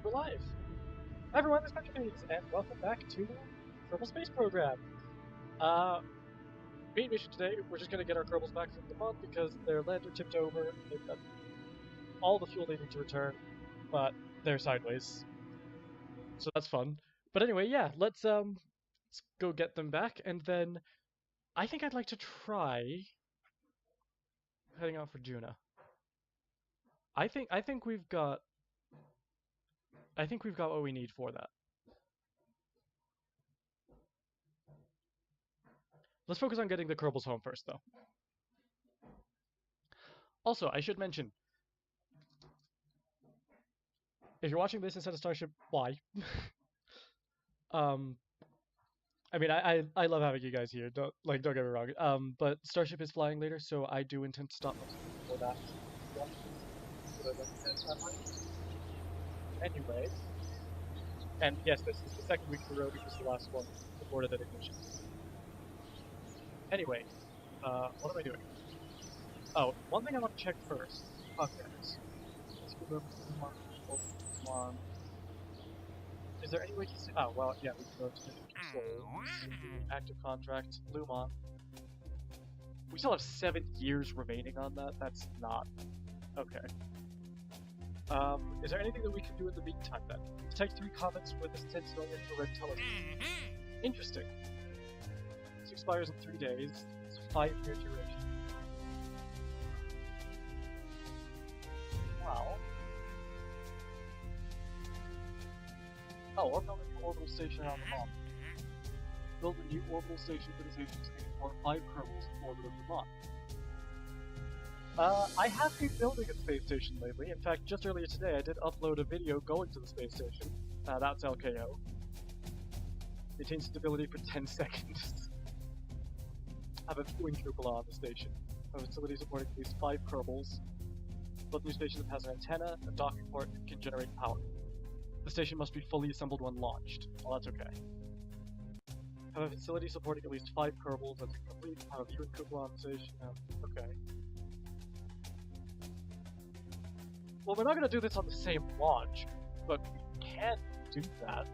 And we're live! Hi everyone, this is Patrick, and welcome back to Kerbal Space Program. Main mission today, we're just gonna get our Kerbals back from the mod because their lander tipped over. They've got all the fuel they need to return, but they're sideways. So that's fun. But anyway, yeah, let's go get them back, and then I think I'd like to try heading out for Juna. I think we've got what we need for that. Let's focus on getting the Kerbals home first, though. Also, I should mention, if you're watching this instead of Starship, why? I mean, I love having you guys here. Don't get me wrong. But Starship is flying later, so I do intend to stop for that. Anyway, and yes, this is the second week in a row because the last one aborted at ignition. Anyway, what am I doing? Oh, one thing I want to check first. Okay. Let's go come on. Is there any way to see? Oh, well, yeah, we can go to mission control. Active contract, Lumon. We still have 7 years remaining on that. That's not okay. Is there anything that we can do in the meantime then? Detect 3 comets with a sentinel infrared telescope. Interesting. This expires in 3 days. It's a 5-year duration. Wow. Oh, we're building an orbital station on the Moon. Build a new orbital station for the station to for 5 Kerbals in orbit of the Moon. I have been building a space station lately. In fact, just earlier today I did upload a video going to the space station. That's LKO. Maintain stability for 10 seconds. I have a viewing cupola on the station. A facility supporting at least 5 Kerbals. Build a new station that has an antenna, a docking port, and can generate power. The station must be fully assembled when launched. Well, that's okay. Have a facility supporting at least 5 Kerbals that's complete. Have a viewing cupola on the station. Okay. Well, we're not going to do this on the same launch, but we can do that.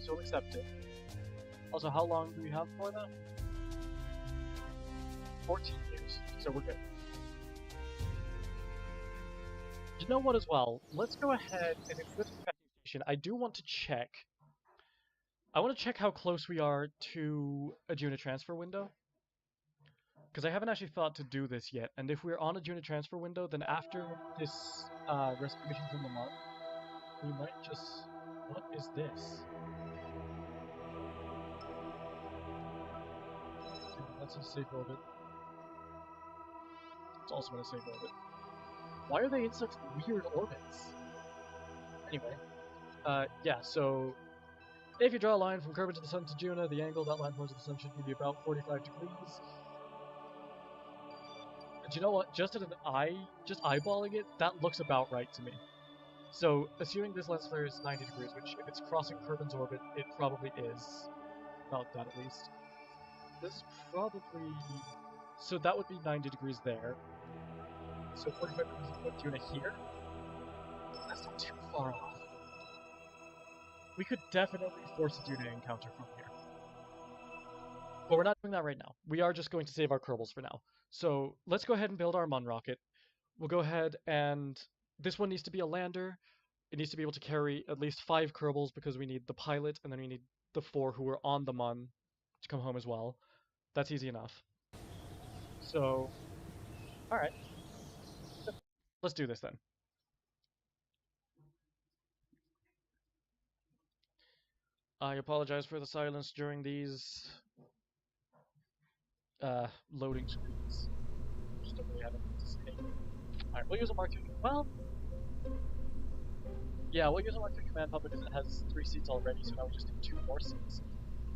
So we'll accept it. Also, how long do we have for that? 14 years, so we're good. You know what as well? Let's go ahead and if this station, I do want to check. I want to check how close we are to a Juna transfer window. Because I haven't actually thought to do this yet, and if we're on a Juna transfer window, then after this rescue mission from the Mud, we might just... What is this? That's in a safe orbit. It's also in a safe orbit. Why are they in such weird orbits? Anyway, yeah, so if you draw a line from Kerbin to the Sun to Juna, the angle that line forms to the Sun should be about 45 degrees. And you know what? Just eyeballing it, that looks about right to me. So, assuming this lens flare is 90 degrees, which if it's crossing Kerbin's orbit, it probably is. About that at least. This is probably... So that would be 90 degrees there. So 45 degrees is what Juna here? That's not too far off. We could definitely force a Juna encounter from here. But we're not doing that right now. We are just going to save our Kerbals for now. So let's go ahead and build our Mun rocket. We'll go ahead and... This one needs to be a lander. It needs to be able to carry at least 5 Kerbals because we need the pilot and then we need the 4 who are on the Mun to come home as well. That's easy enough. So, alright. Let's do this then. I apologize for the silence during these loading screens. Just don't really have anything to say. Alright, we'll use a Mark II. Well, yeah, we'll use a Mark II command pub because it has 3 seats already, so now we just need 2 more seats.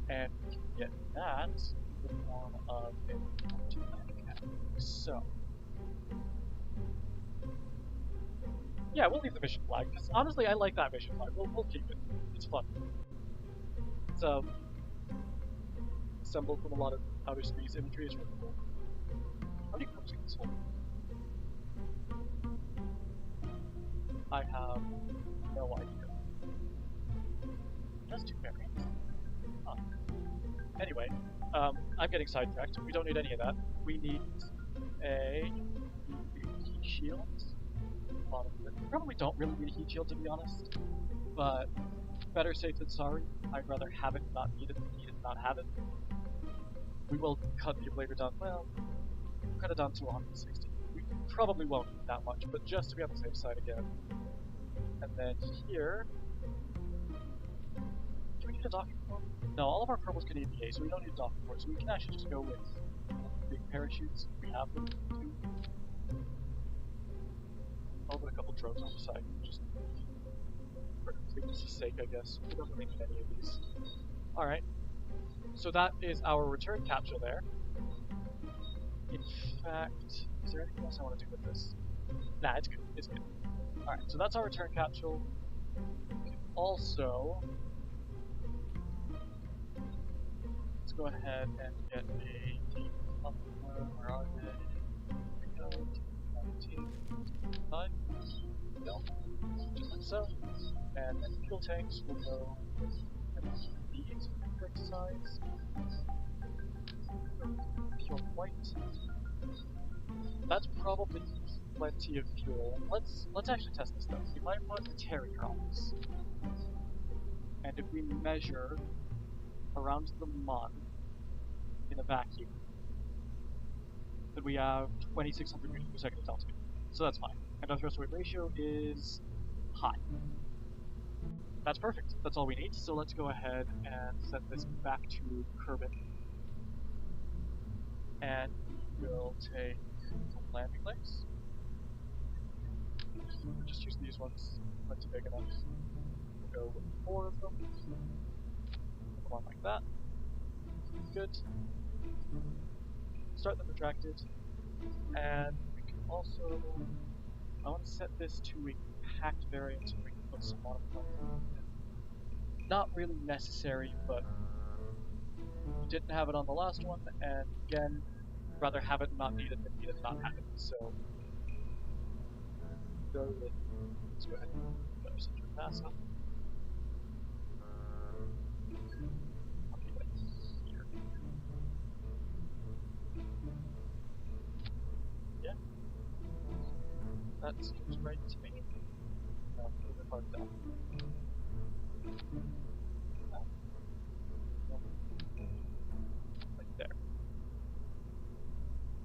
And we can get that in the form of a Mark II landing cap. So, yeah, we'll leave the mission flag, because honestly I like that mission flag. We'll keep it. It's fun. It's assembled from a lot of outer space imagery. It's really cool. How do you close this hole? I have no idea. Just two variants. Huh. Anyway, I'm getting sidetracked. We don't need any of that. We need a heat shield. We probably don't really need a heat shield, to be honest, but better safe than sorry. I'd rather have it not need it than need it not have it. We will cut the ablator down, well, cut it down to 160. We probably won't need that much, but just to be on the safe side again. And then here, do we need a docking port? No, all of our Kerbals can EVA, so we don't need a docking port, so we can actually just go with big parachutes if we have them too. I'll put a couple drones on the side, just for completeness' sake, I guess. We don't really need any of these. Alright, so that is our return capsule there. In fact, is there anything else I want to do with this? Nah, it's good. It's good. Alright, so that's our return capsule. We can also... let's go ahead and get a... where are they? Here we go. 5. No. Just like so. And then fuel tanks will go with these correct size. Pure white. That's probably plenty of fuel. Let's actually test this though. We might want the Terrytrons. And if we measure around the Mun in a vacuum, then we have 2,600 meters per second of altitude. So that's fine. And our thrust weight ratio is high. That's perfect. That's all we need. So let's go ahead and set this back to Kerbin. And we'll take the landing legs. We'll just use these ones. Plenty big enough. We'll go with 4 of them. Put them on like that. Good. Start them retracted. And we can also... I want to set this to a packed variant so we can put some monoplan in. Not really necessary, but we didn't have it on the last one, and again, rather have it not needed than need it not have it. So, let's go ahead and put our center pass up. I'll keep it here. Yeah. That seems right to me. No, a little bit hard down. Like there.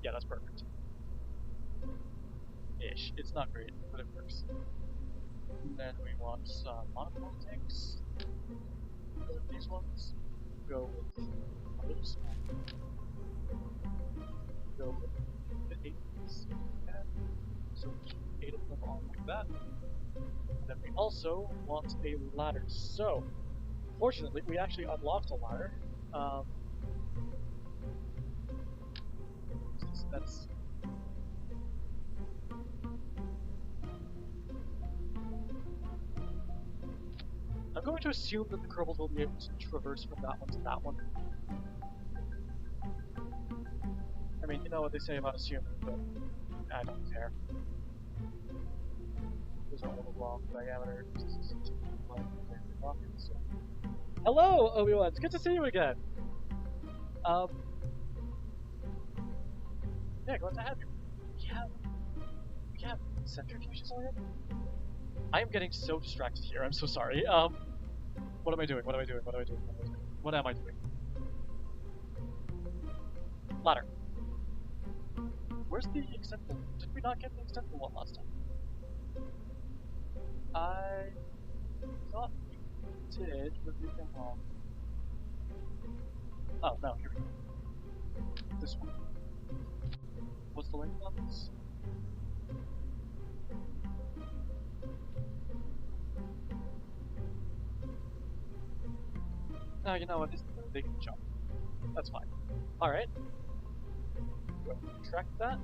Yeah, that's perfect. Ish. It's not great, but it works. And then we want some monochrome tanks. Go with these ones. Go with others. Go with the 8s. So 8 of them on like that. And then we also want a ladder. So, fortunately, we actually unlocked a ladder. That's... I'm going to assume that the Kerbals will be able to traverse from that one to that one. I mean, you know what they say about assuming, but I don't care. Those are all the long diameter rockets. So. Hello, Obi-Wan! It's good to see you again! Yeah, glad to have you. We have centrifuges already? I am getting so distracted here, I'm so sorry. What am I doing? What am I doing? What am I doing? What am I doing? Ladder. Where's the extendable? Did we not get the extendable one last time? I thought we did, but we can oh, no, here we go. This one. What's the length on this? No, you know what? They can jump. That's fine. Alright. Go ahead and track that.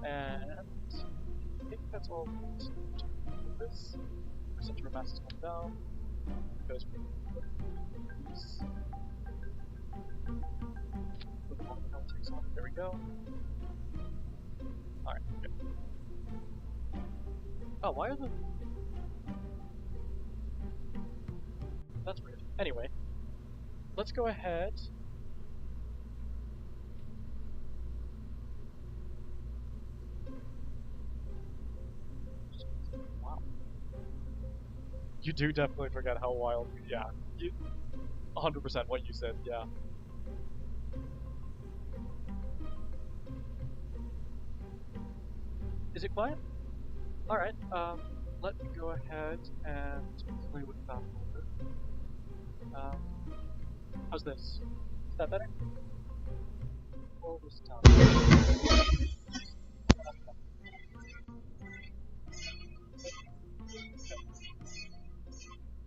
And I think that's all we need to do with this. Our center of mass is going down. Because we put these. Put the monochrome takes on. There we go. Alright, good. Oh, why are the... That's weird. Anyway, let's go ahead. Wow. You do definitely forget how wild... Yeah, you... 100% what you said, yeah. Is it quiet? Alright, let me go ahead and play with that a little bit. How's this? Is that better? Pull this down.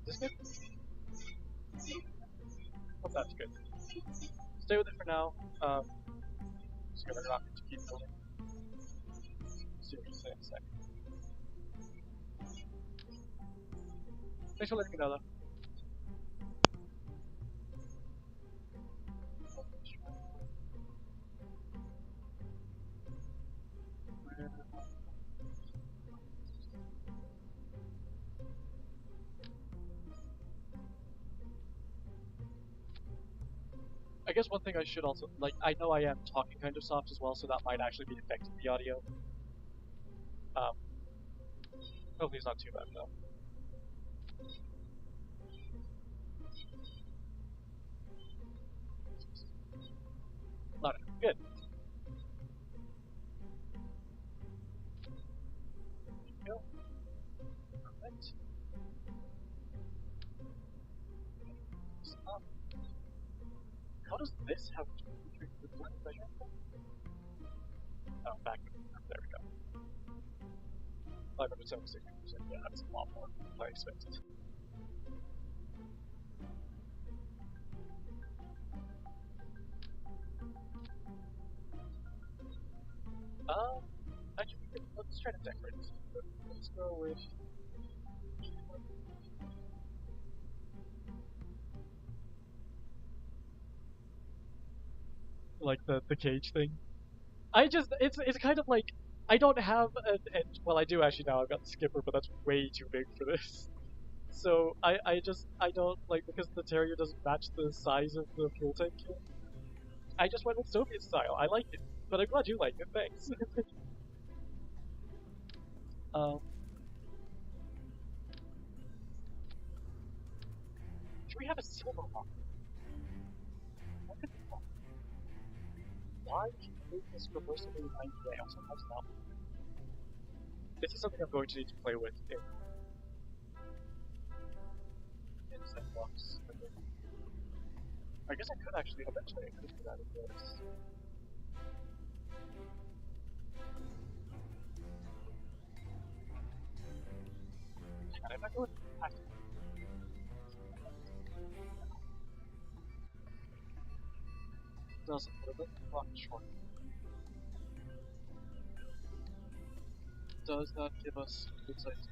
Is this good? Hope that's good. Stay with it for now. Just gonna rock it to keep building. See what you say in a second. Thanks for letting me know though. I guess one thing I should also, like, I know I am talking kind of soft as well, so that might actually be affecting the audio. Hopefully it's not too bad though. Loud enough. Good. There you go. Perfect. Stop. How does this have to be with one measure? Oh, back. There we go. 576%. Yeah, that's a lot more than I expected. Actually, let's try to decorate this. Let's go with... like the cage thing. It's kind of like, I don't have well, I do actually now, I've got the skipper, but that's way too big for this. So I don't, like, because the Terrier doesn't match the size of the fuel tank here, I just went with Soviet style. I like it, but I'm glad you like it, thanks. Should we have a silver rock? Why can you move this reversibly 90 also sometimes not? This is something I'm going to need to play with in set blocks. I guess I could actually eventually increase that in this. And if I go with doesn't, but it doesn't block short. Does that give us good size?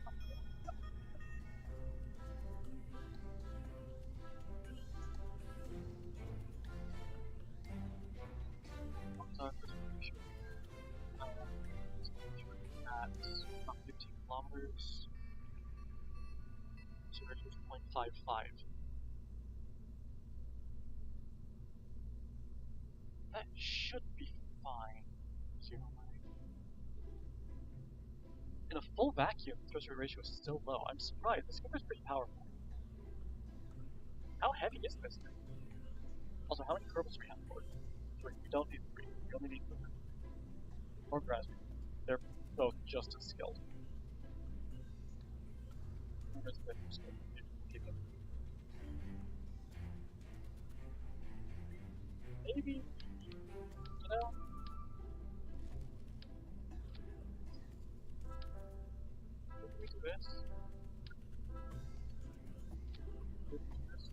At 15 kilometers. So radius 0.55. That should be fine. 0. In a full vacuum, the thrust ratio is still low. I'm surprised. This skipper is pretty powerful. How heavy is this thing? Also, how many Kerbals do we have for it? 3. We don't need 3. We only need 4. Or Grasby. They're both just as skilled. Maybe, you know, maybe we do this. Maybe we do this.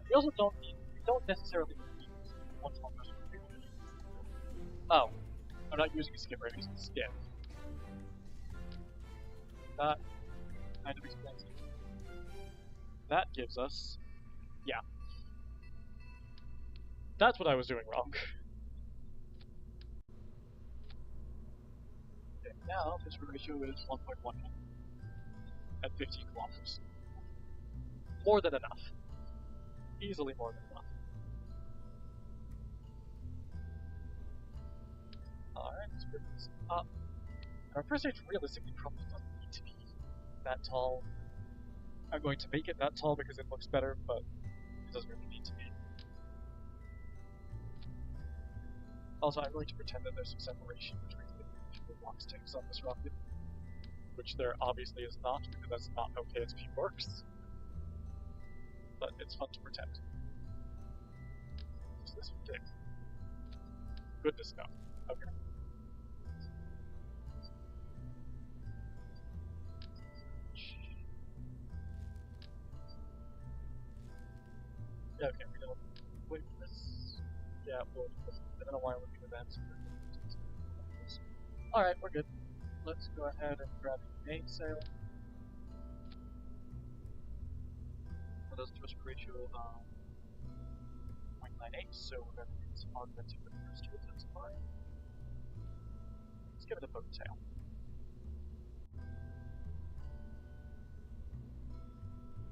We also don't necessarily need one to one person. Oh, I'm not using a skip, I'm using a skip. That kind of explains it. That gives us, yeah. That's what I was doing wrong. Okay, now this ratio is 1.1 at 15 kilometers. More than enough. Easily more than enough. Alright, let's bring this up. Our first stage realistically probably doesn't need to be that tall. I'm going to make it that tall because it looks better, but it doesn't really need to be. Also, I'm going to pretend that there's some separation between the box tanks on this rocket, which there obviously is not, because that's not how KSP works. But it's fun to pretend. Is this thing? Goodness no. Okay. Yeah, okay, we don't wait for this. Yeah, well, I don't know why I'm looking at that. Alright, we're good. Let's go ahead and grab the mainsail. For those thrust ratio 0.98, so we're going to use augmenting the first to intensify. Let's give it a boat tail.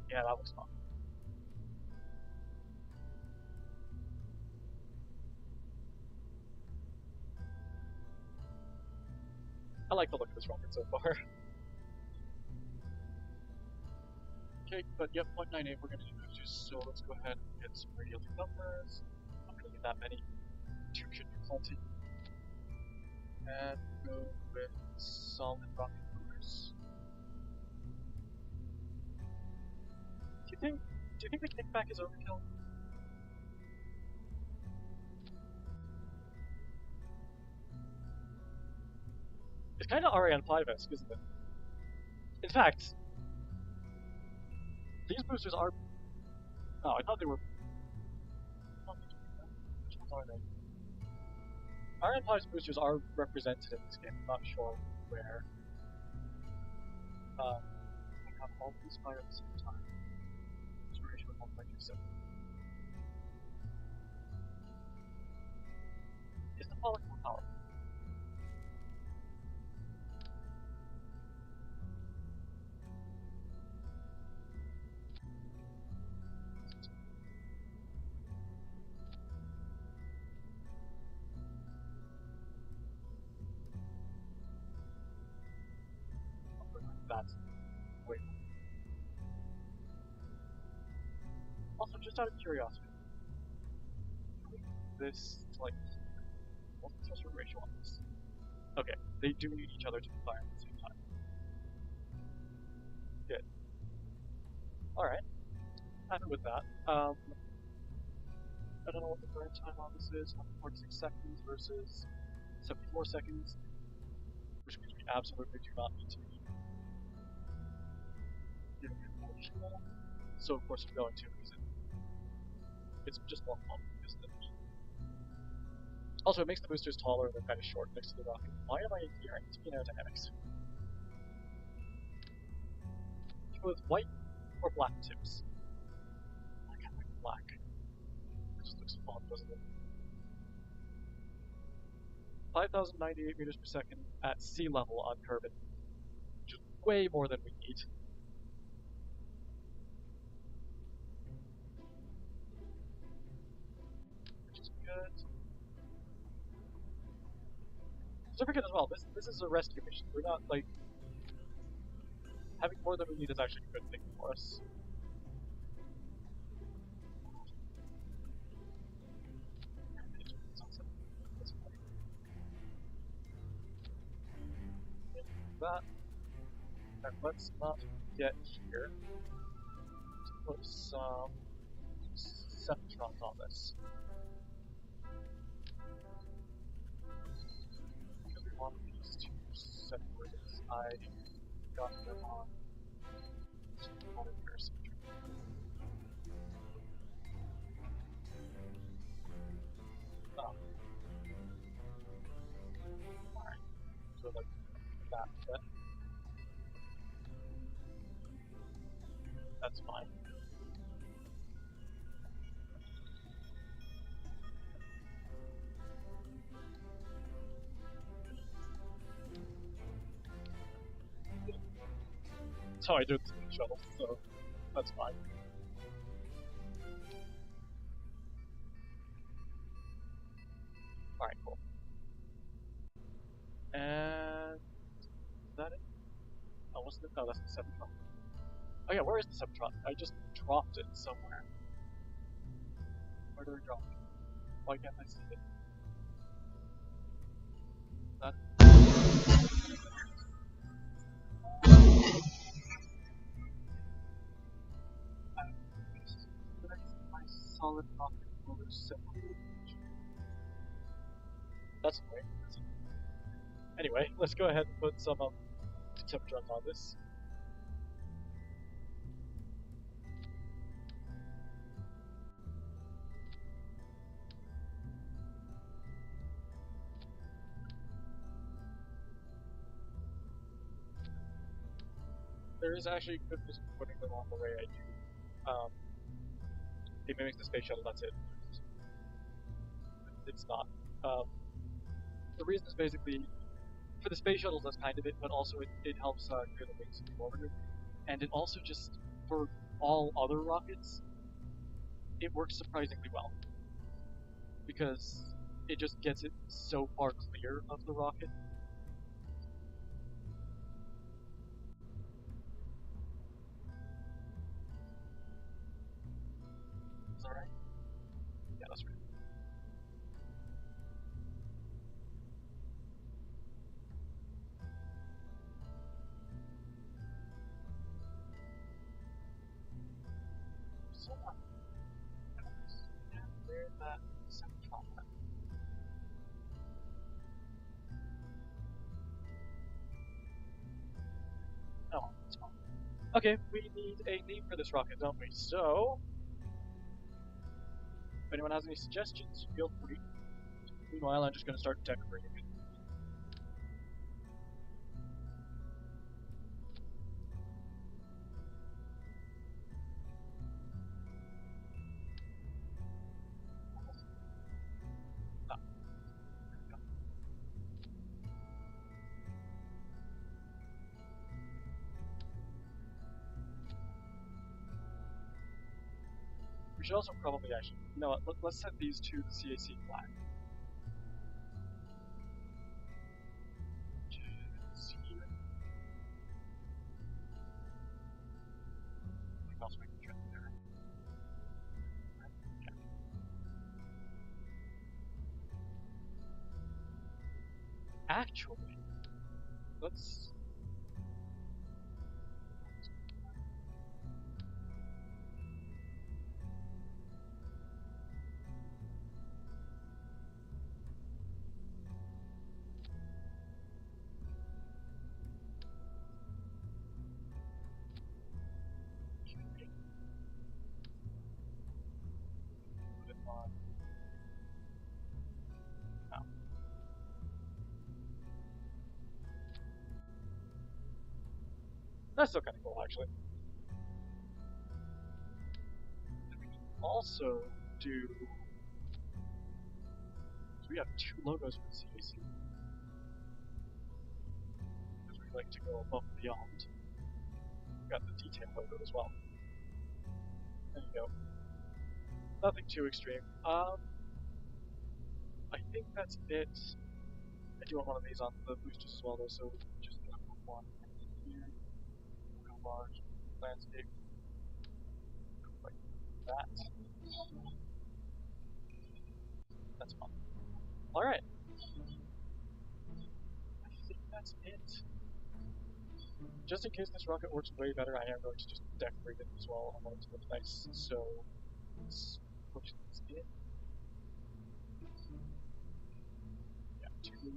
Yeah, that looks fun. I like the look of this rocket so far. Okay, but yep, 0.98 we're going to use, so let's go ahead and get some radial numbers. I'm not going to need that many. 2 should be plenty. And go with solid rocket motors. Do you think the kickback is overkill? It's kind of Ariane 5-esque, isn't it? In fact, these boosters are... Oh, I thought they were... Which ones are they? Ariane 5's boosters are represented in this game, I'm not sure where. We have all these fire at the same time. This ratio is 1.27. Is the Pollock more powerful? That's way more. Also, just out of curiosity, this to like what's the thrust ratio on this? Okay, they do need each other to fire at the same time. Good. Alright. Happy with that. I don't know what the current time on this is, 146 seconds versus 74 seconds, which means we absolutely do not need to be giving it more fuel. So of course we're going to use it. It's just more fun, isn't it? Also, it makes the boosters taller and they're kind of short next to the rocket. Why am I here? I need to be in aerodynamics. Should go with white or black tips. I kind of like black. It just looks fun, doesn't it? 5,098 meters per second at sea level on Kerbin, which is way more than we need. Which is good. Don't forget as well, this is a rescue mission. We're not like having more than we need is actually a good thing for us. That. And let's not get here to put some Septrons on this. Because we want these two separate. I got them on here. That's fine. That's how I do it with the shuttle, so that's fine. Alright, cool. And is that it? Oh, wasn't it? No, that's the Septron. Oh yeah, where is the Septron? I just dropped it somewhere. Where do I drop it? Why can't I see it? That. My solid rocket motor separate. That's annoying. Anyway, let's go ahead and put some Septrons on this. There is actually good reason for putting them on the way I do. It mimics the space shuttle, that's it. It's not. The reason is basically, for the space shuttles that's kind of it, but also it helps clear the wings of the orbiter. And it also just, for all other rockets, it works surprisingly well. Because it just gets it so far clear of the rocket. Is that right? Yeah, that's right. So I don't understand where that Septron went. Oh, it's fine. Okay, we need a name for this rocket, don't we? So, if anyone has any suggestions, feel free. Meanwhile, I'm just going to start decorating it. Ah, there we go. We should also probably actually, you know what, let's set these to the CAC flag. Which is here. I can also make the trip there. Yeah. Actually, let's. Put it on. Oh. That's still kind of cool, actually. And we can also do. So we have two logos for the CAC. Because we like to go above and beyond. We've got the detail logo as well. There you go. Nothing too extreme. I think that's it. I do want one of these on the boosters as well, though, so just gonna put one here. Go large landscape. Go like that. That's fun. Alright. I think that's it. Just in case this rocket works way better, I am going to just decorate it as well. I want it to look nice, so let's push this in. Yeah, two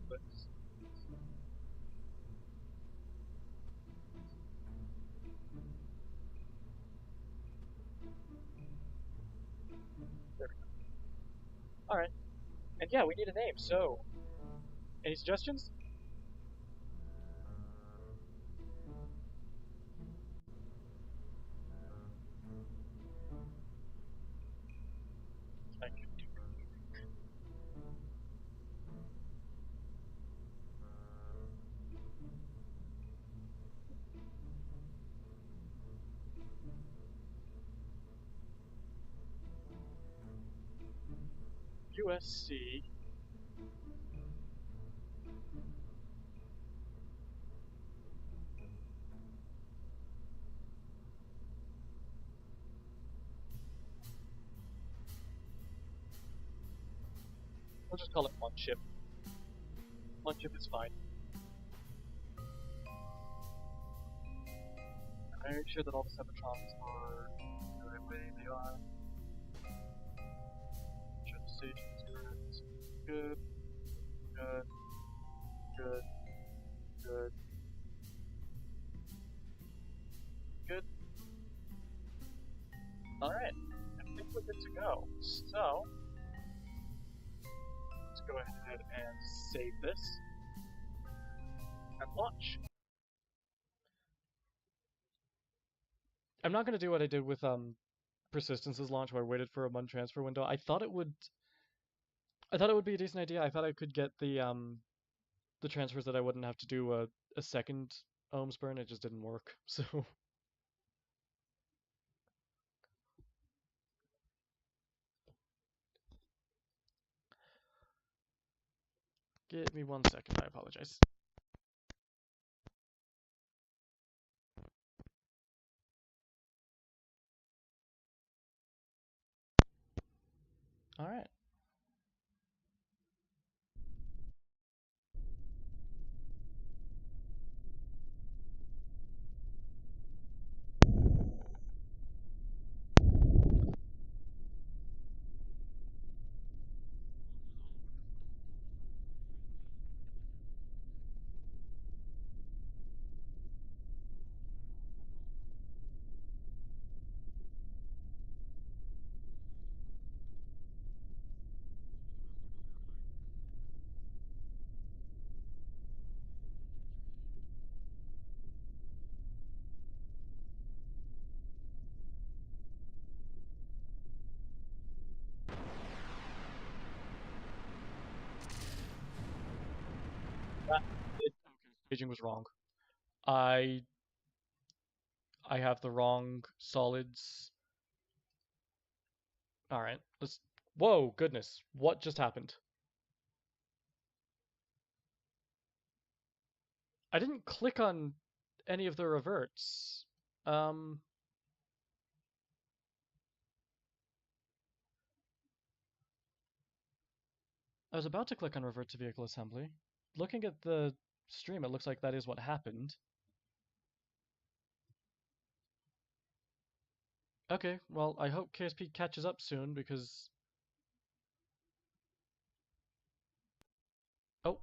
clicks. There we go. Alright. And yeah, we need a name, so any suggestions? USC. We'll just call it one ship. One ship is fine. Make sure that all the Cybertrons are the right way they are. Make sure the stations are good, good, good, good, good. Alright, I think we're good to go. So, let's go ahead and save this and launch. I'm not going to do what I did with Persistence's launch where I waited for a month transfer window. I thought it would be a decent idea. I thought I could get the transfers that I wouldn't have to do a second ohms burn. It just didn't work. So give me 1 second. I apologize. All right. Staging was wrong. I have the wrong solids. All right. Let's. Whoa, goodness. What just happened? I didn't click on any of the reverts. I was about to click on revert to vehicle assembly. Looking at the stream, it looks like that is what happened. Okay, well, I hope KSP catches up soon because... Oh.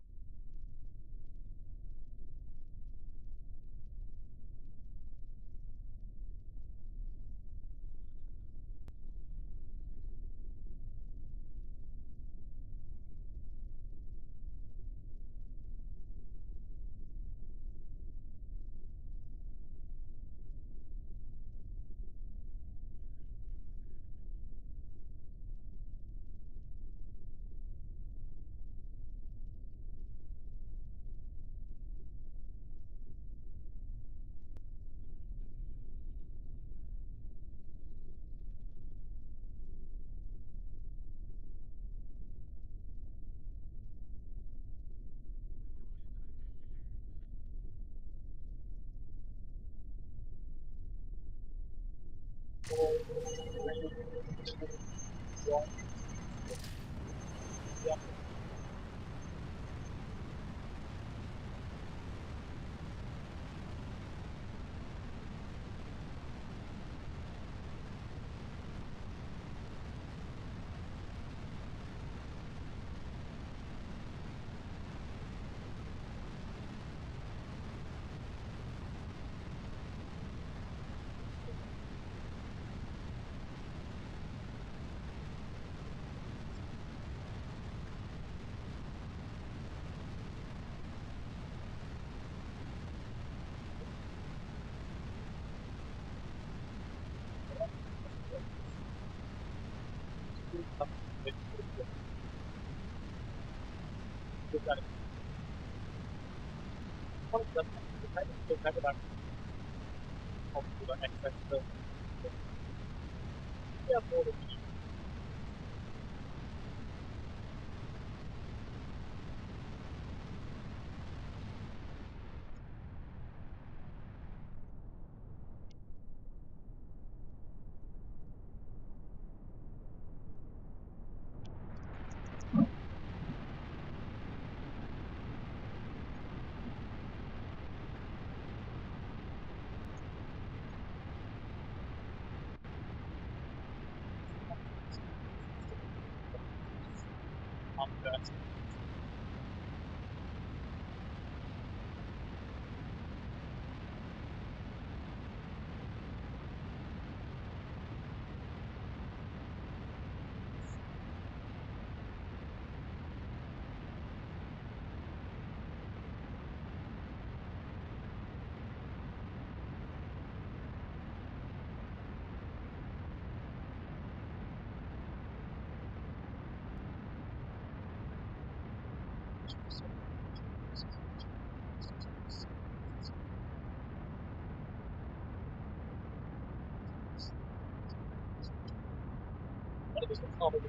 not the best. One of these will probably be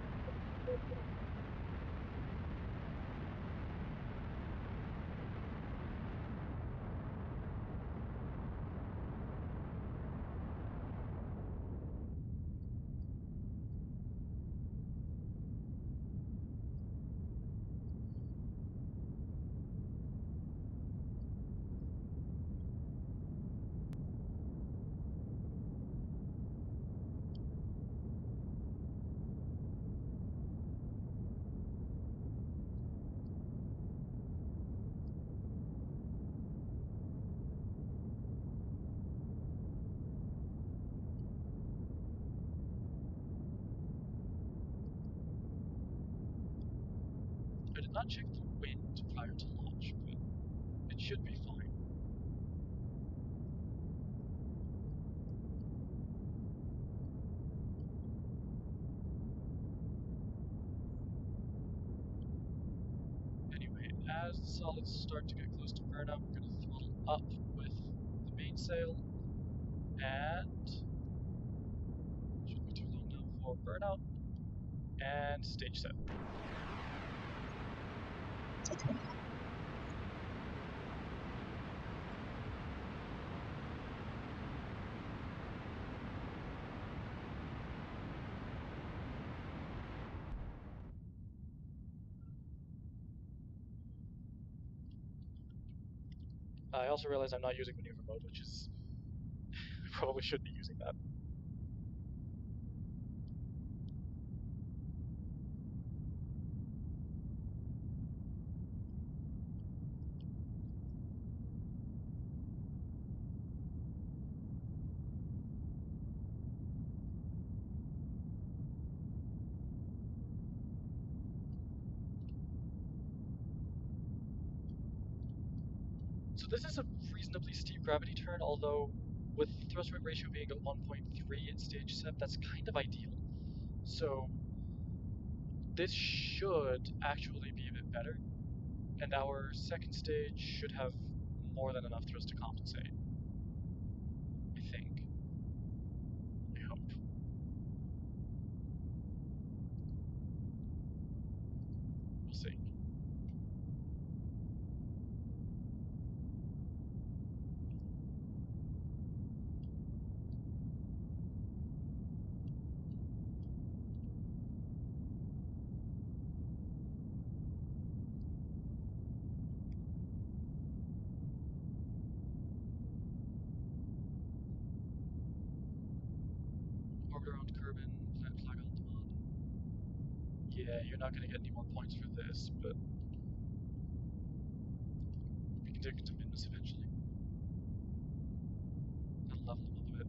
I did not check the wind prior to launch, but it should be fine. Anyway, as the solids start to get close to burnout, we're going to throttle up with the mainsail, and shouldn't be too long now for burnout, and stage set. I also realize I'm not using maneuver mode, which is I probably should be using that. So this is a reasonably steep gravity turn, although with thrust weight ratio being at 1.3 at stage set, that's kind of ideal. So this should actually be a bit better, and our second stage should have more than enough thrust to compensate. I think. I hope. We'll see. Orbit around Kerbin, plant flag Altamont. Yeah, you're not going to get any more points for this, but we can take it to Minmus eventually. That'll level him up a bit.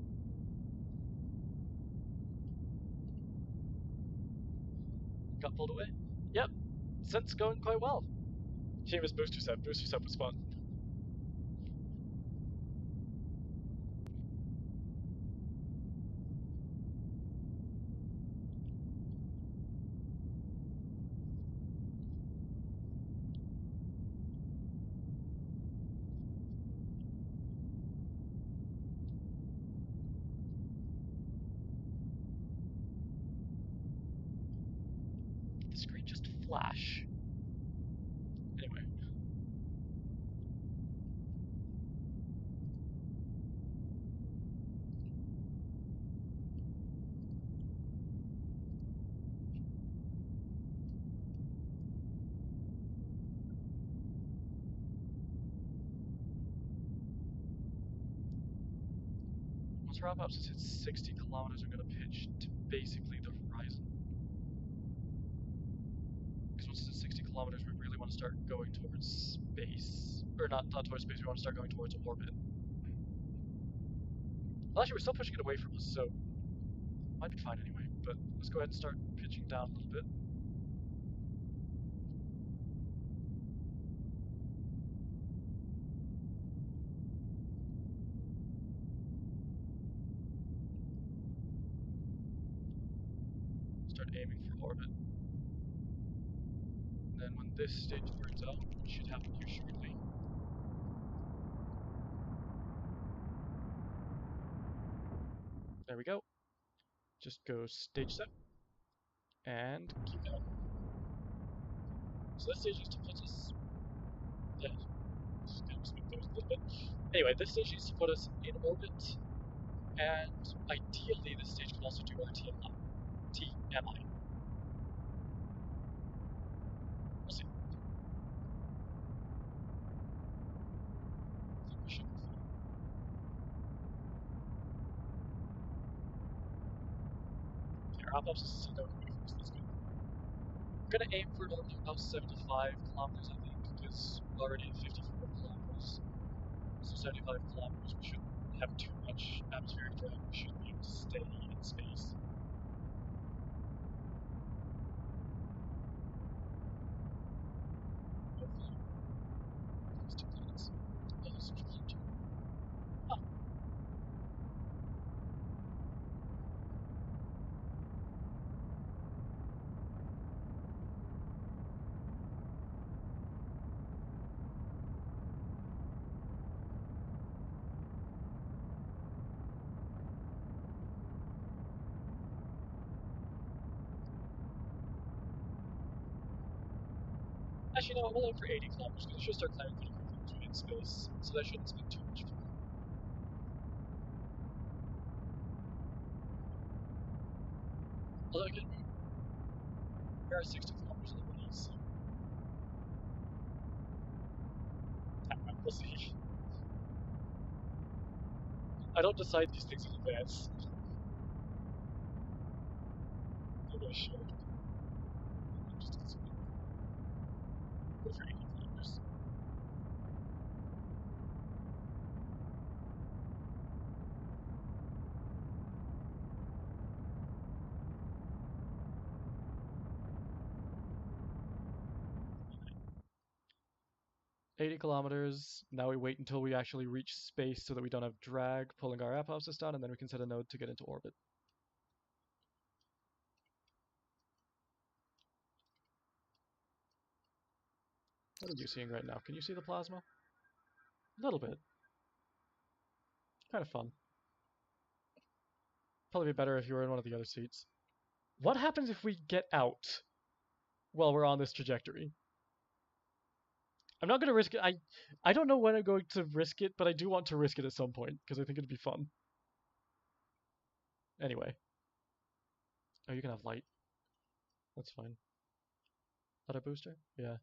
Got pulled away? Yep, Scent's going quite well. She was Booster Set. Booster Set was fun. The screen just flash. Anyway. Once our outpost hits 60 kilometers, I'm going to pitch to basically the horizon. Because once it's kilometers, we really want to start going towards space. Or not towards space, we want to start going towards orbit. Well, actually, we're still pushing it away from us, so might be fine anyway. But let's go ahead and start pitching down a little bit. Start aiming for orbit. And then when this stage burns out, which should happen here shortly. There we go. Just go stage set. And keep going. So this stage needs to put us... Yeah, just kind of speak there a little bit. Anyway, this stage needs to put us in orbit, and ideally this stage can also do our TMI. TMI. We'll see. I think we should be fine. Okay, our outpost is still going away from us, that's good. I'm gonna aim for normally about 75 kilometers, I think, because we're already at 54 kilometers. So 75 kilometers, we shouldn't have too much atmospheric drag. We should be able to stay in space. Hopefully. These 2 planets. Oh, this is too. Oh. Actually, no, we'll aim for 80 kilometers because it should start climbing pretty quickly once we get in space, so that shouldn't spend too much fuel. Although again, we are 60 kilometers already, so I don't know, we'll see. I don't decide these things in advance. Maybe I should. Just go for 80 kilometers. Right. 80 kilometers. Now we wait until we actually reach space so that we don't have drag pulling our apopsis down, and then we can set a node to get into orbit. What are you seeing right now? Can you see the plasma? A little bit. Kind of fun. Probably be better if you were in one of the other seats. What happens if we get out while we're on this trajectory? I'm not going to risk it. I don't know when I'm going to risk it, but I do want to risk it at some point, because I think it'd be fun. Anyway. Oh, you can have light. That's fine. That a booster? Yeah.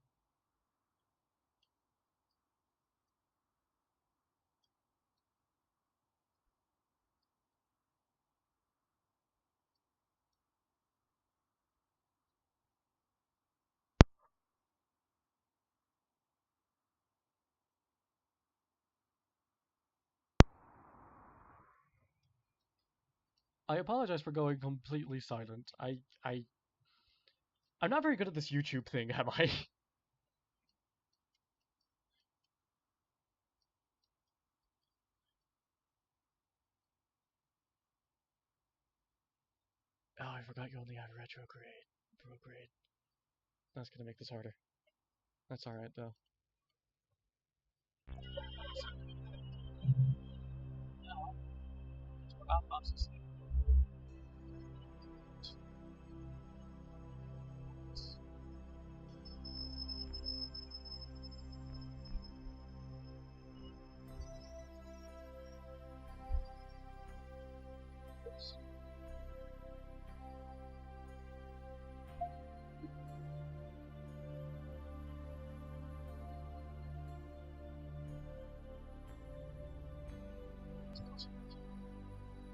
I apologize for going completely silent. I'm not very good at this YouTube thing, am I? Oh, I forgot you only have retrograde. Prograde. That's gonna make this harder. That's alright, though.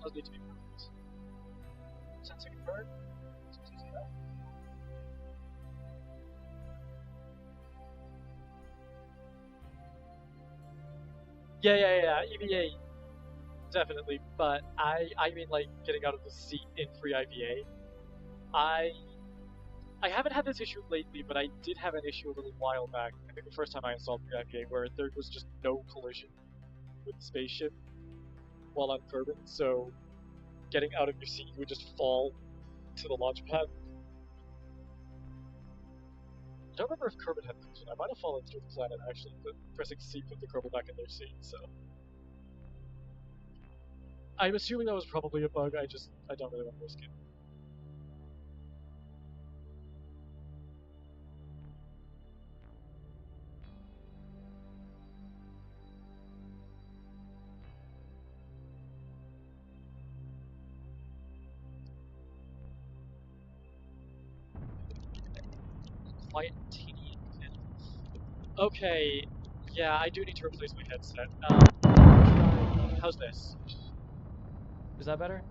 Does need to be perfect. Sensing bird. Yeah. EVA definitely, but I mean like getting out of the seat in free IVA. I I haven't had this issue lately, but I did have an issue a little while back. I think the first time I installed free IVA, where there was just no collision with the spaceship while on Kerbin, so getting out of your seat, you would just fall to the launch pad. I don't remember if Kerbin had collision. I might have fallen through the planet actually, but pressing C put the Kerbal back in their seat, so. I'm assuming that was probably a bug, I don't really want to risk it. Quiet teeny. Okay, yeah, I do need to replace my headset. How's this? Is that better?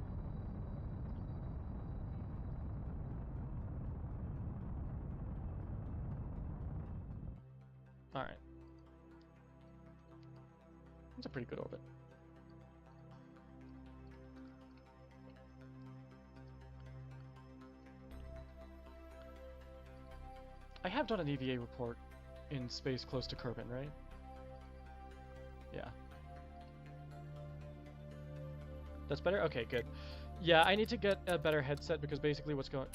Alright. It's a pretty good orbit. I have done an EVA report in space close to Kerbin, right? Yeah. That's better? Okay, good. Yeah, I need to get a better headset because basically what's going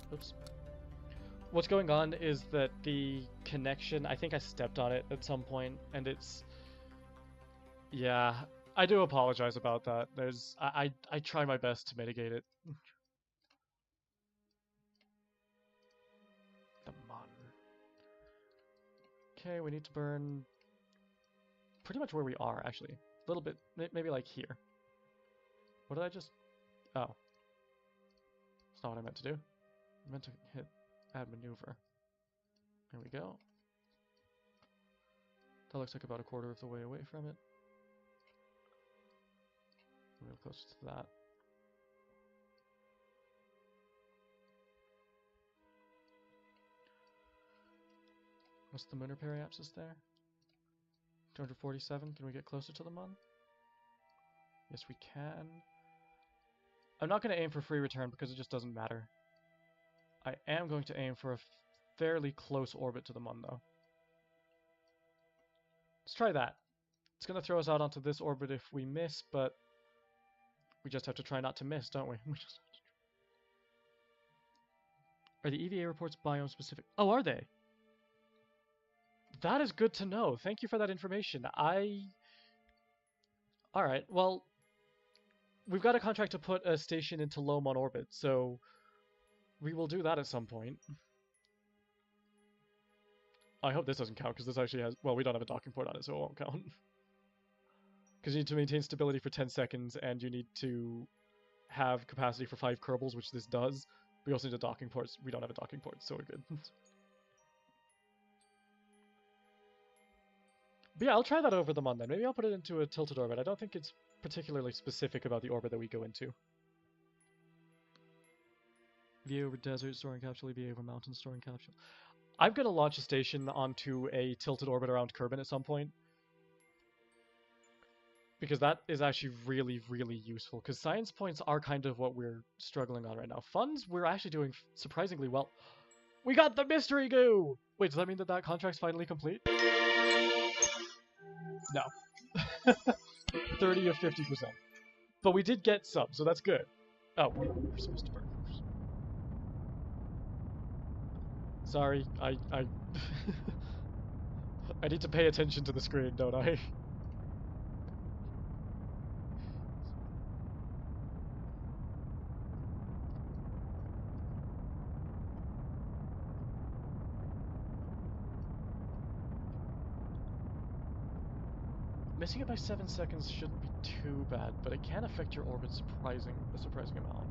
on is that the connection, I think I stepped on it at some point, and it's... Yeah, I do apologize about that. I try my best to mitigate it. The mon. Okay, we need to burn pretty much where we are, actually. A little bit, maybe like here. What did I just... Oh. That's not what I meant to do. I meant to hit add maneuver. There we go. That looks like about a quarter of the way away from it. Real close to that. What's the lunar periapsis there? 247. Can we get closer to the Mun? Yes, we can. I'm not going to aim for free return because it just doesn't matter. I am going to aim for a fairly close orbit to the Mun, though. Let's try that. It's going to throw us out onto this orbit if we miss, but we just have to try not to miss, don't we? Are the EVA reports biome specific? Oh, are they? That is good to know. Thank you for that information. Alright, well, we've got a contract to put a station into Loam on orbit, so we will do that at some point. I hope this doesn't count, because this actually has... Well, we don't have a docking port on it, so it won't count. Because you need to maintain stability for 10 seconds, and you need to have capacity for 5 Kerbals, which this does. We also need a docking port. We don't have a docking port, so we're good. But yeah, I'll try that over the Mun then. Maybe I'll put it into a tilted orbit. I don't think it's particularly specific about the orbit that we go into. EVA over desert, storing capsule, EVA over mountain, storing capsule. I'm going to launch a station onto a tilted orbit around Kerbin at some point. Because that is actually really, really useful. Because science points are kind of what we're struggling on right now. Funds, we're actually doing surprisingly well. We got the mystery goo! Wait, does that mean that that contract's finally complete? No. 30 or 50%. But we did get some, so that's good. Oh, we're supposed to burn first. Sorry, I I need to pay attention to the screen, don't I? Missing it by 7 seconds shouldn't be too bad, but it can affect your orbit a surprising amount.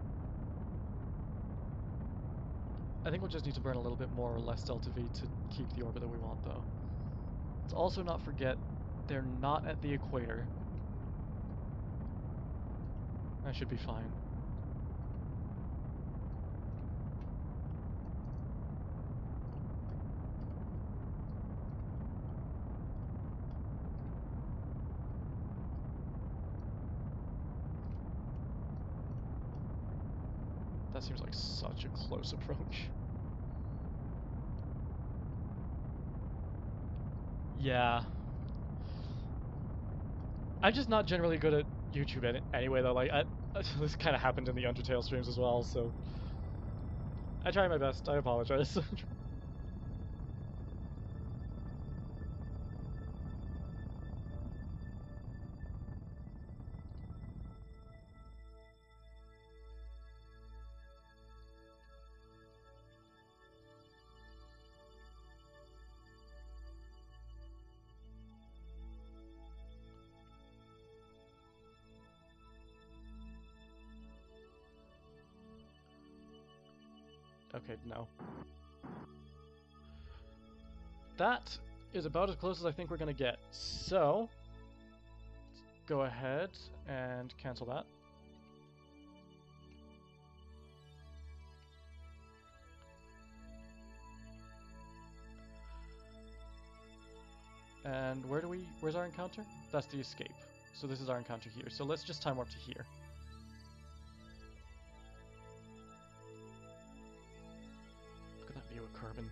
I think we'll just need to burn a little bit more or less delta V to keep the orbit that we want, though. Let's also not forget they're not at the equator. That should be fine. That seems like such a close approach. Yeah. I'm just not generally good at YouTube anyway, though. Like, this kind of happened in the Undertale streams as well, so I try my best. I apologize. Okay, no. That is about as close as I think we're gonna get. So, go ahead and cancel that. And where's our encounter? That's the escape. So this is our encounter here. So let's just time warp to here. Look at that view of Kerbin.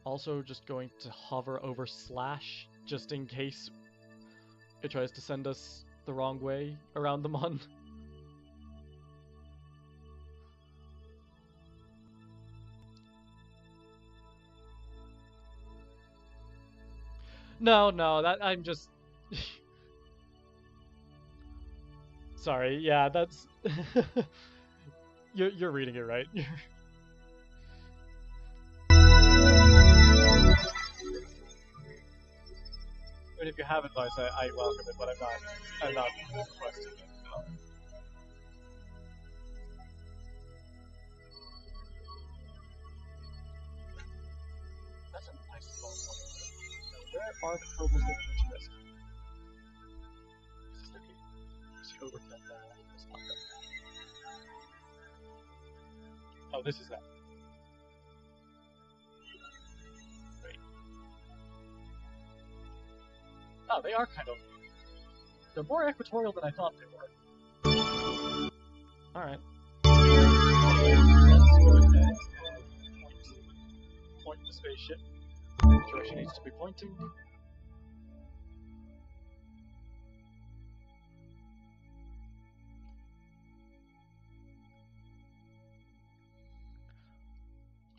Also just going to hover over slash just in case it tries to send us the wrong way around the Mon. No, that I'm just sorry. Yeah, that's you're reading it right. And if you have advice, I welcome it, but I'm not requesting it. That's a nice small one. So where are the Kerbals that we need to rescue? Is this the key? Is he over that? It's not that. Oh, this is that. Wait. Oh, they are kind of... They're more equatorial than I thought they were. Alright. Let's go ahead and point the spaceship. Which direction needs to be pointing.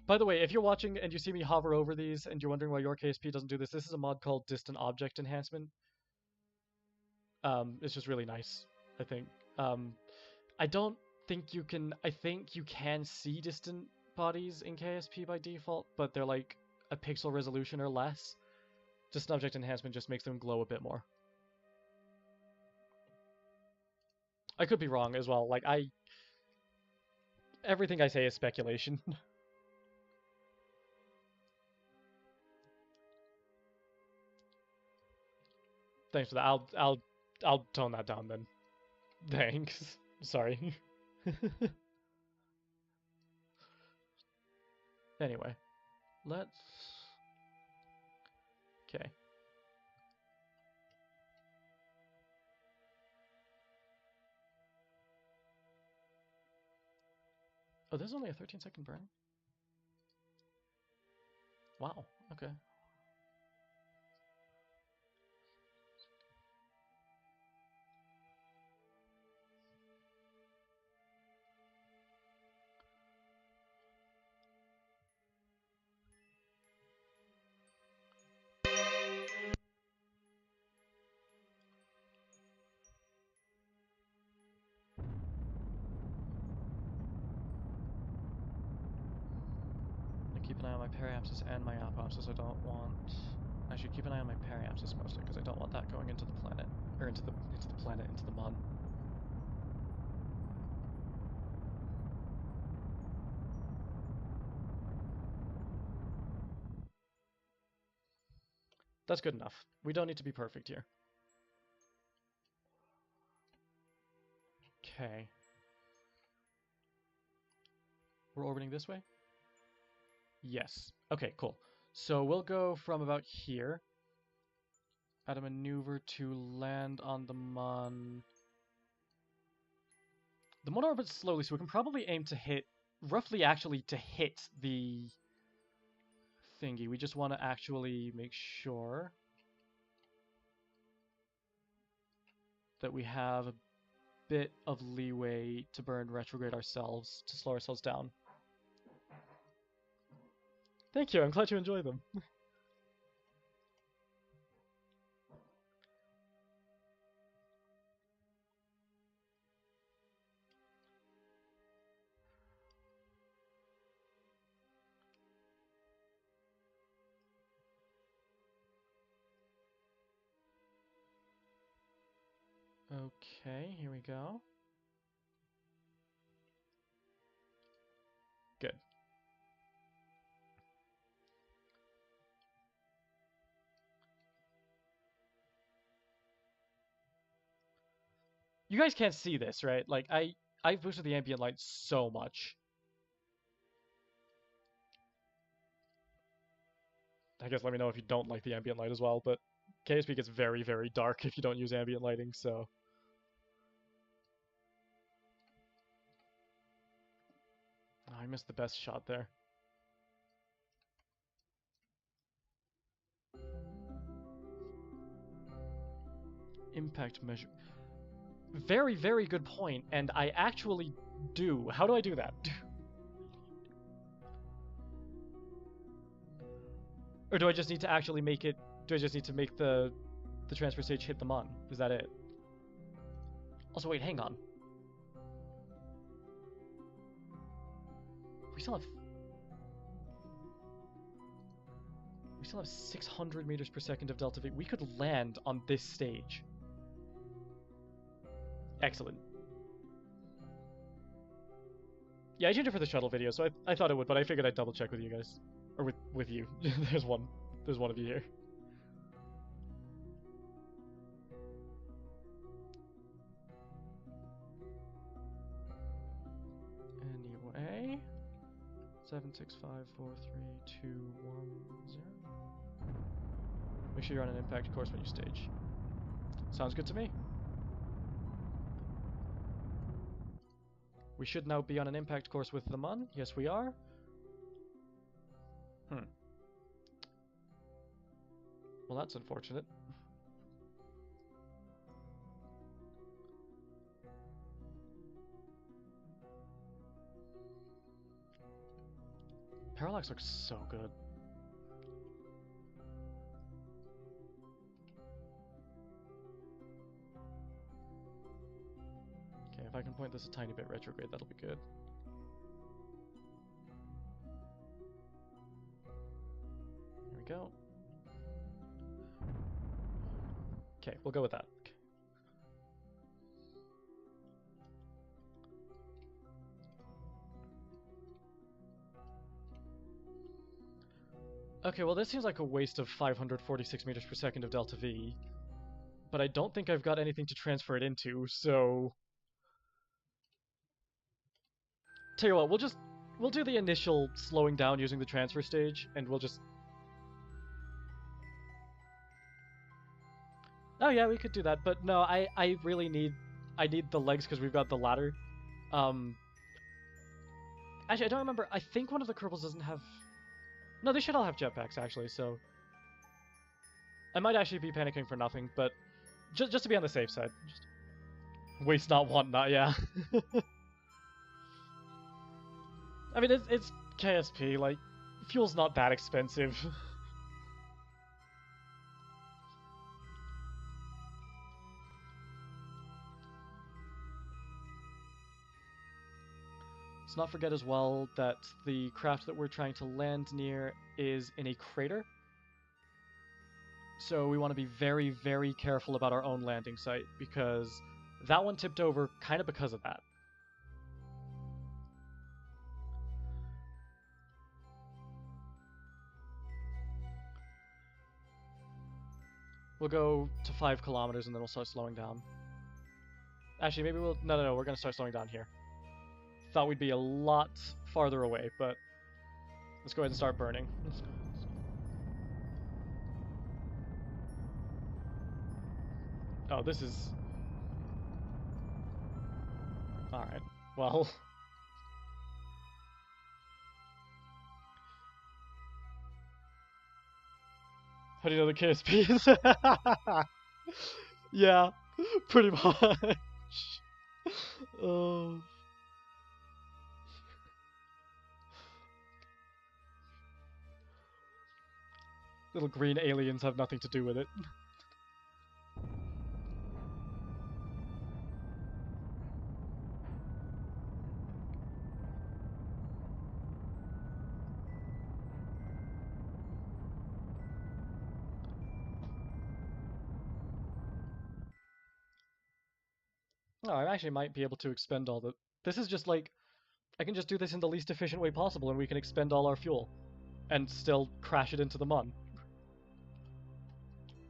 By the way, if you're watching and you see me hover over these and you're wondering why your KSP doesn't do this, this is a mod called Distant Object Enhancement. It's just really nice, I think. I don't think you can... I think you can see distant bodies in KSP by default, but they're like a pixel resolution or less. Distant Object Enhancement just makes them glow a bit more. I could be wrong as well. Like, everything I say is speculation. Thanks for that. I'll tone that down then. Thanks. Sorry. Anyway, let's... Okay. Oh, this is only a 13-second burn? Wow, okay. Keep an eye on my periapsis and my apopsis. I don't want... Actually, keep an eye on my periapsis mostly, because I don't want that going into the planet. Or into the Mon. That's good enough. We don't need to be perfect here. Okay. We're orbiting this way? Yes. Okay, cool. So we'll go from about here. Add a maneuver to land on the Mun. The Mun orbits slowly, so we can probably aim to hit, roughly actually to hit the thingy. We just want to actually make sure that we have a bit of leeway to burn retrograde ourselves, to slow ourselves down. Thank you, I'm glad you enjoy them. Okay, here we go. Good. You guys can't see this, right? Like, I've boosted the ambient light so much. I guess let me know if you don't like the ambient light as well, but KSP gets very, very dark if you don't use ambient lighting, so... Oh, I missed the best shot there. Impact measure. Very, very good point, and I actually do. How do I do that? Or do I just need to actually make it... Do I just need to make the transfer stage hit the Mun? Is that it? Also, wait, hang on. We still have 600 meters per second of delta V. We could land on this stage. Excellent. Yeah, I changed it for the shuttle video, so I thought it would, but I figured I'd double check with you guys. Or with you. There's one of you here. Anyway, 7654321 Make sure you're on an impact course when you stage. Sounds good to me. We should now be on an impact course with the Mun. Yes, we are. Well, that's unfortunate. Parallax looks so good. Okay, if I can point this a tiny bit retrograde, that'll be good. Here we go. Okay, we'll go with that. Okay, well this seems like a waste of 546 meters per second of delta V, but I don't think I've got anything to transfer it into, so... Tell you what, we'll do the initial slowing down using the transfer stage, and we'll just... Oh yeah, we could do that, but no, I really need the legs because we've got the ladder. Actually, I don't remember. I think one of the Kerbals doesn't have... No, they should all have jetpacks, actually, so... I might actually be panicking for nothing, but just to be on the safe side. Just waste not, want not, yeah. I mean, it's KSP, like, fuel's not that expensive. Let's not forget as well that the craft that we're trying to land near is in a crater. So we want to be very, very careful about our own landing site, because that one tipped over kind of because of that. We'll go to 5 kilometers and then we'll start slowing down. Actually, maybe we'll... No, we're going to start slowing down here. Thought we'd be a lot farther away, but let's go ahead and start burning. Oh, this is... Alright, well... How do you know the KSPs? Yeah, pretty much. Oh... Little green aliens have nothing to do with it. Oh, I actually might be able to expend all the... This is just like... I can just do this in the least efficient way possible and we can expend all our fuel. And still crash it into the mun.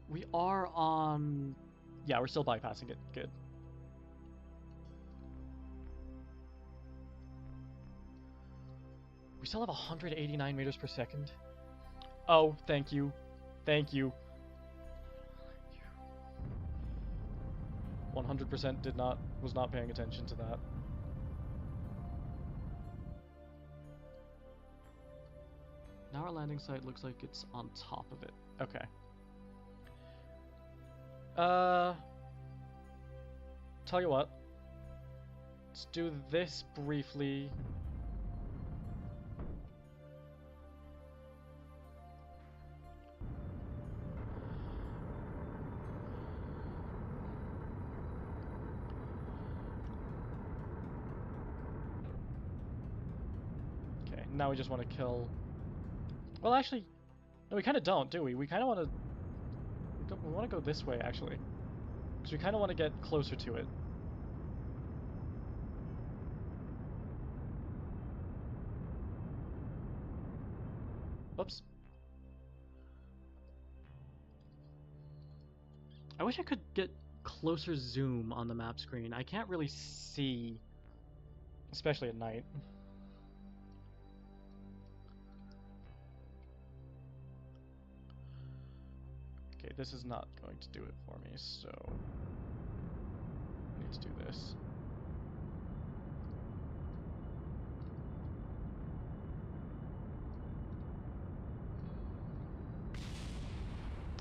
We are on... Yeah, we're still bypassing it. Good. We still have 189 meters per second. Oh, thank you. Thank you. 100% was not paying attention to that. Now our landing site looks like it's on top of it. Okay. Tell you what. Let's do this briefly. Okay, now we just want to kill... Well, actually, no, we kind of don't, do we? We kind of want to... We want to go this way, actually. Because we kind of want to get closer to it. Whoops. I wish I could get closer zoom on the map screen. I can't really see, especially at night. Okay, this is not going to do it for me, so I need to do this.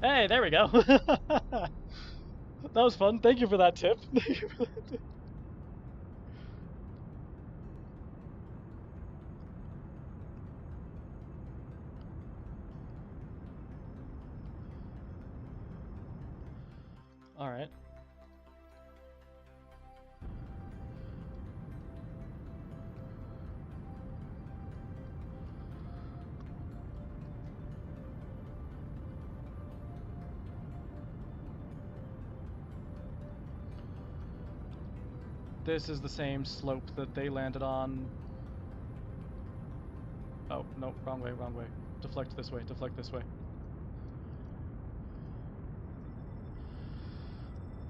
Hey, there we go. That was fun. Thank you for that tip. All right. This is the same slope that they landed on. Oh, no, wrong way, wrong way. Deflect this way, deflect this way.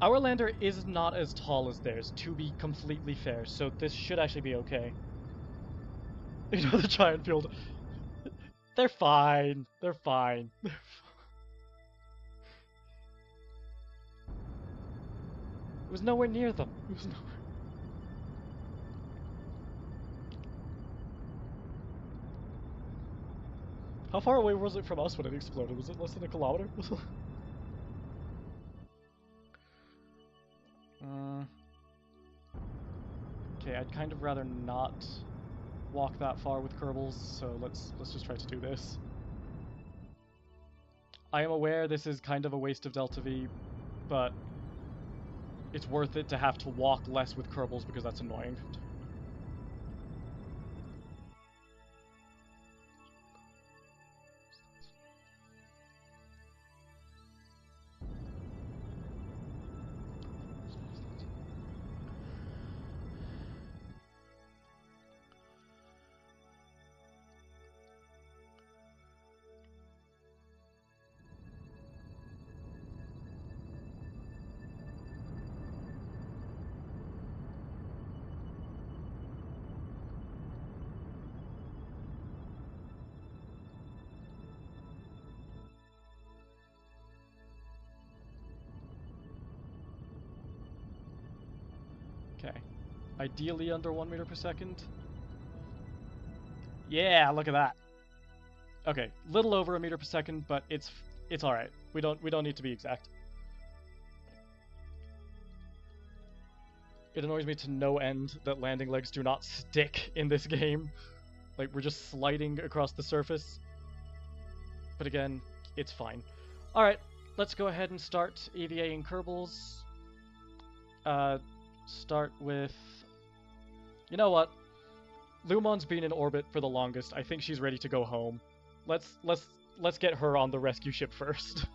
Our lander is not as tall as theirs, to be completely fair, so this should actually be okay. You know, the giant field. They're fine. They're fine. It was nowhere near them. It was nowhere. How far away was it from us when it exploded? Was it less than a kilometer? Okay, I'd kind of rather not walk that far with Kerbals, so let's just try to do this. I am aware this is kind of a waste of Delta V, but it's worth it to have to walk less with Kerbals because that's annoying. Okay. Ideally under 1 meter per second. Yeah, look at that. Okay, little over a meter per second, but it's all right. We don't need to be exact. It annoys me to no end that landing legs do not stick in this game. Like, we're just sliding across the surface. But again, it's fine. Alright, let's go ahead and start EVA-ing Kerbals. Start with... You know what? Lumon's been in orbit for the longest. I think she's ready to go home. Let's get her on the rescue ship first.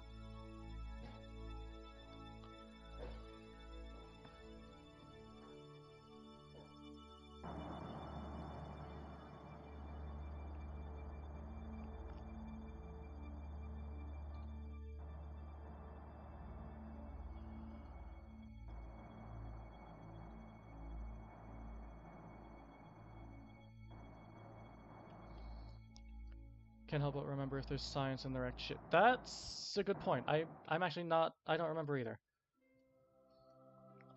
Can't help but remember if there's science in the wrecked ship. That's a good point. I'm actually not... I don't remember either.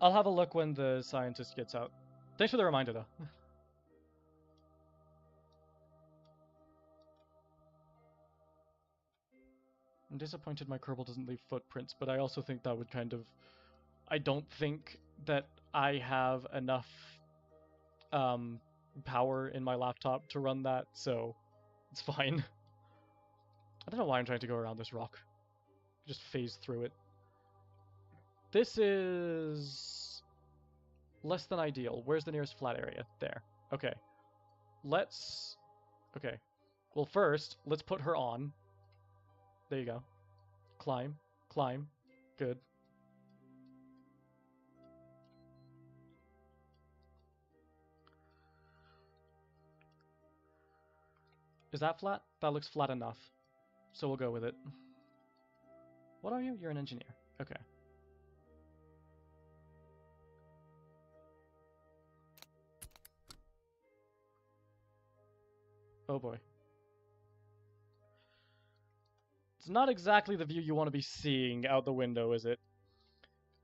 I'll have a look when the scientist gets out. Thanks for the reminder, though. I'm disappointed my Kerbal doesn't leave footprints, but I also think that would kind of... I don't think that I have enough power in my laptop to run that, so it's fine. I don't know why I'm trying to go around this rock. Just phase through it. This is less than ideal. Where's the nearest flat area? There. Okay. Let's... Okay. Well, first, let's put her on. There you go. Climb. Climb. Good. Is that flat? That looks flat enough. So we'll go with it. What are you? You're an engineer. Okay. Oh boy. It's not exactly the view you want to be seeing out the window, is it?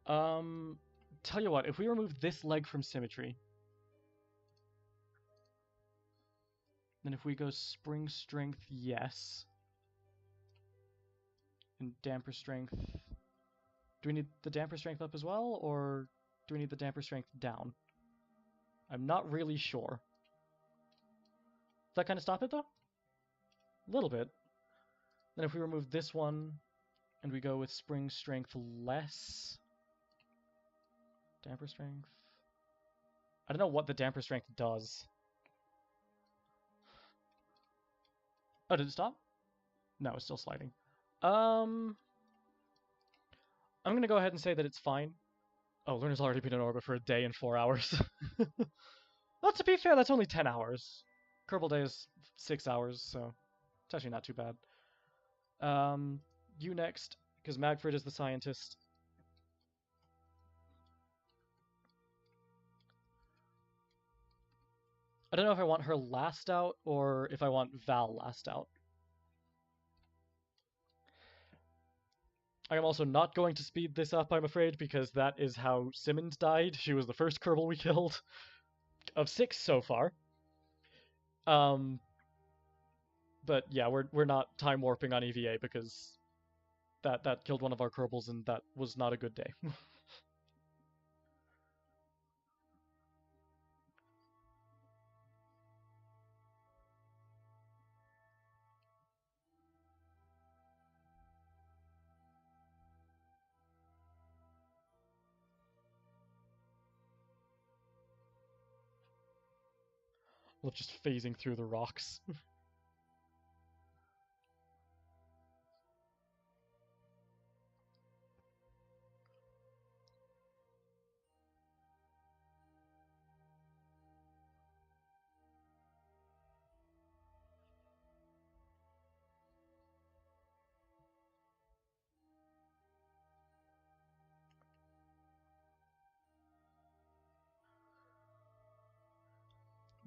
Tell you what, if we remove this leg from symmetry, then if we go spring strength, yes. And damper strength... Do we need the damper strength up as well, or do we need the damper strength down? I'm not really sure. Does that kind of stop it, though? A little bit. Then if we remove this one, and we go with spring strength less... Damper strength... I don't know what the damper strength does. Oh, did it stop? No, it's still sliding. I'm gonna go ahead and say that it's fine. Oh, Luna's already been in orbit for a day and 4 hours. Well, to be fair, that's only 10 hours. Kerbal Day is 6 hours, so it's actually not too bad. You next, because Magfred is the scientist. I don't know if I want her last out, or if I want Val last out. I am also not going to speed this up, I'm afraid, because that is how Simmons died. She was the first Kerbal we killed. Of 6 so far. But yeah, we're not time warping on EVA because that killed one of our Kerbals and that was not a good day. Love just phasing through the rocks.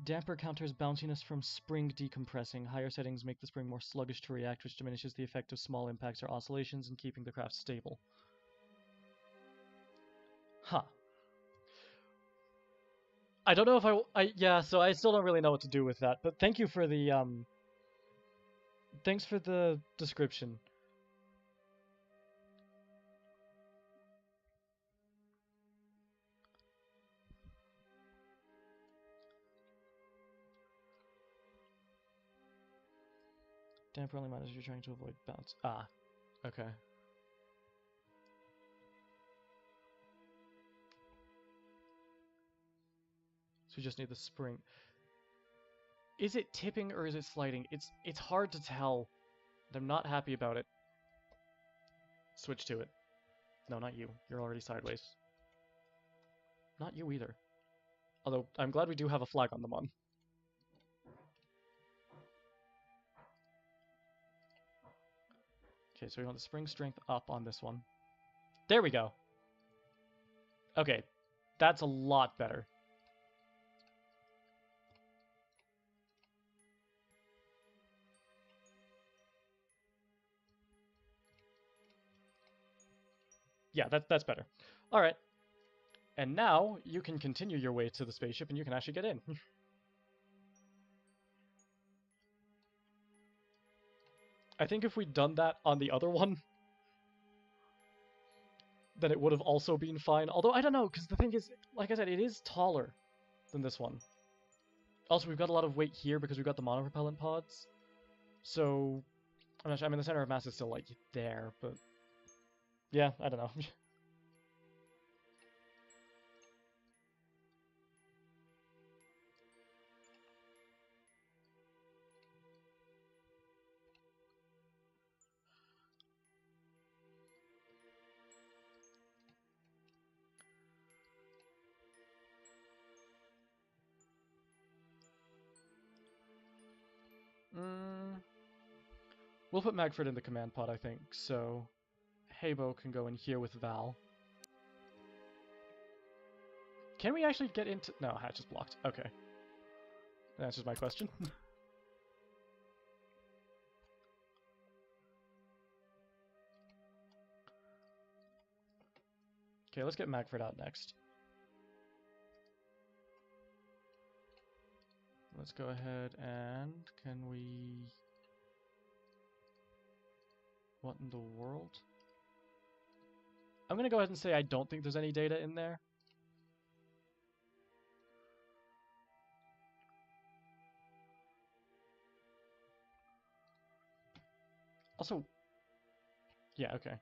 Damper counters bounciness from spring decompressing. Higher settings make the spring more sluggish to react, which diminishes the effect of small impacts or oscillations in keeping the craft stable. Huh. I don't know if yeah, so I still don't really know what to do with that, but thank you for the, thanks for the description. Damper only matters if you're trying to avoid bounce. Ah, okay. So we just need the spring. Is it tipping or is it sliding? It's hard to tell. I'm not happy about it. Switch to it. No, not you. You're already sideways. Not you either. Although, I'm glad we do have a flag on the mon. Okay, so we want the spring strength up on this one. There we go. Okay, that's a lot better. Yeah, that's better. Alright. And now, you can continue your way to the spaceship and you can actually get in. I think if we'd done that on the other one, then it would have also been fine. Although, I don't know, because the thing is, like I said, it is taller than this one. Also, we've got a lot of weight here because we've got the monopropellant pods. So, I'm not sure. I mean, the center of mass is still, like, there, but... Yeah, I don't know. We'll put Magfred in the command pod, I think, so Habo can go in here with Val. Can we actually get into... No, hatch is blocked. Okay. That answers my question. Okay, let's get Magfred out next. Let's go ahead and... Can we... What in the world? I'm gonna go ahead and say I don't think there's any data in there. Also... Yeah, okay.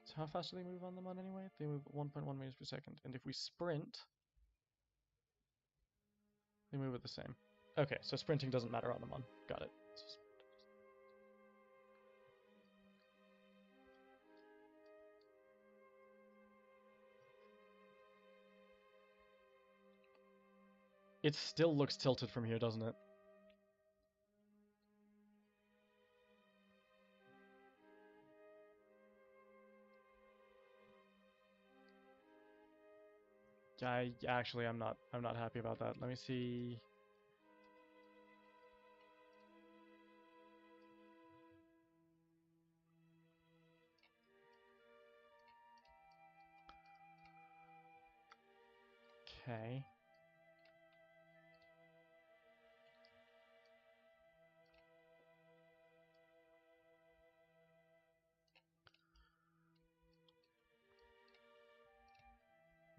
So how fast do they move on the Mon anyway? They move 1.1 meters per second. And if we sprint, they move at the same. Okay, so sprinting doesn't matter on the Mon. Got it. It still looks tilted from here, doesn't it? Actually I'm not happy about that. Let me see. Okay.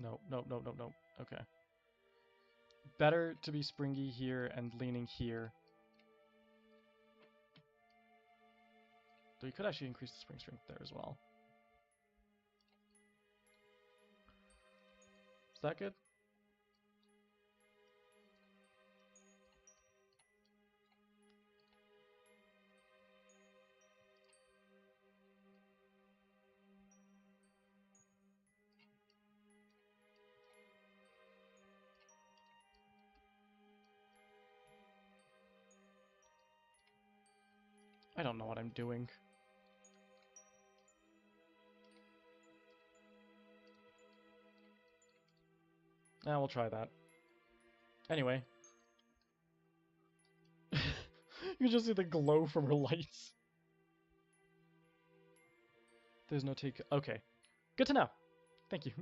No, no, no, no, no. Okay. Better to be springy here and leaning here. Though you could actually increase the spring strength there as well. Is that good? I don't know what I'm doing. We'll try that. Anyway. You can just see the glow from her lights. There's no take. Okay. Good to know. Thank you.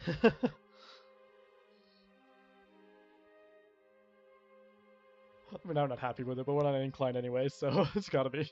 I mean, I'm not happy with it, but we're not inclined anyway, so it's gotta be.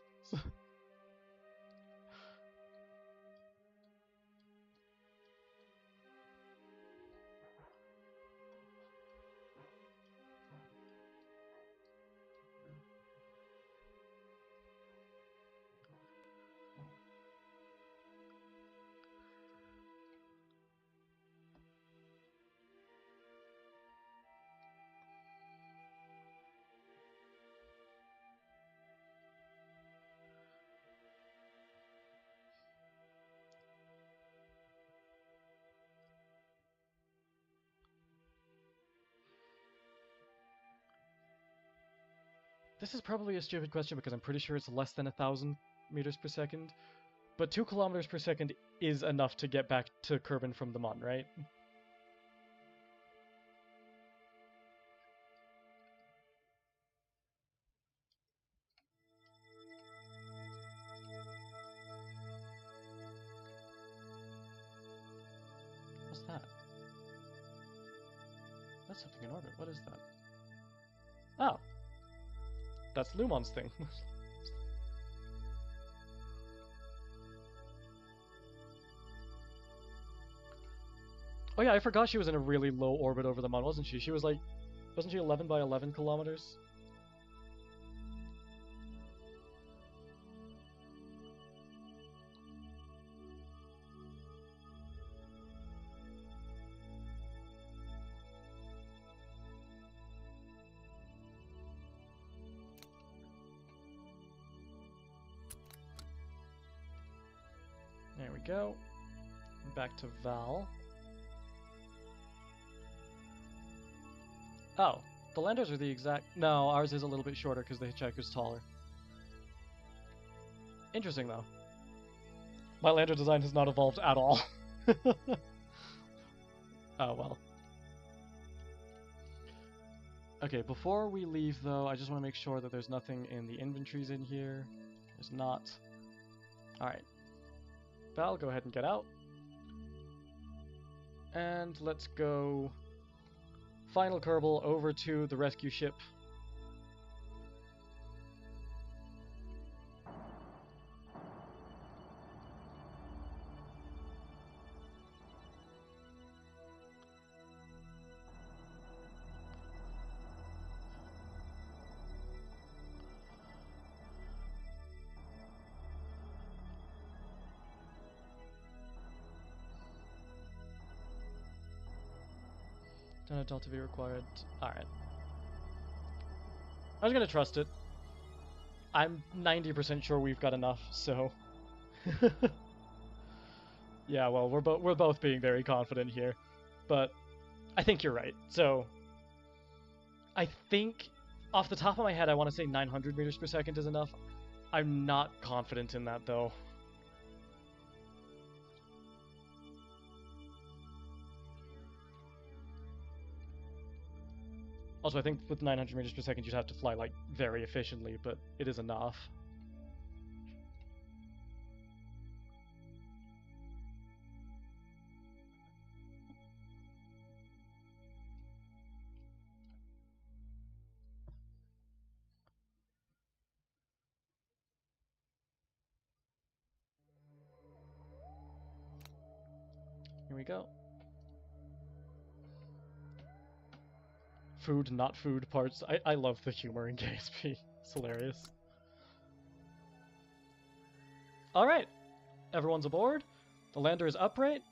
This is probably a stupid question because I'm pretty sure it's less than 1,000 meters per second. But 2 kilometers per second is enough to get back to Kerbin from the Mun, right? What's that? That's something in orbit. What is that? Oh. That's Lumon's thing. Oh yeah, I forgot she was in a really low orbit over the Mun, wasn't she? She was like, wasn't she 11 by 11 kilometers? There we go. Back to Val. Oh, the landers are the exact... No, ours is a little bit shorter because the hitchhiker's taller. Interesting, though. My lander design has not evolved at all. Oh, well. Okay, before we leave, though, I just want to make sure that there's nothing in the inventories in here. There's not. Alright. Val, go ahead and get out. And let's go... Final Kerbal over to the rescue ship. Don't have Delta V required. Alright. I was gonna trust it. I'm 90% sure we've got enough, so... Yeah, well, we're both being very confident here. But I think you're right. So I think off the top of my head I want to say 900 meters per second is enough. I'm not confident in that though. Also, I think with 900 meters per second you'd have to fly like very efficiently, but it is enough. Here we go. Food, not food parts. I love the humor in KSP. It's hilarious. Alright. Everyone's aboard. The lander is upright.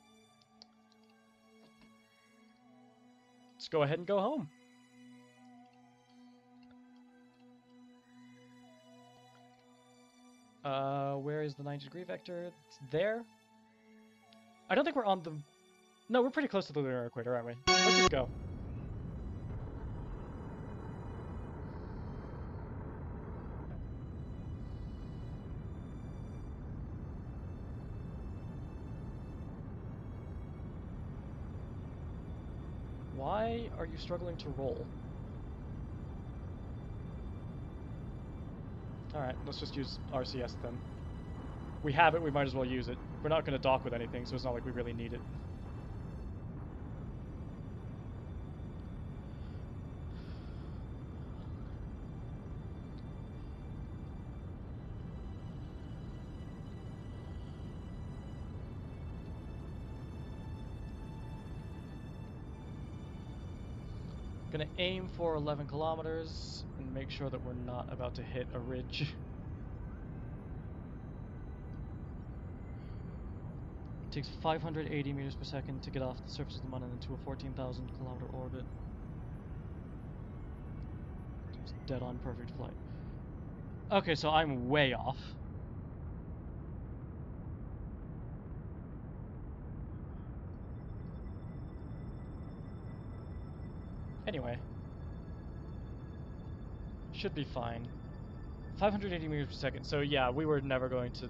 Let's go ahead and go home. Where is the 90-degree vector? It's there. I don't think we're on the... No, we're pretty close to the lunar equator, aren't we? Let's just go. Why are you struggling to roll? Alright, let's just use RCS then. We have it, we might as well use it. We're not going to dock with anything, so it's not like we really need it. Gonna aim for 11 kilometers and make sure that we're not about to hit a ridge. It takes 580 meters per second to get off the surface of the Moon and into a 14,000 kilometer orbit. It's dead on perfect flight. Okay, so I'm way off. Anyway. Should be fine. 580 meters per second, so yeah, we were never going to...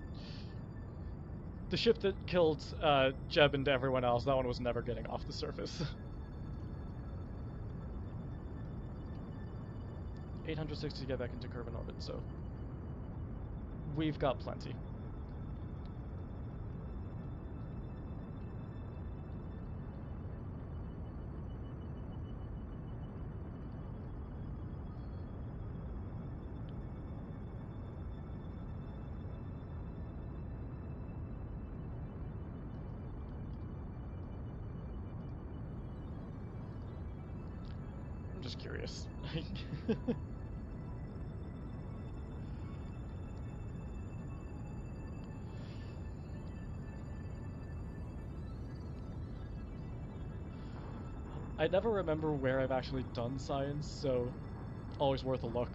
The ship that killed Jeb and everyone else, that one was never getting off the surface. 860 to get back into Kerbal orbit, so... We've got plenty. Just curious. I never remember where I've actually done science, so always worth a look.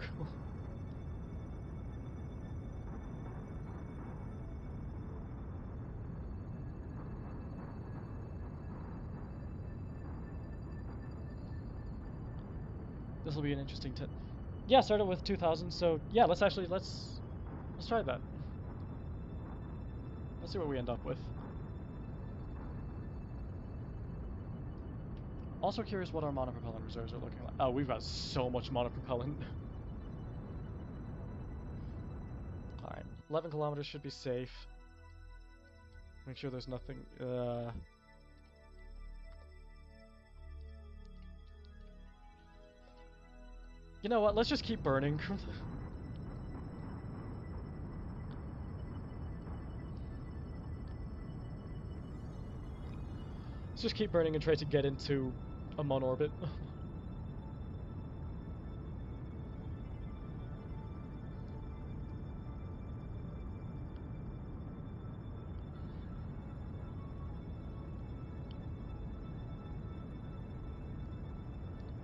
This will be an interesting yeah, started with 2000, so yeah, let's try that. Let's see what we end up with. Also curious what our monopropellant reserves are looking like. Oh, we've got so much monopropellant. Alright, 11 kilometers should be safe. Make sure there's nothing, You know what, let's just keep burning. Let's just keep burning and try to get into a Mon orbit.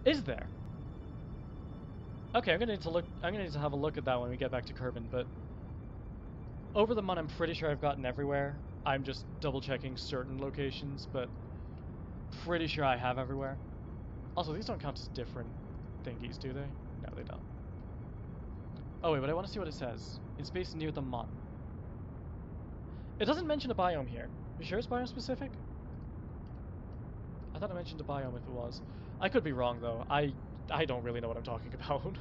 Is there? Okay, I'm gonna need to have a look at that when we get back to Kerbin, but over the Mon I'm pretty sure I've gotten everywhere. I'm just double checking certain locations, but pretty sure I have everywhere. Also, these don't count as different thingies, do they? No, they don't. Oh wait, but I want to see what it says. In space near the Mon. It doesn't mention a biome here. You sure it's biome specific? I thought it mentioned a biome if it was. I could be wrong though. I don't really know what I'm talking about.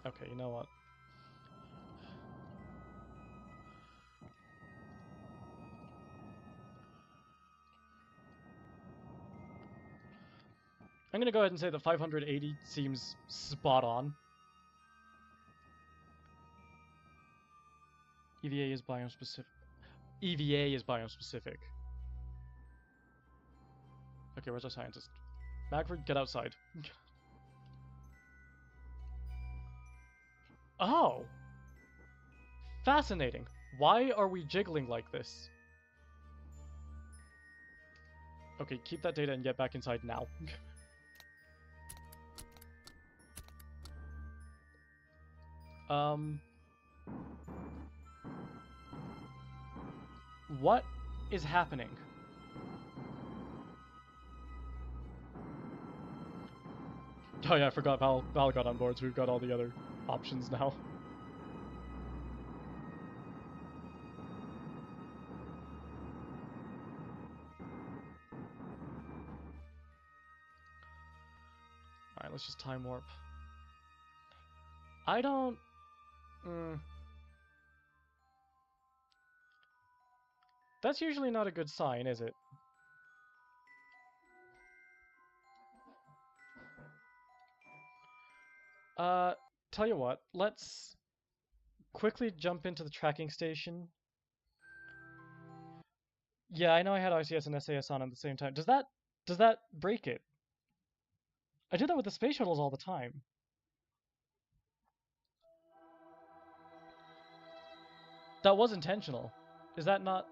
Okay, you know what? I'm gonna go ahead and say that 580 seems spot on. EVA is biome specific. EVA is biome specific. Okay, where's our scientist? Magford, get outside. Oh! Fascinating. Why are we jiggling like this? Okay, keep that data and get back inside now. What is happening? Oh yeah, I forgot Val got on board, so we've got all the other options now. Alright, let's just time warp. I don't... That's usually not a good sign, is it? Tell you what, let's quickly jump into the tracking station. Yeah, I know I had RCS and SAS on at the same time. Does that break it? I do that with the space shuttles all the time. That was intentional. Is that not...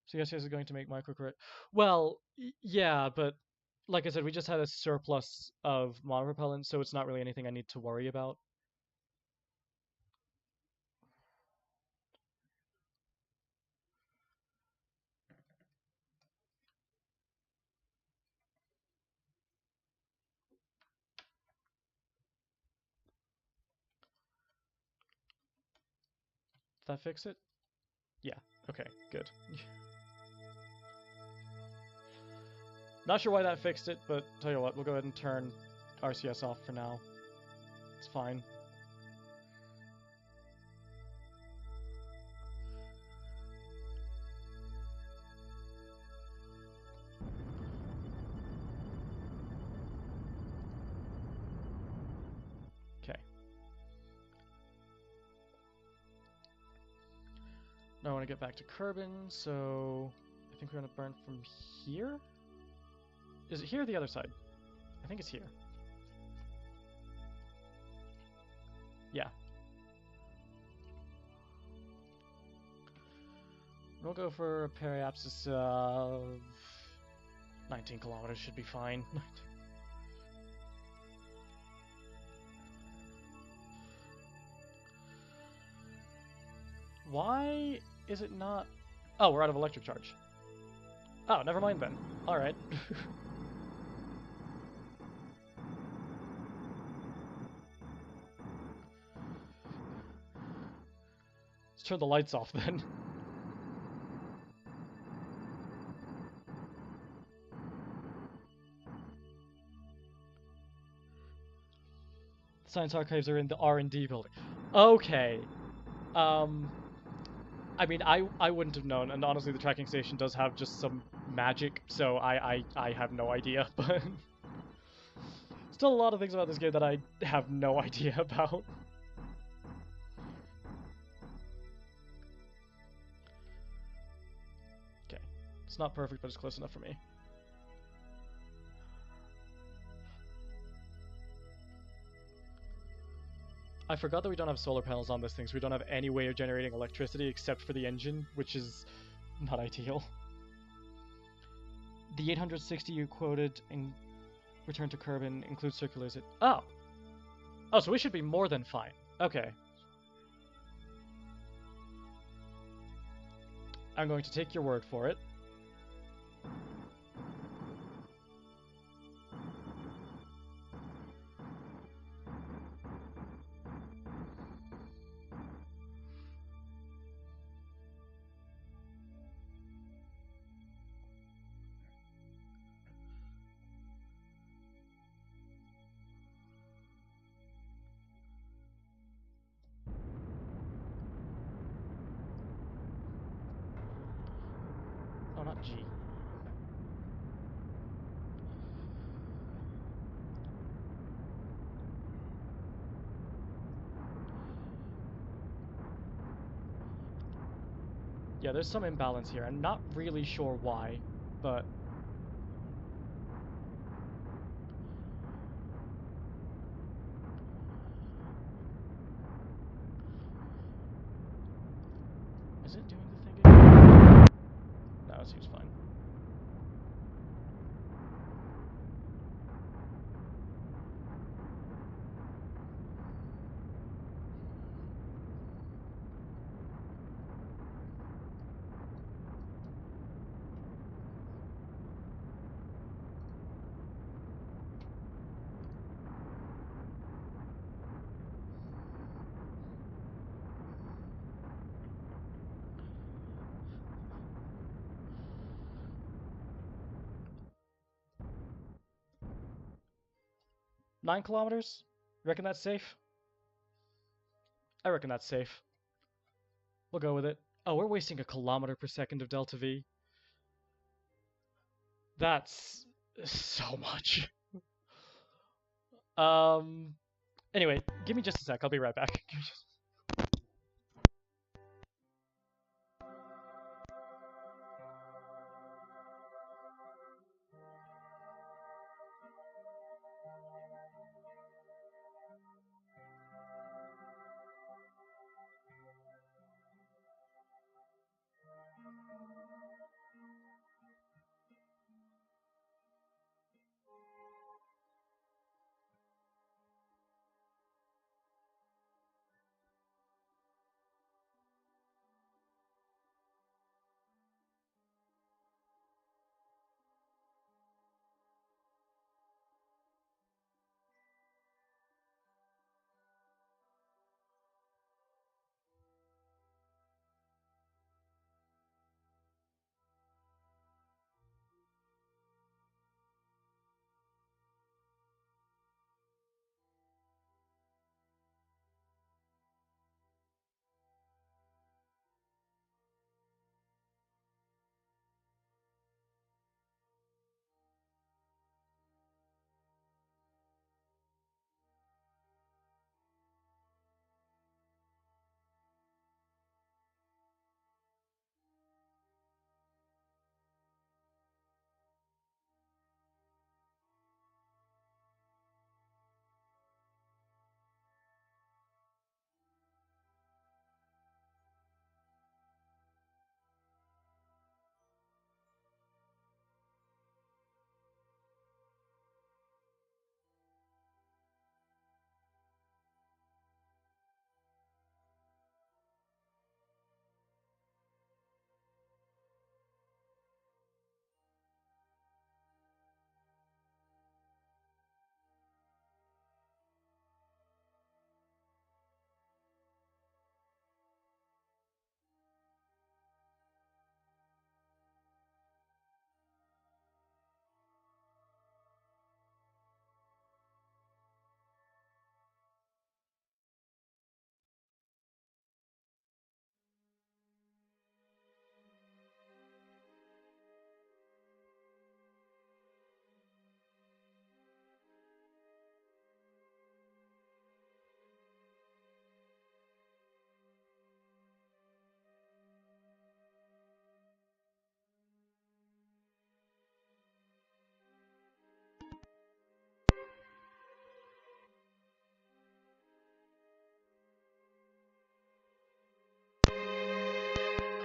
So yes, is going to make microcorrect. Well, yeah, but like I said, we just had a surplus of monopropellant, so it's not really anything I need to worry about. Did that fix it? Yeah. Okay, good. Not sure why that fixed it, but tell you what, we'll go ahead and turn RCS off for now. It's fine. Okay. Now I want to get back to Kerbin, so I think we're going to burn from here? Is it here or the other side? I think it's here. Yeah. We'll go for a periapsis of 19 kilometers, should be fine. Why is it not... Oh, we're out of electric charge. Oh, never mind then. Alright. Let's turn the lights off then. The science archives are in the R&D building. Okay. I mean, I wouldn't have known, and honestly the tracking station does have just some magic, so I have no idea, but... Still a lot of things about this game that I have no idea about. Okay. It's not perfect, but it's close enough for me. I forgot that we don't have solar panels on this thing, so we don't have any way of generating electricity except for the engine, which is not ideal. The 860 you quoted in return to Kerbin includes circulars. Oh! Oh, so we should be more than fine. Okay. I'm going to take your word for it. Oh, not G. Yeah, there's some imbalance here. I'm not really sure why, but... Is it doing the thing again? No, it seems fine. Nine kilometers? Reckon that's safe? I reckon that's safe. We'll go with it. Oh, we're wasting a kilometer per second of delta V. That's so much. Anyway, give me just a sec. I'll be right back.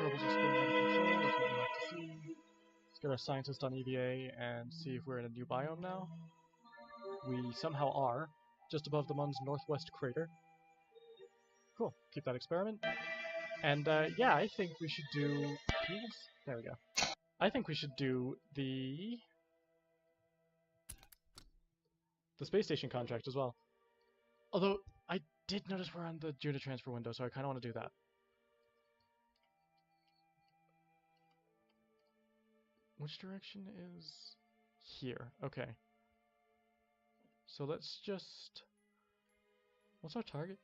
'Kerbals are spinning out of control, that's what we like to see. Let's get our scientist on EVA and see if we're in a new biome now. We somehow are, just above the Mun's northwest crater. Cool, keep that experiment. And yeah, I think we should do... There we go. I think we should do the space station contract as well. Although, I did notice we're on the Juno transfer window, so I kind of want to do that. Which direction is here? Okay. So let's just... What's our target?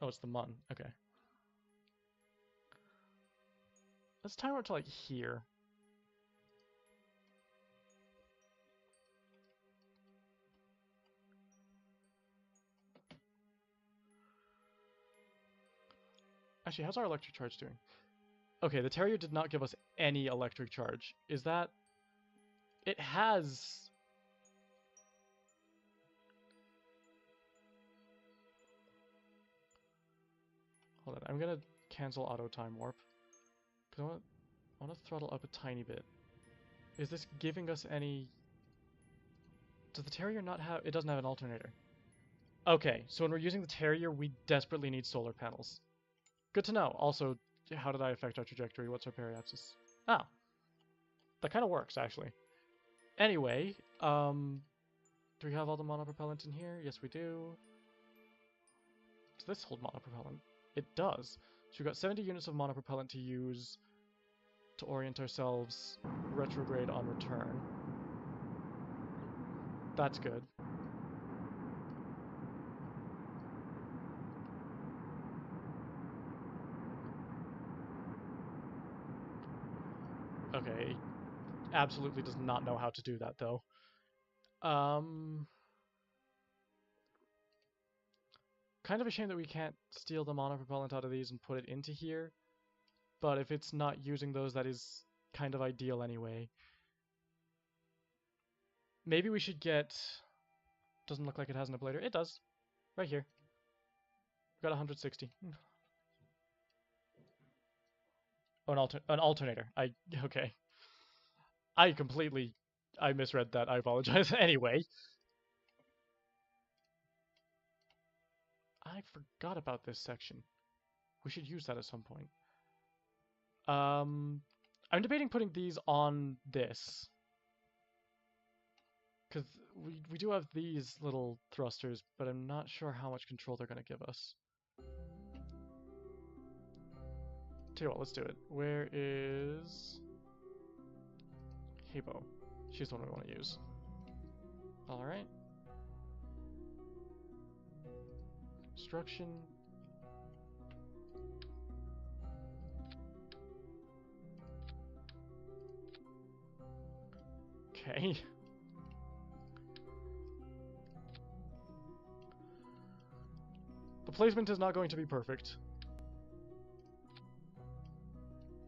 Oh, it's the Mun. Okay. Let's time it to like here. Actually, how's our electric charge doing? Okay, the Terrier did not give us any electric charge. Is that... It has... Hold on, I'm gonna cancel auto time warp. Because I want to throttle up a tiny bit. Is this giving us any... Does the Terrier not have... It doesn't have an alternator. Okay, so when we're using the Terrier, we desperately need solar panels. Good to know. Also, how did I affect our trajectory? What's our periapsis? Ah. That kind of works, actually. Anyway, do we have all the monopropellant in here? Yes, we do. Does this hold monopropellant? It does. So we've got 70 units of monopropellant to use to orient ourselves retrograde on return. That's good. Okay, absolutely does not know how to do that, though. Kind of a shame that we can't steal the monopropellant out of these and put it into here. But if it's not using those, that is kind of ideal anyway. Maybe we should get... Doesn't look like it has an ablator. It does. Right here. We've got 160. Oh, an alternator. Okay. I misread that. I apologize. Anyway. I forgot about this section. We should use that at some point. I'm debating putting these on this. Because we do have these little thrusters, but I'm not sure how much control they're going to give us. Tell you what, let's do it. Where is... Hebo. She's the one we want to use. Alright. Construction. Okay. The placement is not going to be perfect.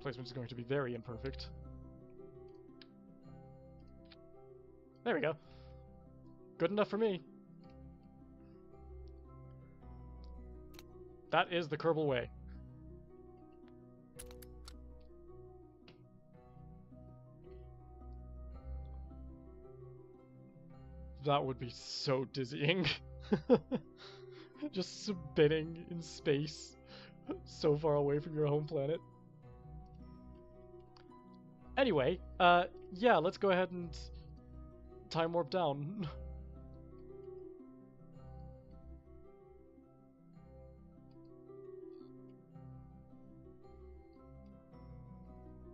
Placement is going to be very imperfect. There we go. Good enough for me. That is the Kerbal way. That would be so dizzying. Just spinning in space so far away from your home planet. Anyway, yeah, let's go ahead and time warp down.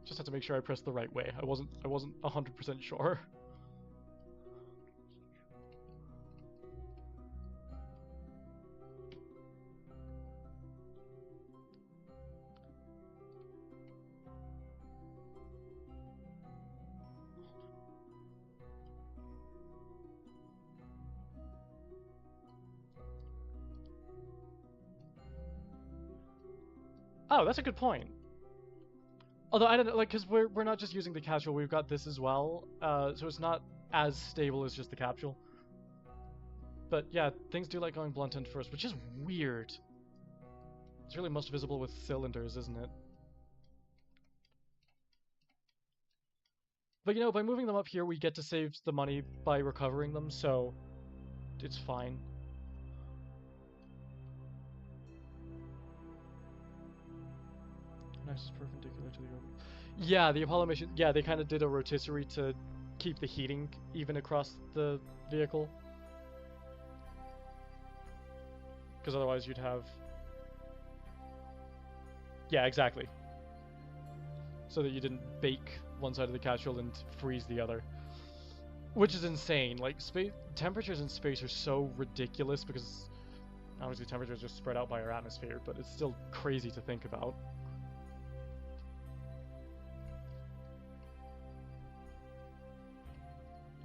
Just had to make sure I pressed the right way. I wasn't 100% sure. Oh, that's a good point. Although I don't know, like, because we're not just using the capsule, we've got this as well, so it's not as stable as just the capsule. But yeah, things do like going blunt end first, which is weird. It's really most visible with cylinders, isn't it? But you know, by moving them up here, we get to save the money by recovering them, so it's fine. Nice is perpendicular to the orbit. Yeah, the Apollo mission, yeah, they kind of did a rotisserie to keep the heating even across the vehicle. Because otherwise you'd have... Yeah, exactly. So that you didn't bake one side of the capsule and freeze the other. Which is insane. Like, temperatures in space are so ridiculous because obviously temperatures are spread out by our atmosphere, but it's still crazy to think about.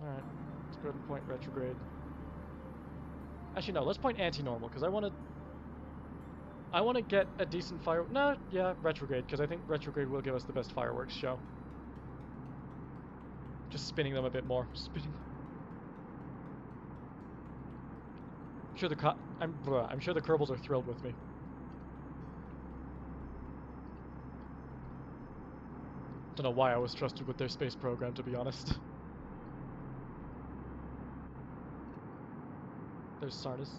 Alright, let's go ahead and point retrograde. Actually, no, let's point anti-normal, because I want to... I want to get a decent fire... No, yeah, retrograde, because I think retrograde will give us the best fireworks show. Just spinning them a bit more. Spinning. I'm sure I'm sure the Kerbals are thrilled with me. Don't know why I was trusted with their space program, to be honest. There's Sarnis.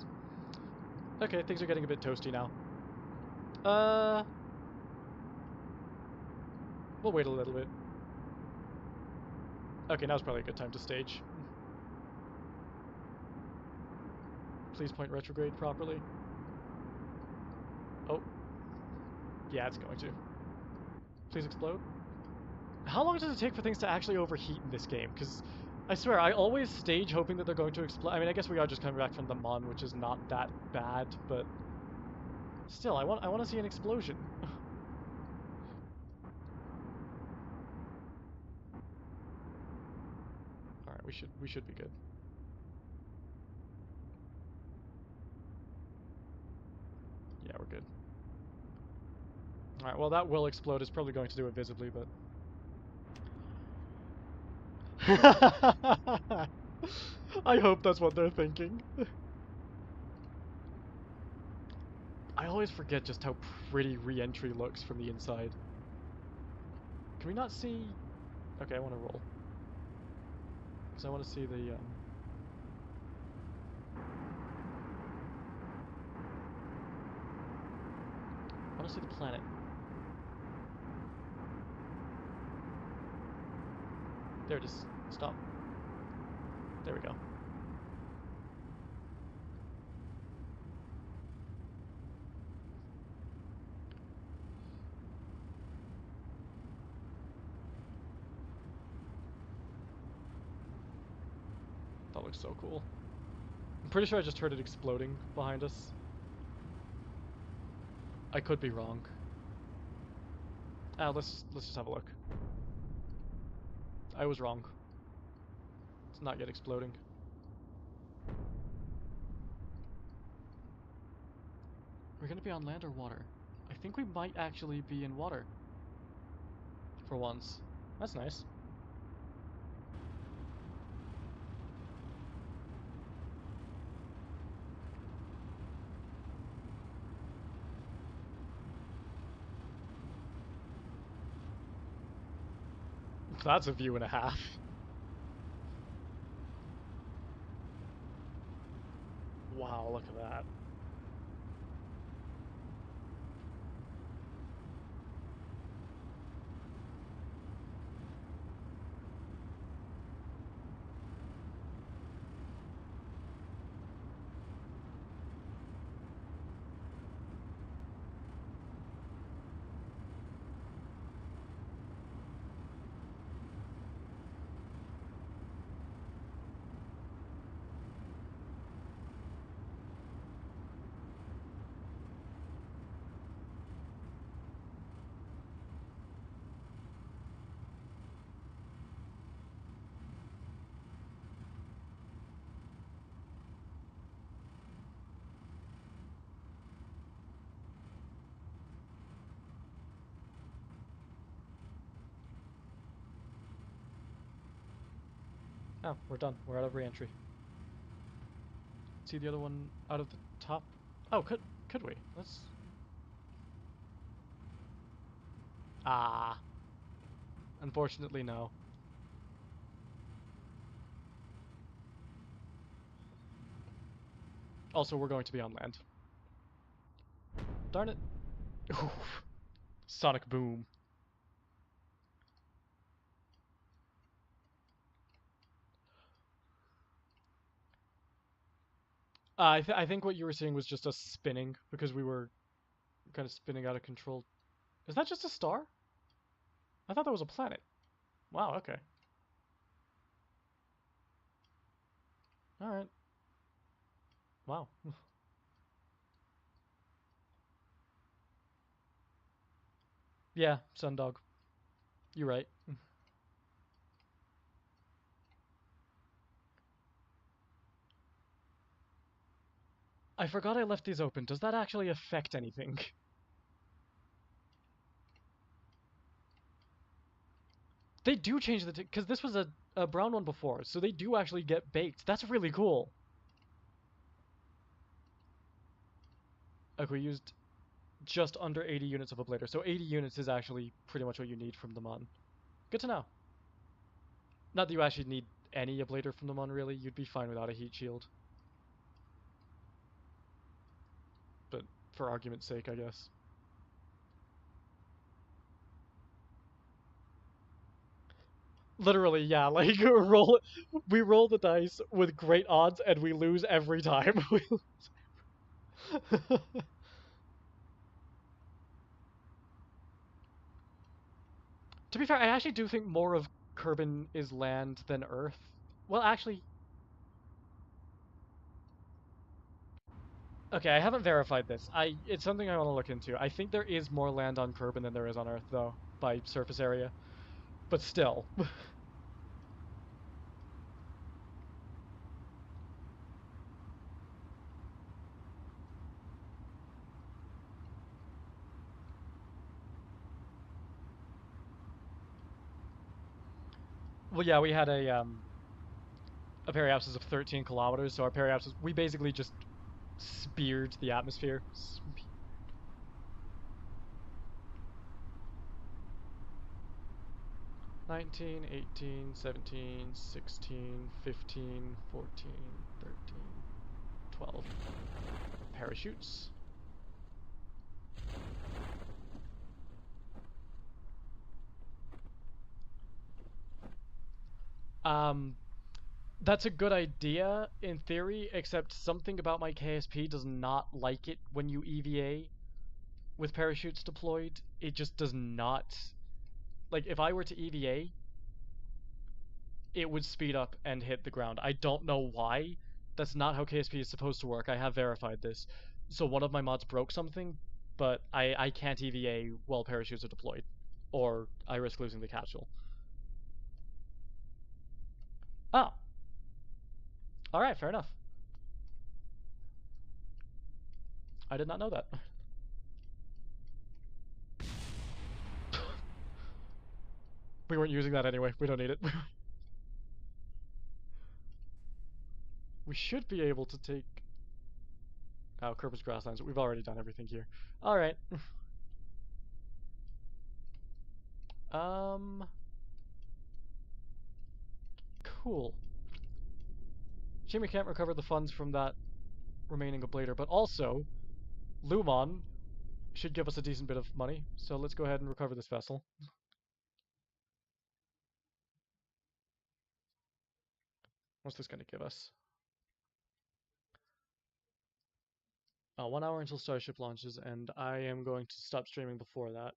Okay, things are getting a bit toasty now. We'll wait a little bit. Okay, now's probably a good time to stage. Please point retrograde properly. Oh. Yeah, it's going to. Please explode. How long does it take for things to actually overheat in this game? Because I swear, I always stage hoping that they're going to explode. I mean, I guess we are just coming back from the Mon, which is not that bad, but still, I want to see an explosion. All right, we should be good. Yeah, we're good. All right, well, that will explode is probably going to do it visibly, but. I hope that's what they're thinking. I always forget just how pretty re-entry looks from the inside. Can we not see... Okay, I want to roll. Because I want to see the... I want to see the planet. There it is. Stop. There we go. That looks so cool. I'm pretty sure I just heard it exploding behind us. I could be wrong. Let's just have a look. I was wrong. It's not yet exploding. We're gonna be on land or water? I think we might actually be in water. For once. That's nice. That's a view and a half. Wow, look at that. Oh, we're done. We're out of re-entry. See the other one out of the top? Oh, could we? Let's... Ah. Unfortunately, no. Also, we're going to be on land. Darn it. Oof. Sonic boom. I think what you were seeing was just us spinning, because we were kind of spinning out of control. Is that just a star? I thought that was a planet. Wow, okay. Alright. Wow. Yeah, Sundog. You're right. I forgot I left these open. Does that actually affect anything? They do change the... Because this was a brown one before, so they do actually get baked. That's really cool. Like, we used just under 80 units of ablator, so 80 units is actually pretty much what you need from the Mun. Good to know. Not that you actually need any ablator from the Mun, really. You'd be fine without a heat shield. But for argument's sake, I guess. Literally, yeah, like, we roll the dice with great odds and we lose every time. To be fair, I actually do think more of Kerbin is land than Earth. Well, actually... Okay, I haven't verified this. It's something I want to look into. I think there is more land on Kerbin than there is on Earth, though, by surface area. But still. Well, yeah, we had a periapsis of 13 kilometers, so our periapsis, we basically just speared the atmosphere. 19, 18, 17, 16, 15, 14, 13, 12. Parachutes. That's a good idea in theory, except something about my KSP does not like it when you EVA with parachutes deployed. It just does not. Like, if I were to EVA, it would speed up and hit the ground. I don't know why. That's not how KSP is supposed to work. I have verified this. So one of my mods broke something, but I can't EVA while parachutes are deployed, or I risk losing the capsule. Oh. Alright, fair enough. I did not know that. We weren't using that anyway. We don't need it. We should be able to take... Oh, Kerbals grasslands. We've already done everything here. Alright. Cool. Shame we can't recover the funds from that remaining ablator, but also, Lumon should give us a decent bit of money, so let's go ahead and recover this vessel. What's this going to give us? 1 hour until Starship launches, and I am going to stop streaming before that.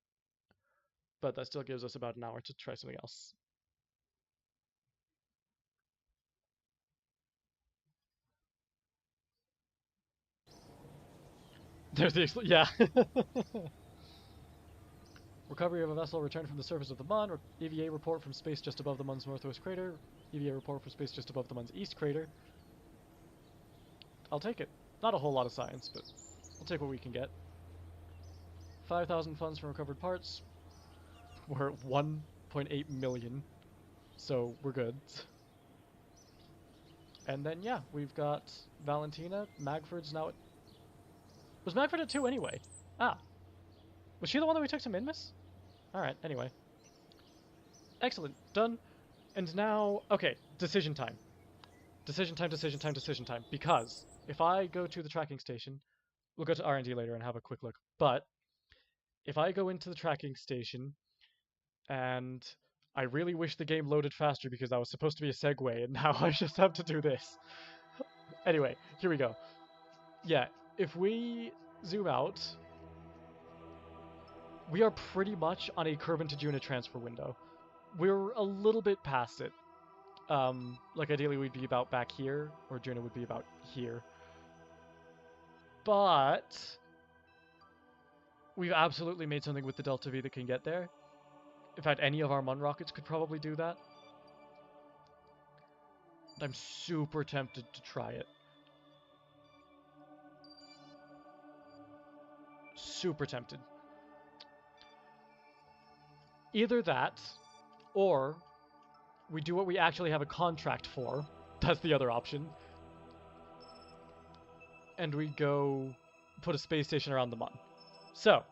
But that still gives us about an hour to try something else. There's the yeah. Recovery of a vessel returned from the surface of the Mun. EVA report from space just above the Mun's northwest crater. EVA report from space just above the Mun's east crater. I'll take it. Not a whole lot of science, but we'll take what we can get. 5,000 funds from recovered parts. We're at 1.8 million, so we're good. And then, yeah, we've got Valentina. Magford's now at... Was Magford at 2 anyway? Ah. Was she the one that we took to Minmus? Alright, anyway. Excellent. Done. And now... Okay, decision time. Decision time, decision time, decision time. Because if I go to the tracking station... We'll go to R&D later and have a quick look. But if I go into the tracking station... And I really wish the game loaded faster because that was supposed to be a segue, and now I just have to do this. Anyway, here we go. Yeah, if we zoom out, we are pretty much on a Kerbin to Juna transfer window. We're a little bit past it. Like ideally we'd be about back here, or Juna would be about here. But we've absolutely made something with the Delta V that can get there. In fact, any of our Mun rockets could probably do that. I'm super tempted to try it. super tempted. Either that, or we do what we actually have a contract for. That's the other option. And we go put a space station around the Mun. So,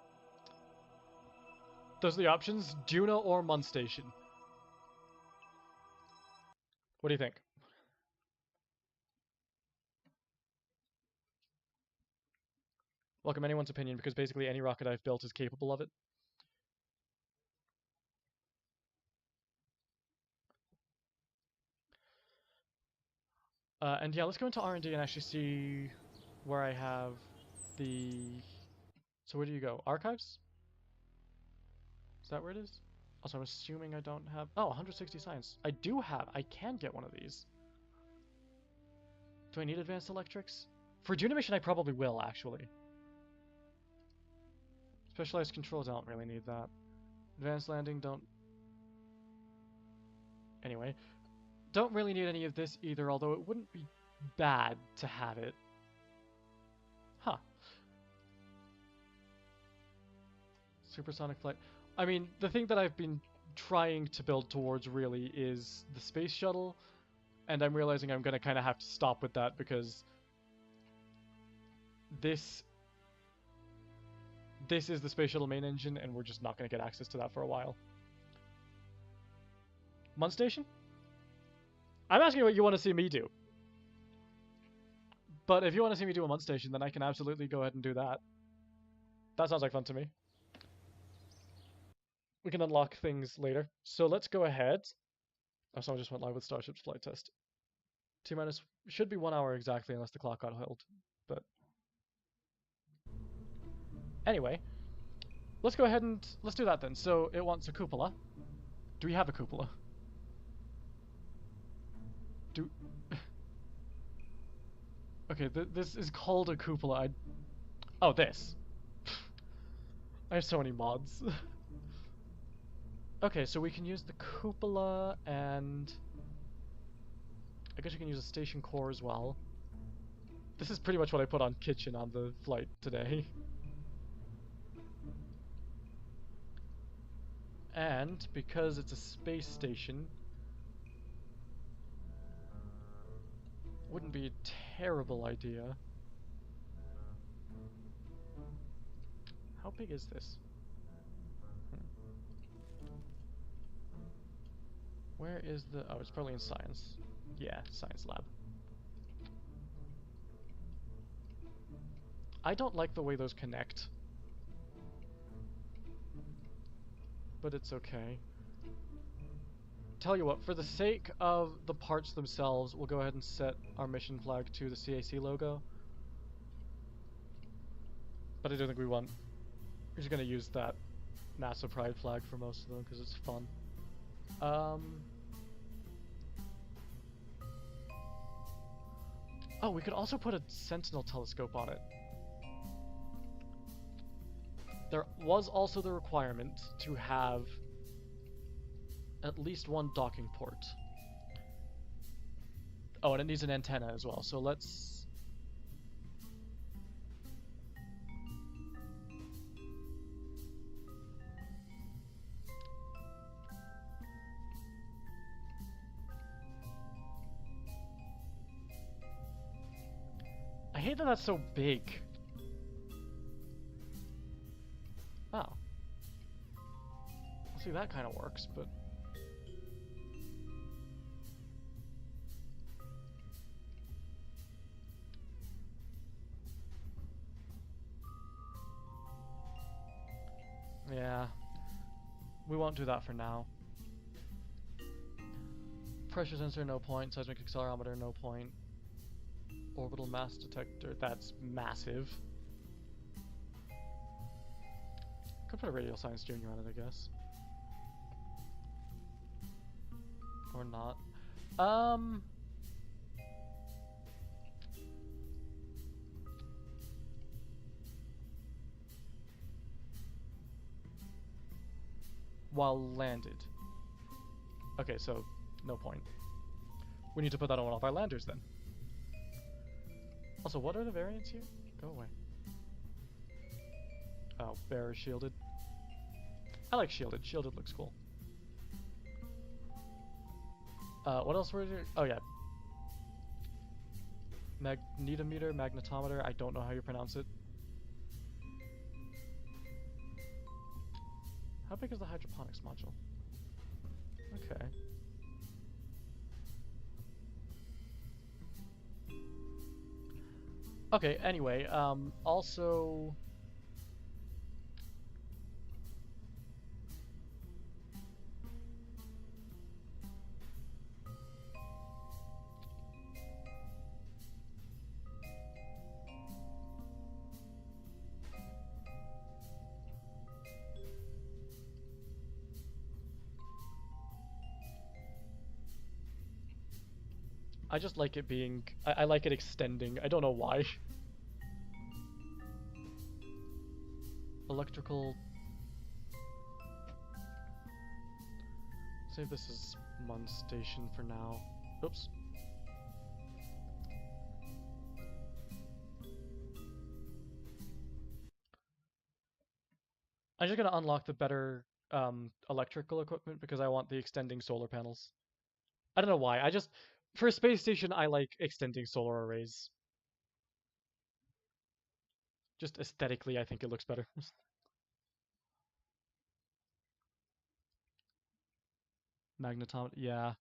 those are the options, Juno or Mun Station. What do you think? Welcome anyone's opinion, because basically any rocket I've built is capable of it. And yeah, let's go into R&D and actually see where I have the... So where do you go? Archives? Is that where it is? Also, I'm assuming I don't have... Oh, 160 science. I do have... I can get one of these. Do I need advanced electrics? For Juno mission, I probably will, actually. Specialized controls, I don't really need that. Advanced landing, don't... Anyway. Don't really need any of this either, although it wouldn't be bad to have it. Huh. Supersonic flight. I mean, the thing that I've been trying to build towards really is the space shuttle, and I'm realizing I'm going to kind of have to stop with that because this is the space shuttle main engine, and we're just not going to get access to that for a while. Mun Station? I'm asking what you want to see me do. But if you want to see me do a Mun Station, then I can absolutely go ahead and do that. That sounds like fun to me. We can unlock things later. So let's go ahead. Oh, someone just went live with Starship's flight test. T-minus should be 1 hour exactly unless the clock got held. But anyway, let's go ahead and let's do that then. So it wants a cupola. Do we have a cupola? Okay, this is called a cupola. Oh, this. I have so many mods. Okay, so we can use the cupola, and I guess you can use a station core as well. This is pretty much what I put on kitchen on the flight today. And because it's a space station, wouldn't be a terrible idea. How big is this? Where is the... Oh, it's probably in science. Yeah, science lab. I don't like the way those connect. But it's okay. Tell you what, for the sake of the parts themselves, we'll go ahead and set our mission flag to the CAC logo. But I don't think we want... We're just gonna use that NASA Pride flag for most of them because it's fun. Oh, we could also put a Sentinel telescope on it. There was also the requirement to have at least one docking port. Oh, and it needs an antenna as well, so let's... I hate that that's so big. Oh. Well, see, that kind of works, but... Yeah. We won't do that for now. Pressure sensor, no point. Seismic accelerometer, no point. Orbital mass detector, that's massive. Could put a radial science junior on it, I guess. Or not. While landed. Okay, so no point. We need to put that on one of our landers then. Also, what are the variants here? Go away. Oh, bear is shielded. I like shielded. Shielded looks cool. What else were there? Oh yeah. Magnetometer, magnetometer. I don't know how you pronounce it. How big is the hydroponics module? Okay. Okay, anyway, also... I just like it being... I like it extending. I don't know why. Electrical... Save this as Mun Station for now. Oops. I'm just gonna unlock the better electrical equipment because I want the extending solar panels. I don't know why. I just... For a space station, I like extending solar arrays. Just aesthetically, I think it looks better. Magnetometer, yeah.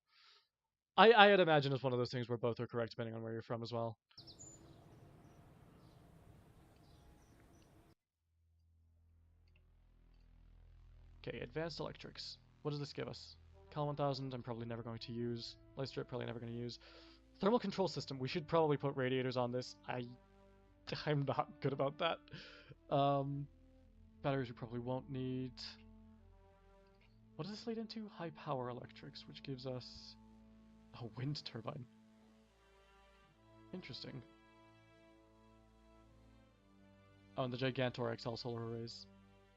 I'd imagine it's one of those things where both are correct depending on where you're from as well. Okay, advanced electrics. What does this give us? Cal 1000, I'm probably never going to use. Light strip, probably never going to use. Thermal control system. We should probably put radiators on this. I'm not good about that. Batteries we probably won't need. What does this lead into? High power electrics, which gives us a wind turbine. Interesting. Oh, and the Gigantor XL solar arrays.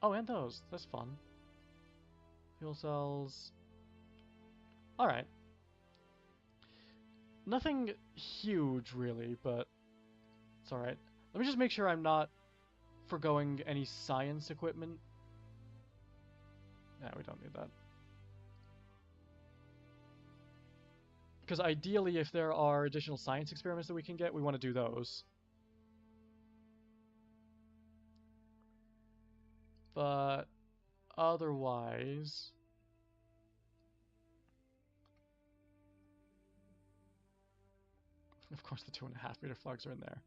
Oh, and those. That's fun. Fuel cells. Alright. Nothing huge, really, but it's alright. Let me just make sure I'm not forgoing any science equipment. Nah, we don't need that. Because ideally, if there are additional science experiments that we can get, we want to do those. But otherwise... Of course the 2.5 meter flags are in there.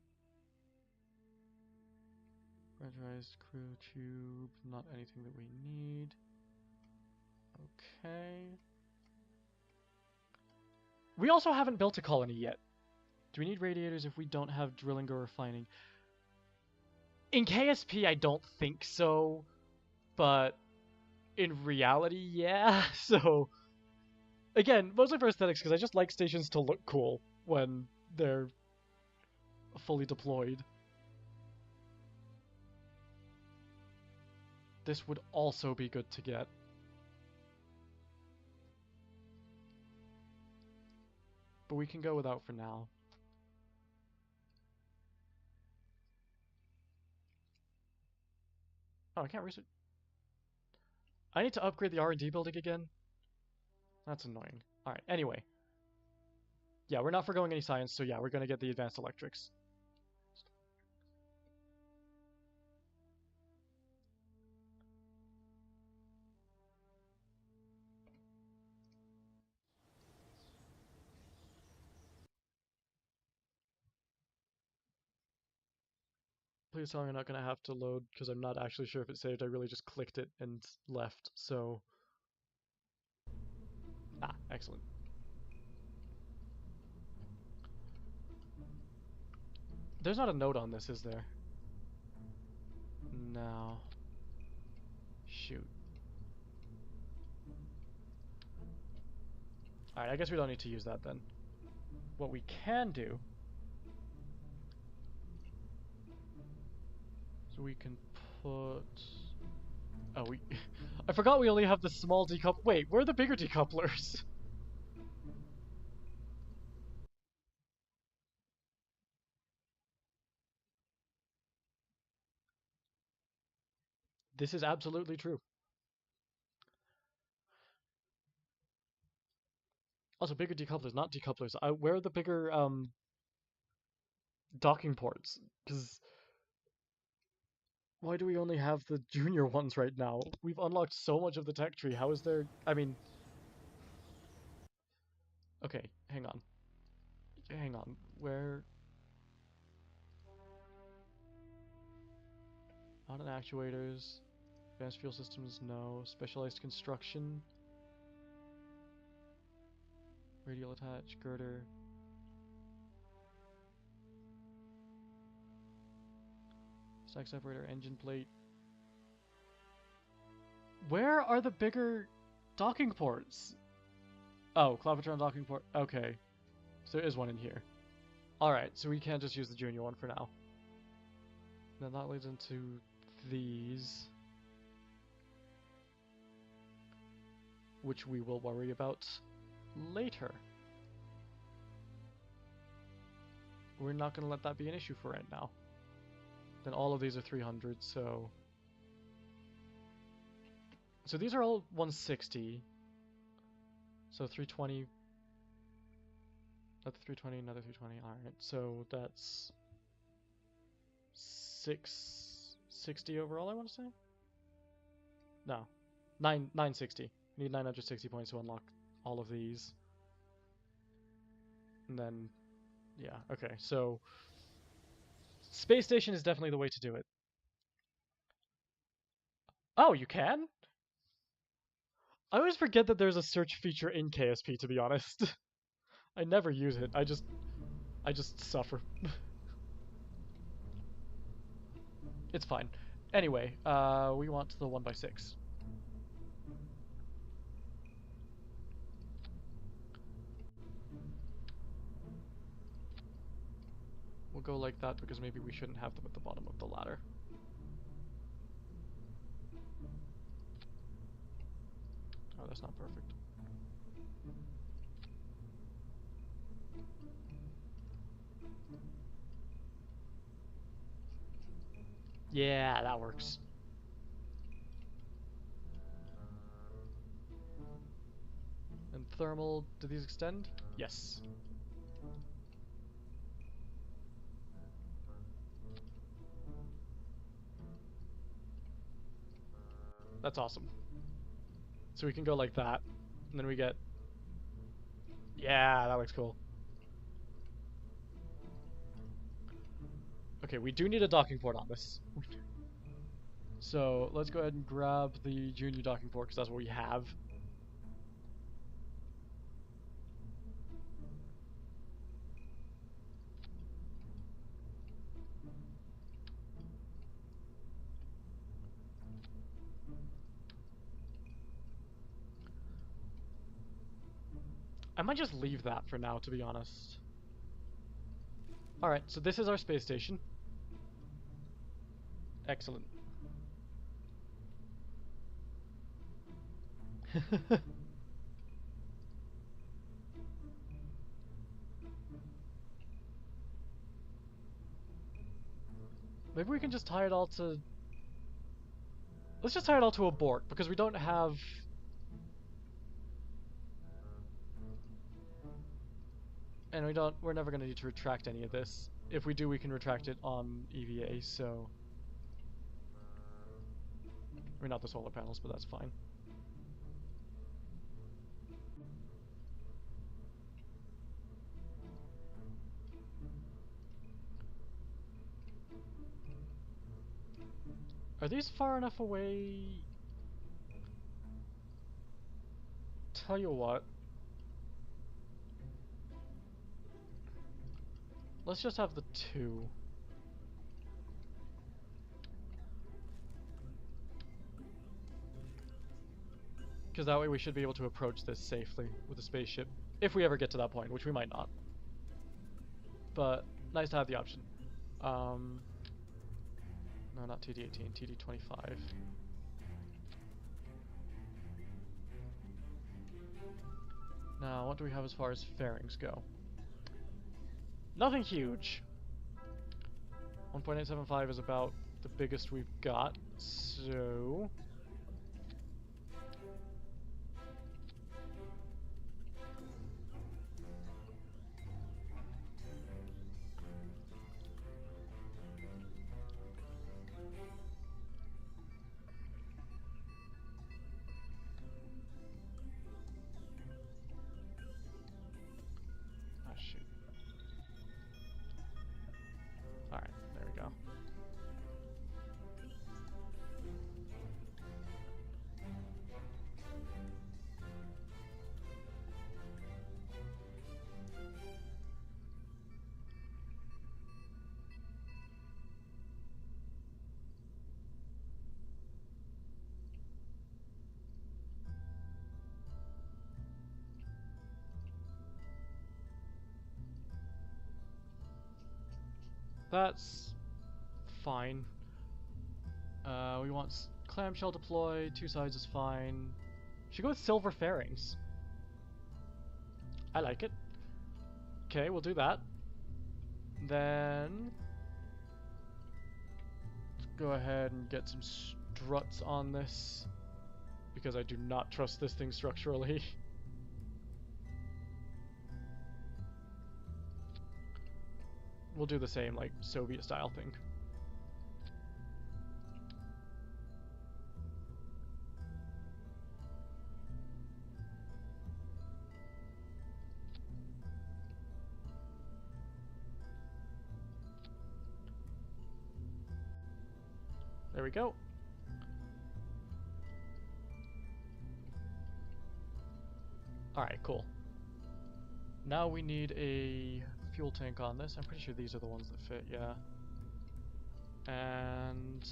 Pressurized crew tube, not anything that we need. Okay. We also haven't built a colony yet. Do we need radiators if we don't have drilling or refining? In KSP, I don't think so, but in reality, yeah. So, again, mostly for aesthetics, because I just like stations to look cool when they're fully deployed. This would also be good to get. But we can go without for now. Oh, I can't research. I need to upgrade the R&D building again? That's annoying. Alright, anyway. Yeah, we're not forgoing any science, so yeah, we're gonna get the advanced electrics. Please tell me I'm not gonna have to load, because I'm not actually sure if it saved. I really just clicked it and left, so... Ah, excellent. There's not a note on this, is there? No. Shoot. Alright, I guess we don't need to use that then. What we can do... So we can put... Oh, we... I forgot we only have the small decoupler... Wait, where are the bigger decouplers? This is absolutely true. Also, bigger decouplers, not decouplers. Where are the bigger docking ports? Because why do we only have the junior ones right now? We've unlocked so much of the tech tree. How is there... I mean... Okay, hang on. Hang on. Where... Not in actuators. Advanced fuel systems, no. Specialized construction. Radial attach, girder. Stack separator, engine plate. Where are the bigger docking ports? Oh, Clavitron docking port. Okay. So there is one in here. Alright, so we can't just use the junior one for now. Then that leads into these, which we will worry about later. We're not going to let that be an issue for right now. Then all of these are 300, so... So these are all 160. So 320... That's 320, another 320. Alright, so that's... 660 overall, I want to say? No. 960. We need 960 points to unlock all of these. And then... Yeah, okay, so... Space Station is definitely the way to do it. Oh, you can? I always forget that there's a search feature in KSP, to be honest. I never use it. I just suffer. It's fine. Anyway, we want the 1x6. We'll go like that because maybe we shouldn't have them at the bottom of the ladder. Oh, that's not perfect. Yeah, that works. And thermal, do these extend? Yes. That's awesome. So we can go like that, and then we get... Yeah, that looks cool. Okay, we do need a docking port on this. So let's go ahead and grab the junior docking port, because that's what we have. I might just leave that for now, to be honest. Alright, so this is our space station. Excellent. Maybe we can just tie it all to... Let's just tie it all to abort, because we don't have... And we're never gonna need to retract any of this. If we do, we can retract it on EVA, so... I mean, not the solar panels, but that's fine. Are these far enough away? Tell you what. Let's just have the two. Because that way we should be able to approach this safely with a spaceship. If we ever get to that point, which we might not. But nice to have the option. No, not TD-18, TD-25. Now, what do we have as far as fairings go? Nothing huge. 1.875 is about the biggest we've got, so... Oh, shoot. Alright, there we go. That's fine. We want clamshell deploy, 2 sides is fine. Should go with silver fairings. I like it. Okay, we'll do that. Then let's go ahead and get some struts on this, because I do not trust this thing structurally. We'll do the same, like, Soviet style thing. There we go. Alright, cool. Now we need a fuel tank on this. I'm pretty sure these are the ones that fit, yeah. And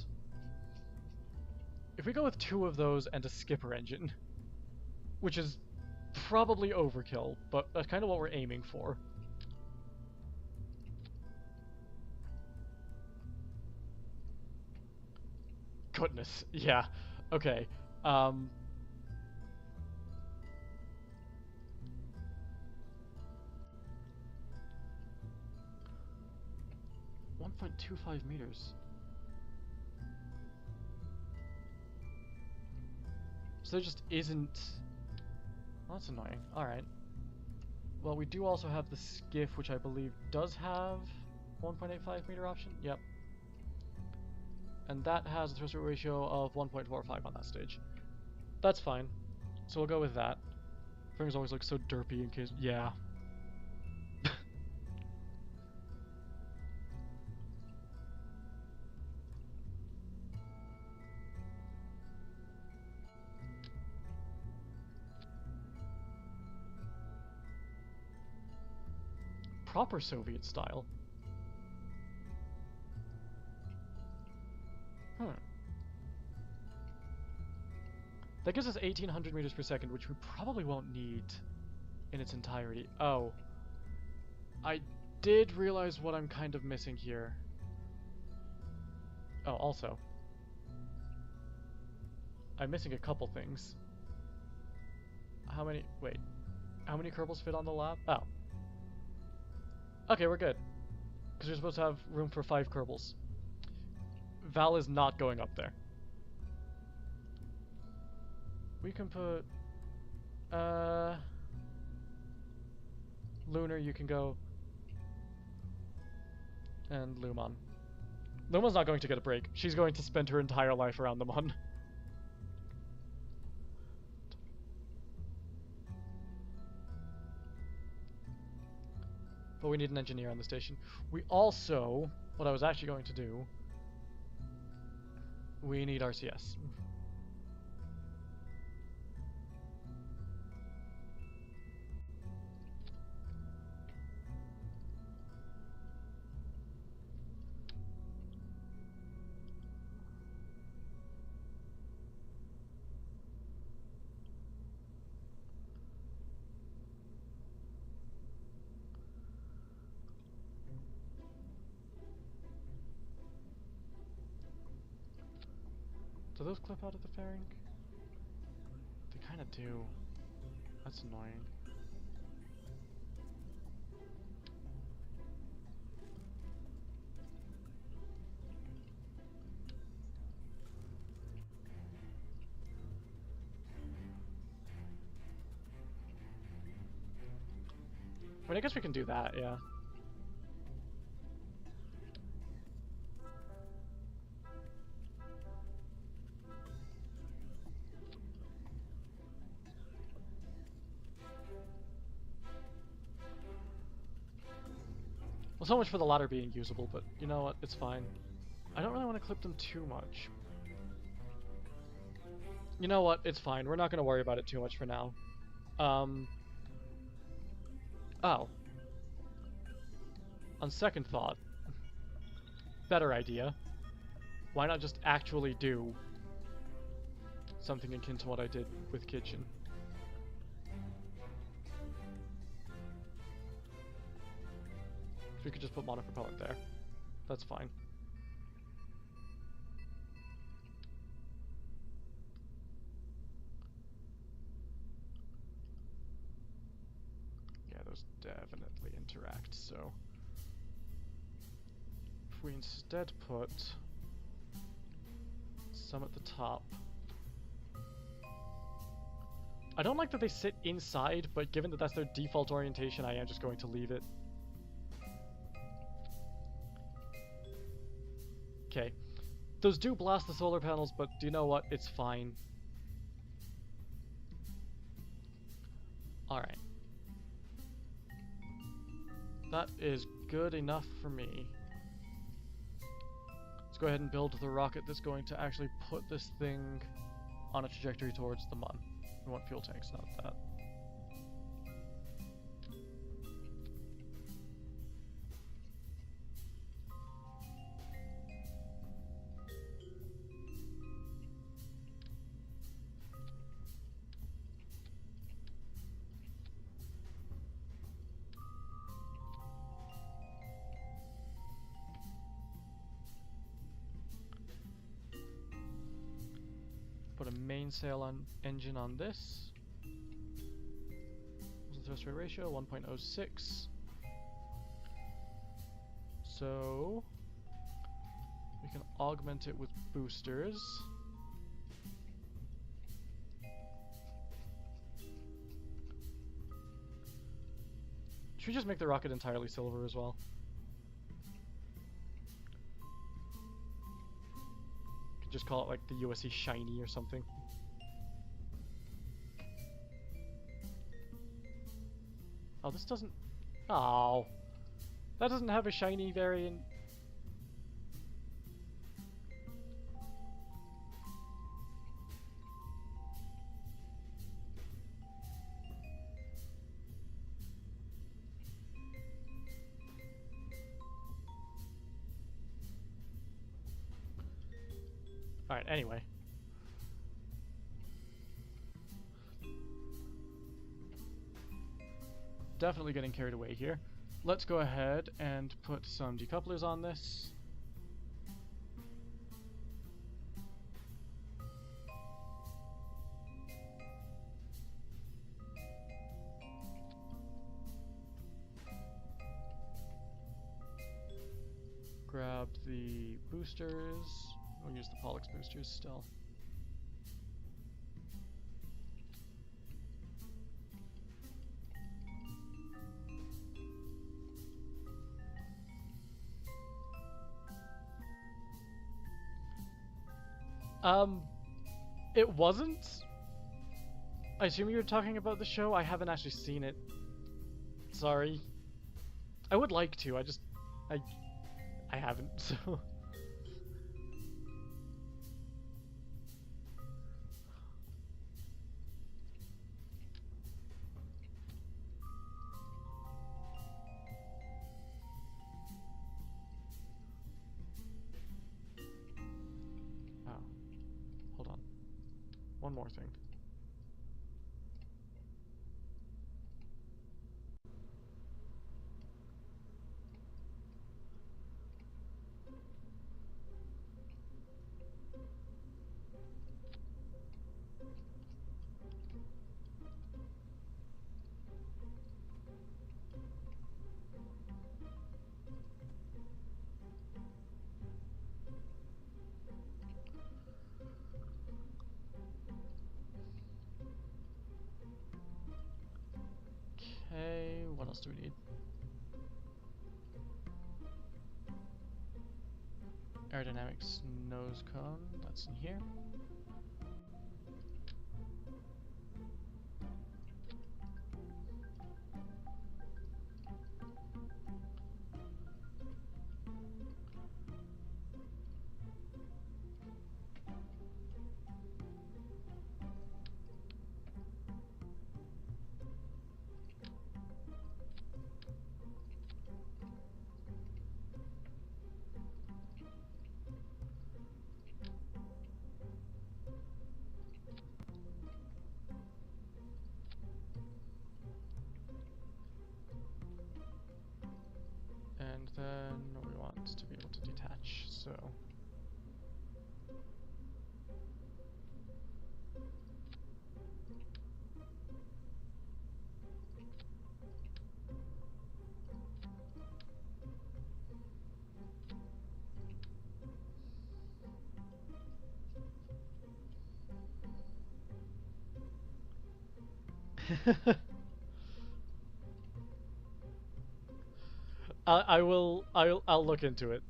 if we go with 2 of those and a skipper engine, which is probably overkill, but that's kind of what we're aiming for. Goodness, yeah. Okay. 1.25 meters. So there just isn't... Well, that's annoying. Alright. Well, we do also have the skiff, which I believe does have 1.85 meter option. Yep. And that has a thrust ratio of 1.45 on that stage. That's fine. So we'll go with that. Things always look so derpy in case... Yeah. Proper Soviet style. That gives us 1800 meters per second, which we probably won't need in its entirety. Oh. I did realize what I'm kind of missing here. Oh, also. I'm missing a couple things. How many... Wait. How many Kerbals fit on the lab? Oh. Okay, we're good. Because we're supposed to have room for 5 Kerbals. Val is not going up there. We can put... Lunar, you can go. And Lumon. Lumon's not going to get a break. She's going to spend her entire life around the Mon. But we need an engineer on the station. We also, what I was actually going to do, we need RCS. Do those clip out of the fairing? They kind of do. That's annoying. I mean, I guess we can do that, yeah. Well, so much for the ladder being usable, but you know what? It's fine. I don't really want to clip them too much. You know what? It's fine. We're not going to worry about it too much for now. Oh. On second thought, better idea. Why not just actually do something akin to what I did with Kitchen? So we could just put monopropellant there. That's fine. Yeah, those definitely interact, so... If we instead put some at the top... I don't like that they sit inside, but given that that's their default orientation, I am just going to leave it. Okay. Those do blast the solar panels, but do you know what? It's fine. Alright. That is good enough for me. Let's go ahead and build the rocket that's going to actually put this thing on a trajectory towards the Mun. We want fuel tanks, not that. Put a mainsail on engine on this. Thrust rate ratio 1.06. So we can augment it with boosters. Should we just make the rocket entirely silver as well? Could just call it like the USC Shiny or something. Oh, this doesn't... Oh. That doesn't have a shiny variant. Alright, anyway. Definitely getting carried away here. Let's go ahead and put some decouplers on this. Grab the boosters. We'll use the Pollux boosters still. It wasn't. I assume you were talking about the show. I haven't actually seen it. Sorry. I would like to. I haven't. So. One more thing. else do we need? Aerodynamics nose cone, that's in here. And then we want to be able to detach, so I'll look into it.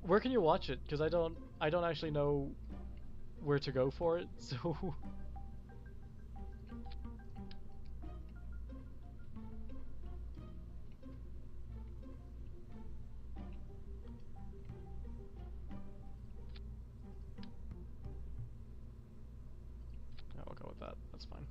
Where can you watch it? Because I don't actually know where to go for it, so I'll go with that. That's fine.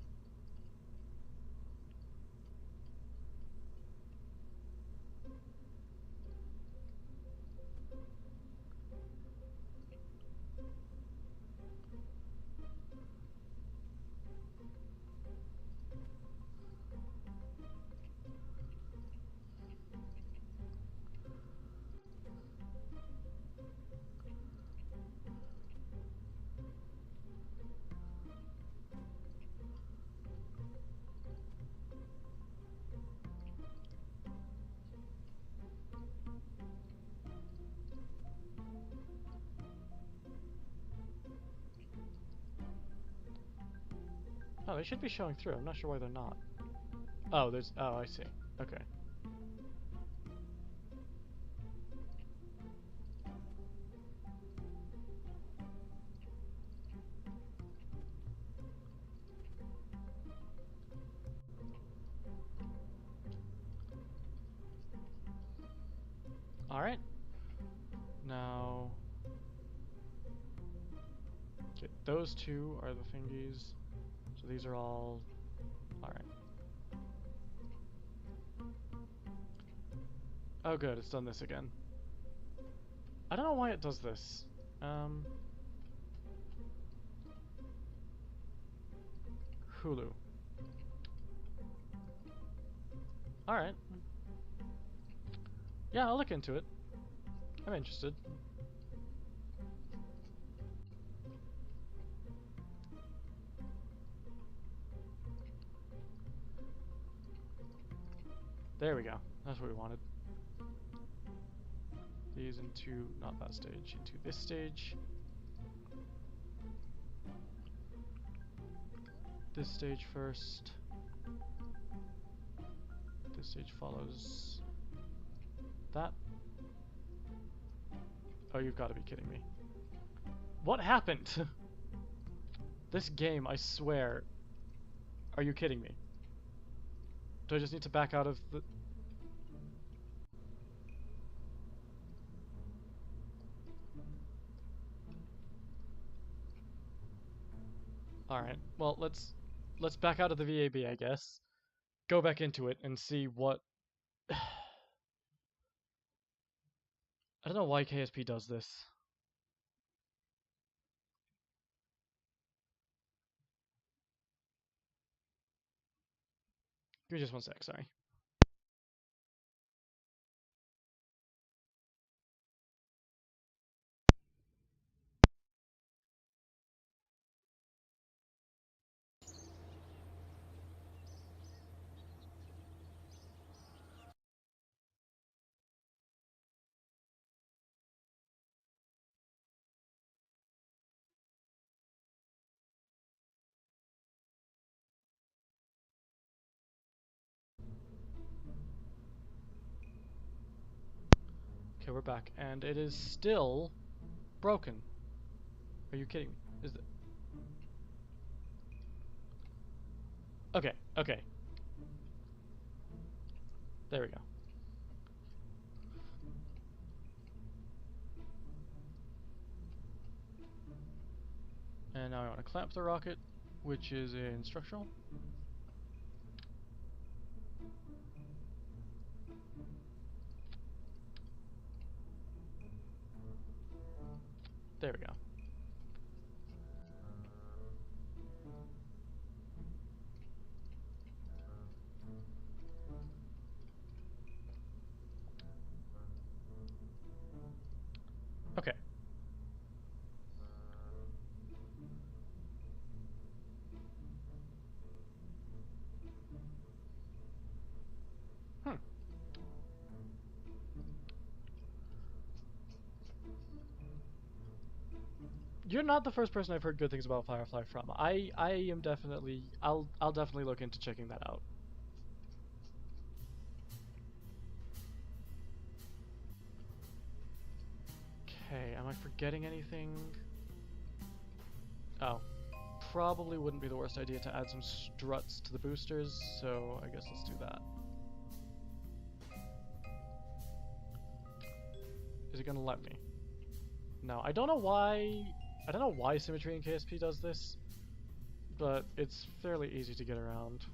Oh, they should be showing through. I'm not sure why they're not. Oh, there's... Oh, I see. Okay. Alright. Now... Okay, those two are the thingies. So these are all... Alright. Oh good, it's done this again. I don't know why it does this. Hulu. Alright. Yeah, I'll look into it. I'm interested. There we go. That's what we wanted. These into, not that stage, into this stage. This stage first. This stage follows that. Oh, you've got to be kidding me. What happened? This game, I swear. Are you kidding me? Do I just need to back out of the... Alright, well, let's back out of the VAB, I guess. Go back into it and see what... I don't know why KSP does this. Give me just one sec, sorry. Okay, we're back, and it is still broken. Are you kidding me? Is it? Okay, okay. There we go. And now I want to clamp the rocket, which is in structural. There we go. Okay. Hmm. You're not the first person I've heard good things about Firefly from. I am definitely I'll definitely look into checking that out. Okay, am I forgetting anything? Oh, probably wouldn't be the worst idea to add some struts to the boosters, so I guess let's do that. Is it gonna let me? No, I don't know why symmetry in KSP does this, but it's fairly easy to get around.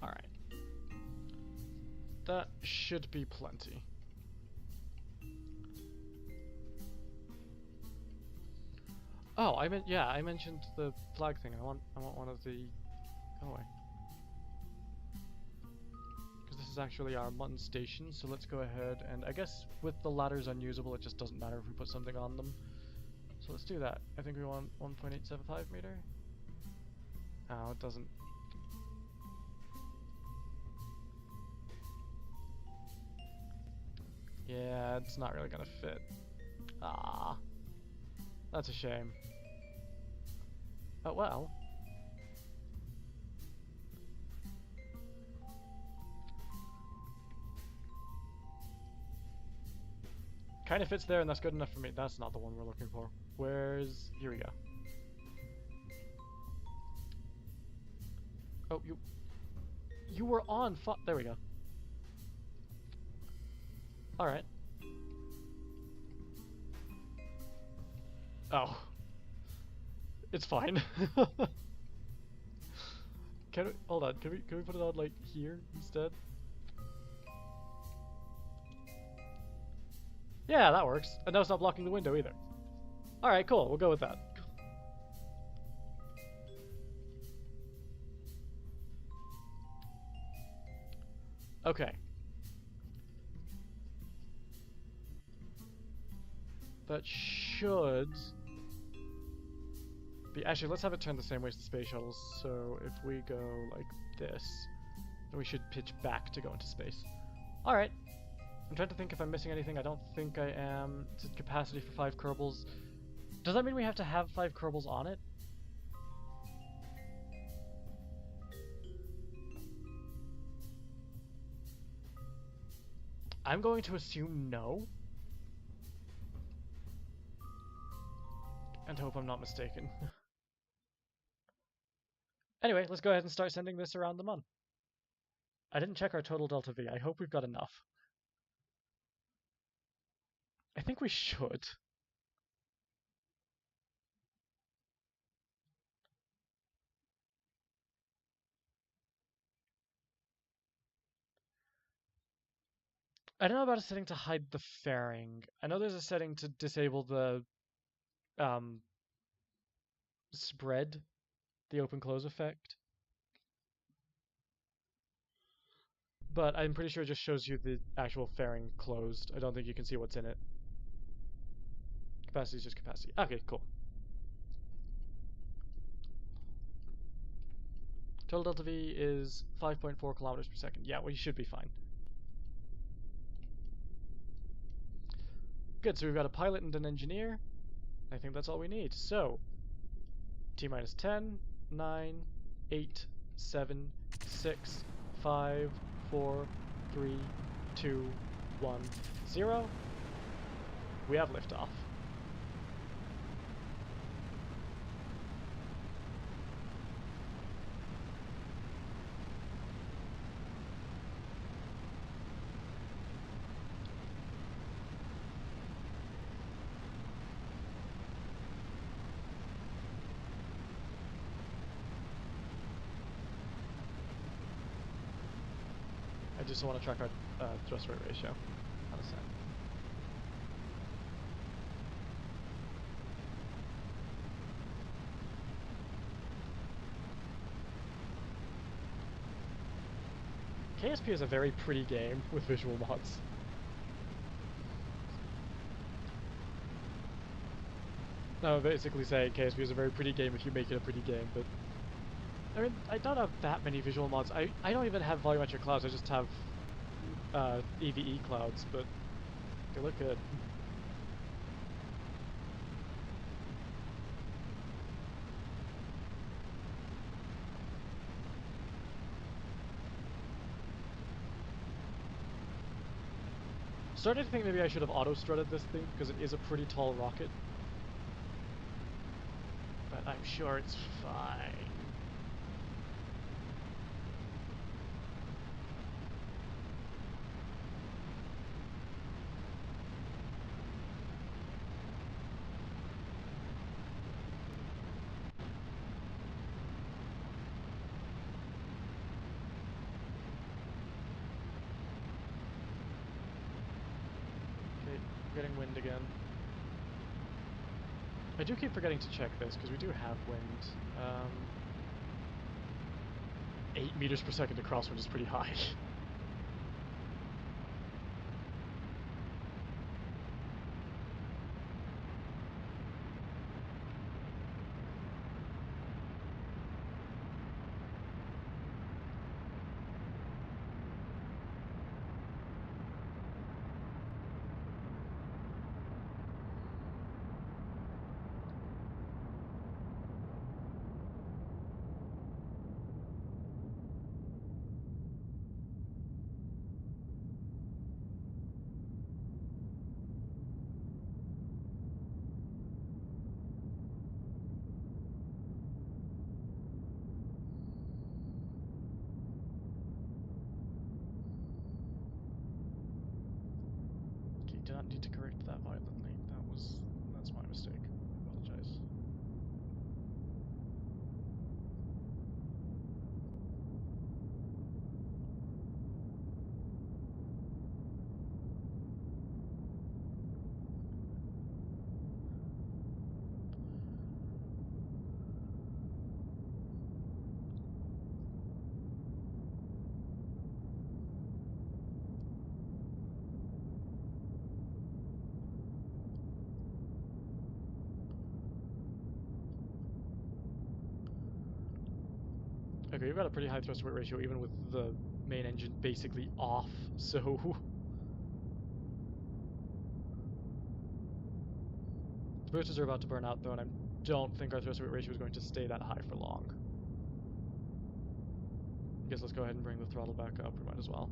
Alright. That should be plenty. Oh, I mentioned the flag thing. I want one of the go away. Because this is actually our mutton station, so let's go ahead and I guess with the ladders unusable it just doesn't matter if we put something on them. So let's do that. I think we want 1.875 meter. Oh, it doesn't. Yeah, it's not really gonna fit. Ah, that's a shame. Oh well. Kind of fits there and that's good enough for me. That's not the one we're looking for. Where's... Here we go. Oh, you were on there we go. Alright. Oh. It's fine. Hold on, can we put it on like here instead? Yeah, that works. And now it's not blocking the window either. Alright, cool, we'll go with that. Okay. That should be... Actually, let's have it turn the same way as the space shuttles. So if we go like this, then we should pitch back to go into space. Alright. I'm trying to think if I'm missing anything. I don't think I am. It's a capacity for 5 Kerbals. Does that mean we have to have 5 Kerbals on it? I'm going to assume no. And hope I'm not mistaken. Anyway, let's go ahead and start sending this around the Mun. I didn't check our total delta V. I hope we've got enough. I think we should. I don't know about a setting to hide the fairing. I know there's a setting to disable the spread, the open close effect. But I'm pretty sure it just shows you the actual fairing closed. I don't think you can see what's in it. Capacity is just capacity. Okay, cool. Total delta V is 5.4 kilometers per second. Yeah, well, you should be fine. Good, so we've got a pilot and an engineer. I think that's all we need. So, T minus 10, 9, 8, 7, 6, 5, 4, 3, 2, 1, 0. We have liftoff. I just want to track our thrust weight ratio. On a sec. KSP is a very pretty game with visual mods. I would basically say KSP is a very pretty game if you make it a pretty game, but I mean, I don't have that many visual mods. I don't even have volumetric clouds, I just have EVE clouds, but they look good. Started to think maybe I should have auto-strutted this thing, because it is a pretty tall rocket. But I'm sure it's fine. Getting wind again. I do keep forgetting to check this, because we do have wind. 8 meters per second to crosswind is pretty high. Do not need to correct that violently. That's my mistake. I apologize. Okay, we've got a pretty high thrust weight ratio even with the main engine basically off, so... The boosters are about to burn out though, and I don't think our thrust weight ratio is going to stay that high for long. I guess let's go ahead and bring the throttle back up, we might as well.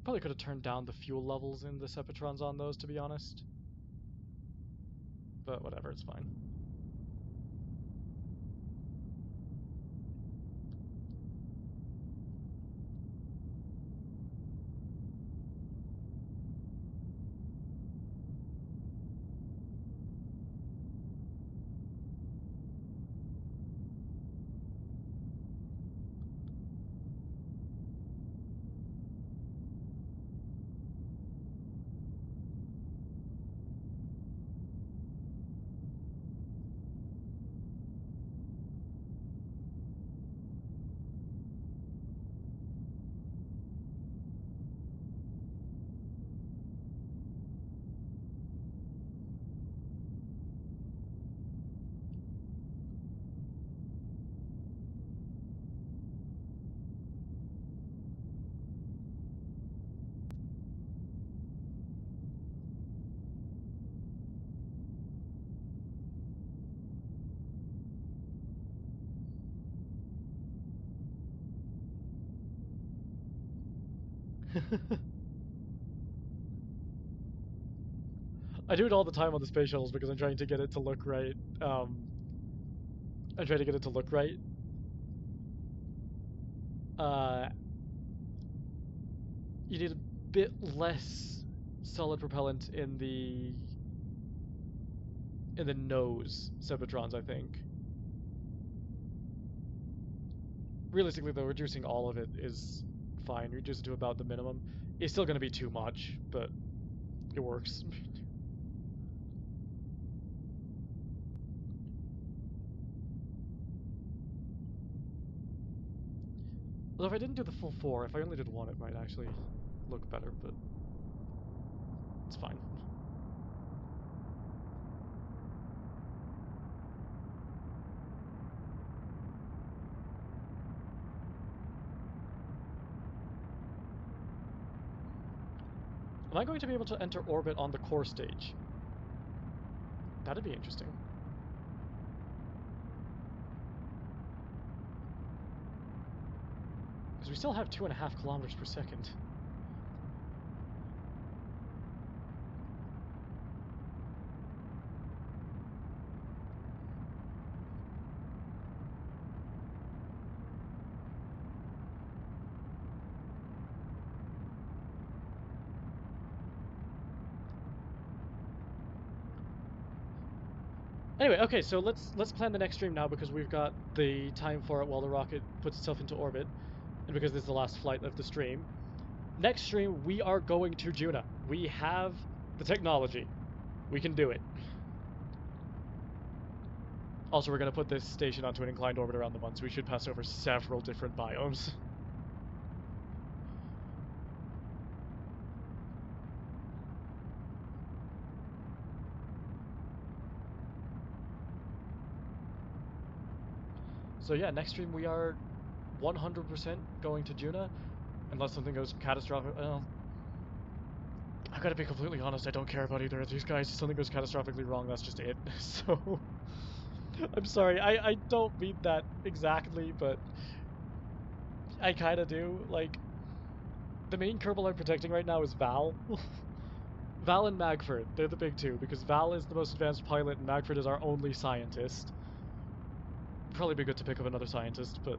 Probably could have turned down the fuel levels in the Sepatrons on those, to be honest. But whatever, it's fine. I do it all the time on the space shuttles because I'm trying to get it to look right. I'm trying to get it to look right. Uh, you need a bit less solid propellant in the nose Cybertrons, I think. Realistically, though, reducing all of it is fine. Reduce it to about the minimum. It's still going to be too much, but it works. Although if I didn't do the full 4, if I only did 1, it might actually look better, but it's fine. Am I going to be able to enter orbit on the core stage? That'd be interesting. Because we still have 2.5 kilometers per second. Anyway, okay, so let's plan the next stream now because we've got the time for it while the rocket puts itself into orbit, and because this is the last flight of the stream. Next stream, we are going to Juna. We have the technology. We can do it. Also, we're going to put this station onto an inclined orbit around the sun, so we should pass over several different biomes. So yeah, next stream we are 100% going to Juna, unless something goes catastrophic. Well, I gotta be completely honest, I don't care about either of these guys. If something goes catastrophically wrong, that's just it. So, I'm sorry, I don't mean that exactly, but I kinda do. Like, the main Kerbal I'm protecting right now is Val. Val and Magford, they're the big two, because Val is the most advanced pilot and Magford is our only scientist. Probably be good to pick up another scientist, but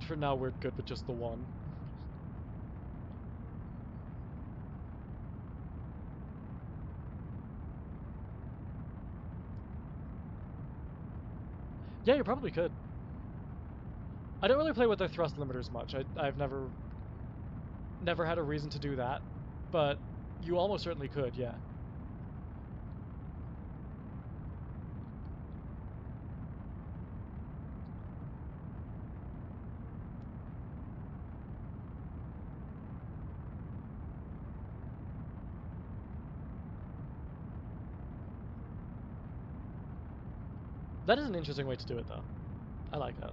for now we're good with just the one. Yeah, you probably could. I don't really play with their thrust limiters much. I've never had a reason to do that, but you almost certainly could, yeah. That is an interesting way to do it, though. I like that.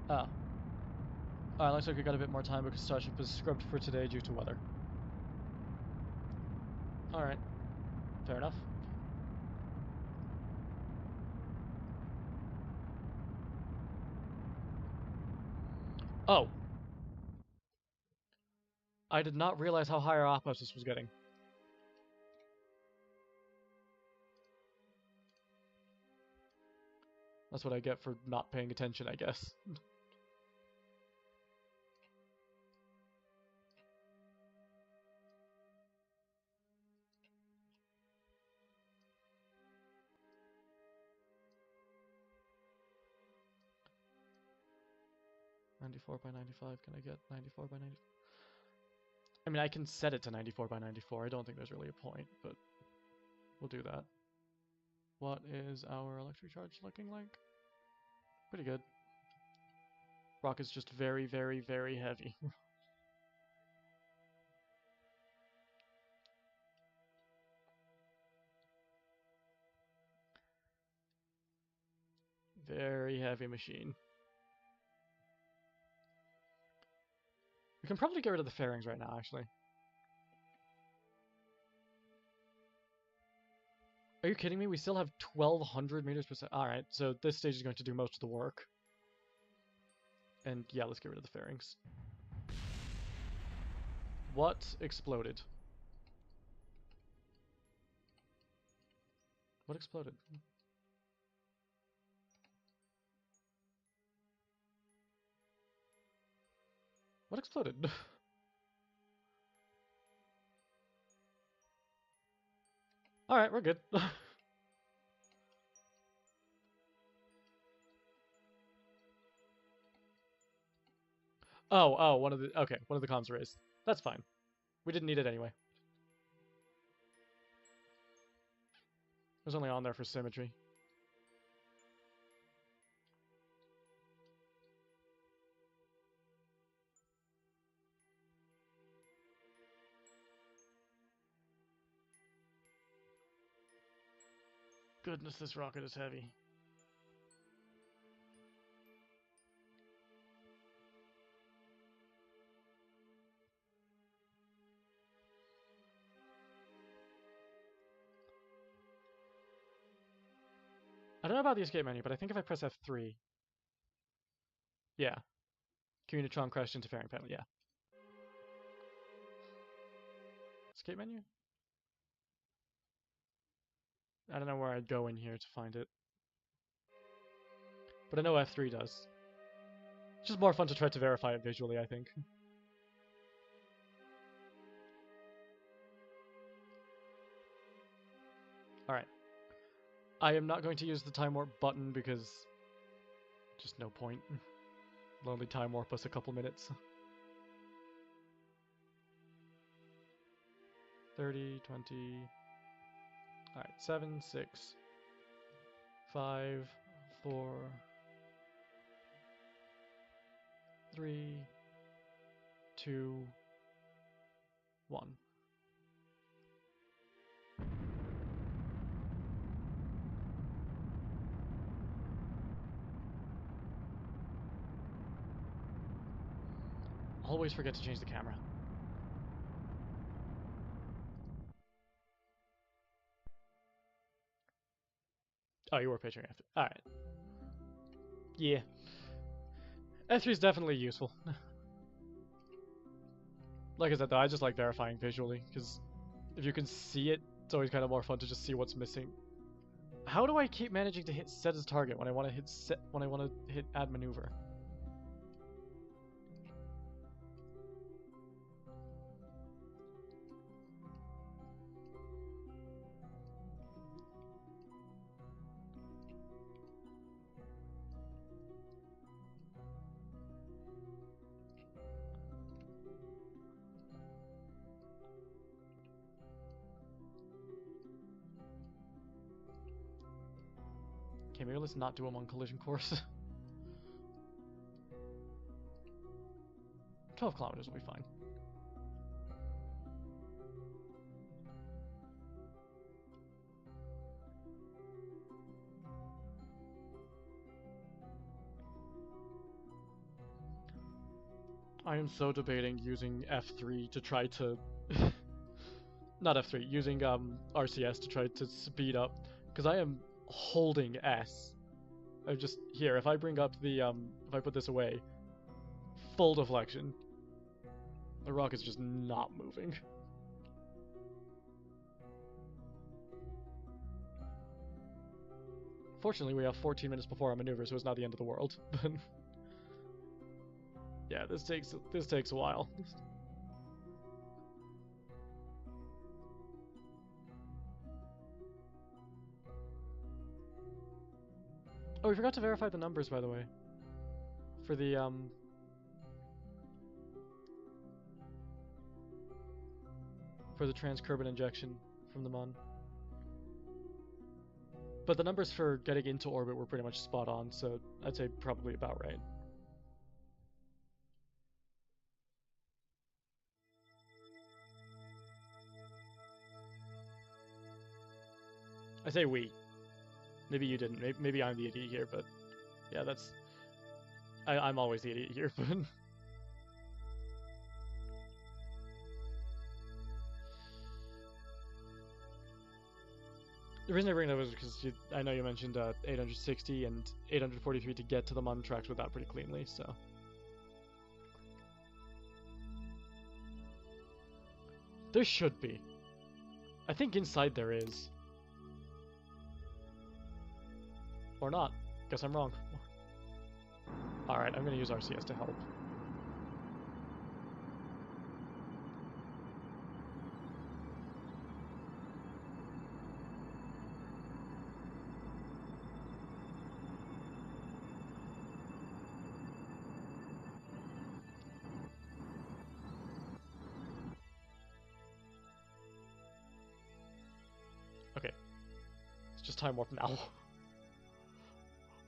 Oh. Alright, looks like we got a bit more time because Starship was scrubbed for today due to weather. Alright, fair enough. Oh, I did not realize how high our osmosis was getting. That's what I get for not paying attention, I guess. .94 by 95, can I get 94 by 90? I mean, I can set it to 94 by 94. I don't think there's really a point, but we'll do that. What is our electric charge looking like? Pretty good. Rock is just very, very, very heavy. Very heavy machine. We can probably get rid of the fairings right now, actually. Are you kidding me? We still have 1,200 meters per second. Alright, so this stage is going to do most of the work. And yeah, let's get rid of the fairings. What exploded? What exploded? What exploded? Alright, we're good. Oh, one of the comms raised. That's fine. We didn't need it anyway. It was only on there for symmetry. Goodness, this rocket is heavy. I don't know about the escape menu, but I think if I press F3... Yeah. Communitron crashed into fairing panel, yeah. Escape menu? I don't know where I'd go in here to find it. But I know F3 does. It's just more fun to try to verify it visually, I think. Alright. I am not going to use the time warp button because... just no point. It'll only time warp us a couple minutes. 30, 20... Alright, 7, 6, 5, 4, 3, 2, 1. Always forget to change the camera. Oh, you were picturing F3. Alright. Yeah. F3 is definitely useful. Like I said though, I just like verifying visually, because if you can see it, it's always kind of more fun to just see what's missing. How do I keep managing to hit set as target when I want to hit set when I want to hit add maneuver? Okay, maybe let's not do them on collision course. 12 kilometers will be fine. I am so debating using F3 to try to... not F3, using RCS to try to speed up, because I am holding S. I'm just, here, if I bring up the, if I put this away, full deflection. The rocket's just not moving. Fortunately, we have 14 minutes before our maneuver, so it's not the end of the world, but... yeah, this takes a while. Oh, we forgot to verify the numbers, by the way. For the, for the trans-Kerbal injection from the Mun. But the numbers for getting into orbit were pretty much spot on, so I'd say probably about right. I say we. Maybe you didn't. Maybe I'm the idiot here, but yeah, that's... I'm always the idiot here, but... The reason I bring it up is because I know you mentioned 860 and 843 to get to the Mun tracks with that pretty cleanly, so. There should be. I think inside there is. Or not. Guess I'm wrong. Alright, I'm gonna use RCS to help. Okay. It's just time warp now.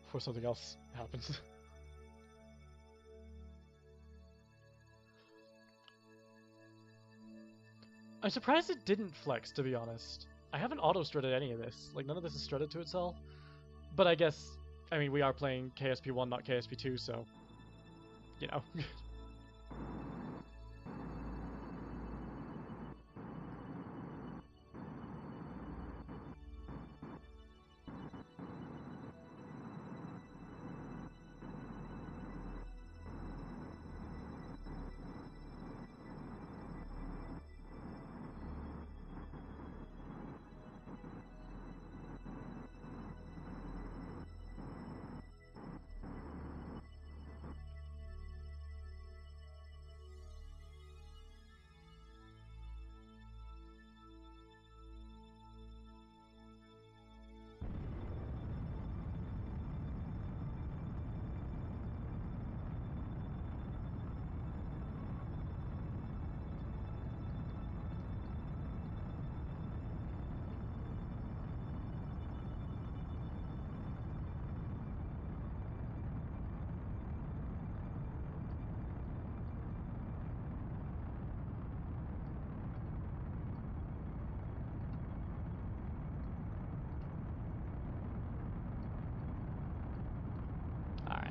Before something else happens. I'm surprised it didn't flex, to be honest. I haven't auto-strutted any of this. Like, none of this is strutted to itself. But I guess, I mean, we are playing KSP1, not KSP2, so, you know. Alright.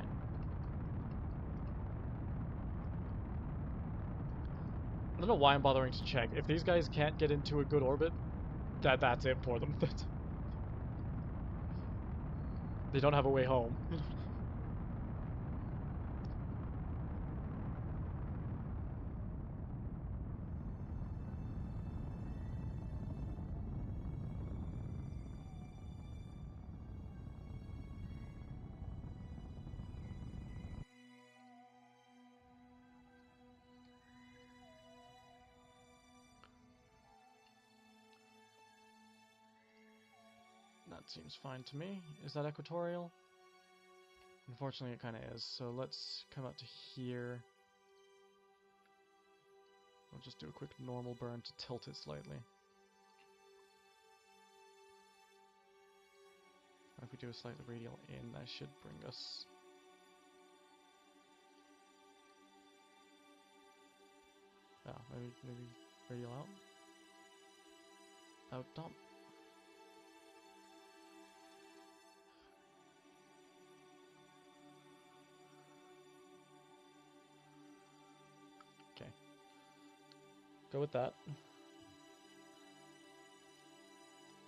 I don't know why I'm bothering to check. If these guys can't get into a good orbit, that's it for them. They don't have a way home. That seems fine to me. Is that equatorial? Unfortunately, it kind of is. So let's come out to here. We'll just do a quick normal burn to tilt it slightly. If we do a slightly radial in, that should bring us... Oh, maybe radial out? Out dump. Okay. Go with that.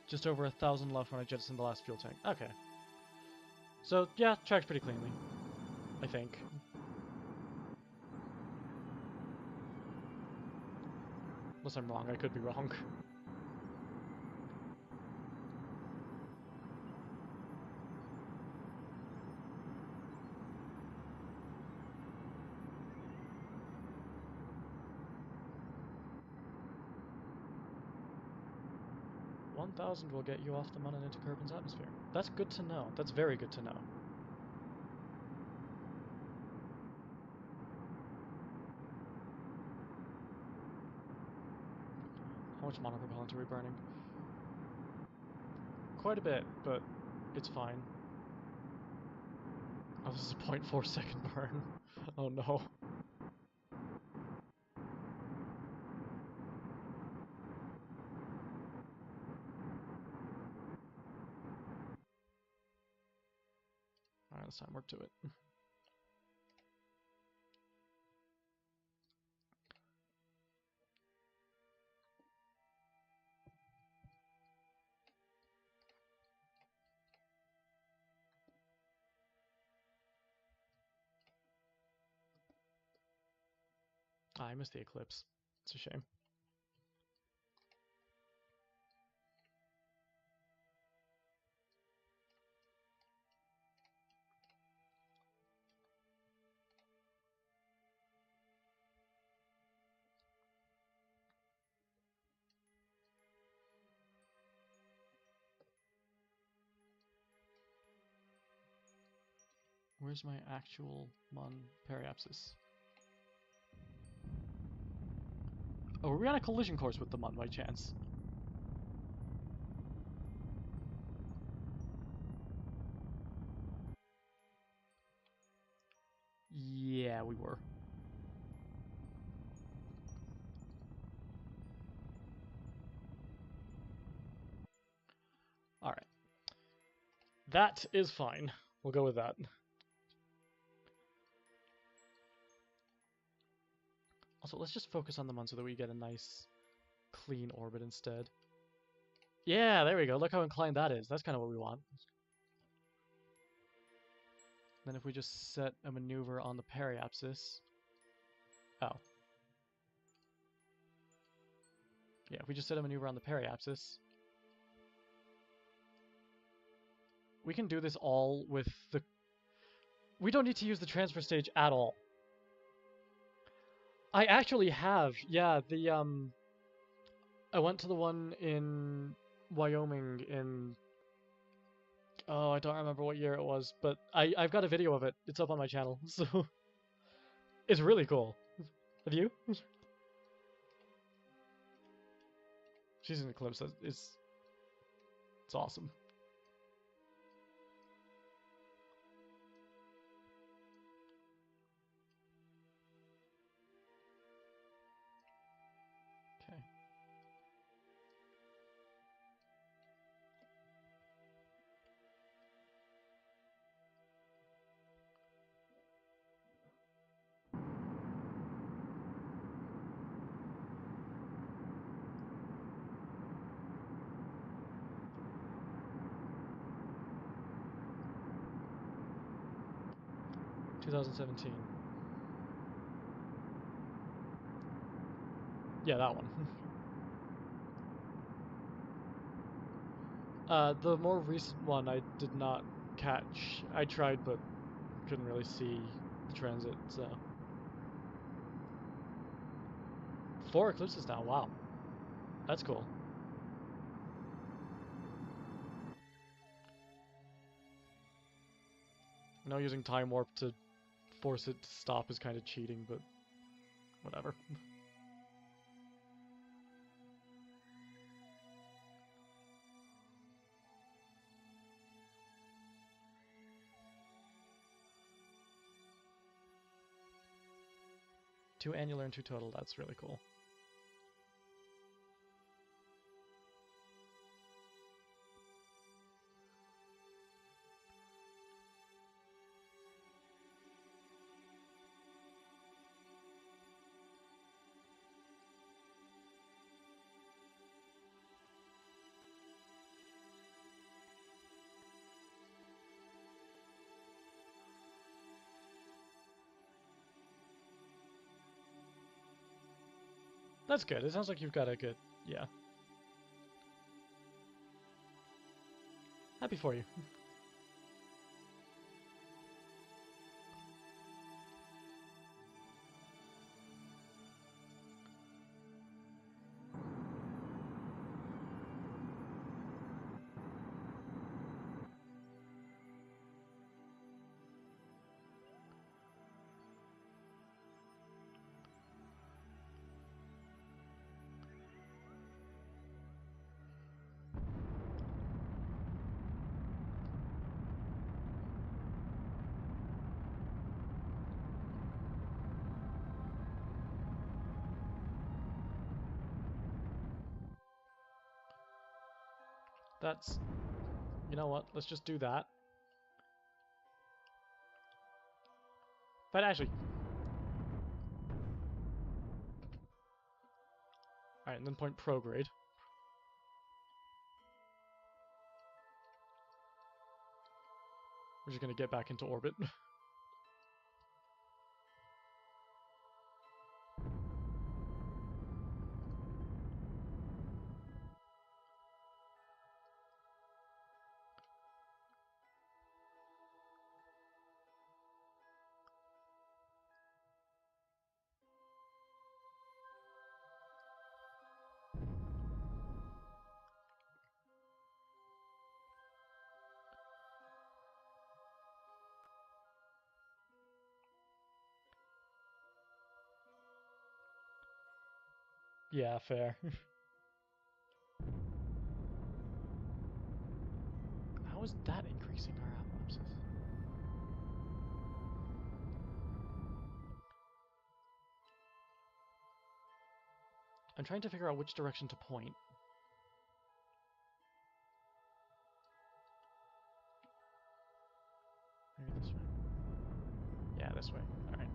Just over 1,000 left when I jettison the last fuel tank. Okay. So, yeah, tracks pretty cleanly. I think. Unless I'm wrong, I could be wrong. $1,000 will get you off the Mun and into Kerbals' atmosphere. That's good to know. That's very good to know. How much monopropellant are we burning? Quite a bit, but it's fine. Oh, this is a 0.4 second burn. Oh no. Alright, let's time warp to it. I missed the eclipse. It's a shame. Where's my actual Mon periapsis? Oh, were we on a collision course with the Mon by chance? Yeah, we were. Alright. That is fine. We'll go with that. Also, let's just focus on the Mon so that we get a nice, clean orbit instead. Yeah, there we go. Look how inclined that is. That's kind of what we want. Then if we just set a maneuver on the periapsis... Oh. Yeah, if we just set a maneuver on the periapsis... We can do this all with the... We don't need to use the transfer stage at all. I actually have, yeah, the, I went to the one in Wyoming in... Oh, I don't remember what year it was, but I've got a video of it. It's up on my channel, so... It's really cool. Have you? She's in Eclipse. It's awesome. Okay. ...2017. Yeah, that one. The more recent one I did not catch. I tried, but couldn't really see the transit, so... 4 eclipses now, wow. That's cool. I know using Time Warp to force it to stop is kind of cheating, but whatever. Two annular and 2 total, that's really cool. That's good. It sounds like you've got a good... yeah. Happy for you. That's... You know what? Let's just do that. But actually... Alright, and then point prograde. We're just gonna get back into orbit. Yeah, fair. How is that increasing our apoapsis? I'm trying to figure out which direction to point. Maybe this way? Yeah, this way. Alright.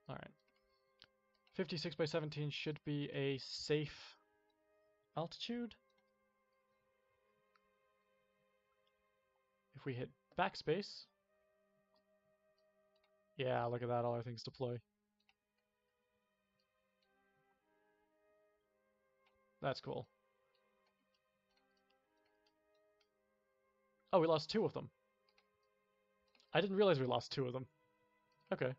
Alright. 56 by 17 should be a safe altitude. If we hit backspace. Yeah, look at that, all our things deploy. That's cool. Oh, we lost 2 of them. I didn't realize we lost 2 of them. Okay.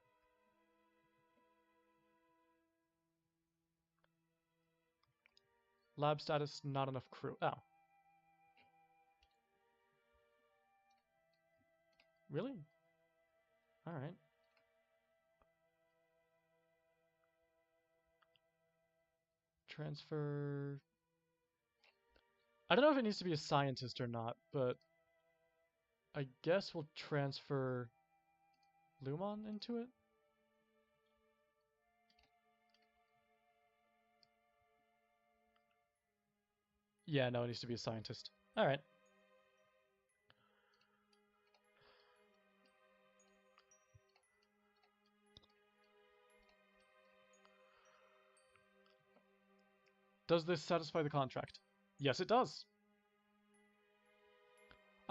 Lab status, not enough crew. Oh. Really? Alright. Transfer... I don't know if it needs to be a scientist or not, but I guess we'll transfer Lumon into it. Yeah, no, it needs to be a scientist. Alright. Does this satisfy the contract? Yes, it does.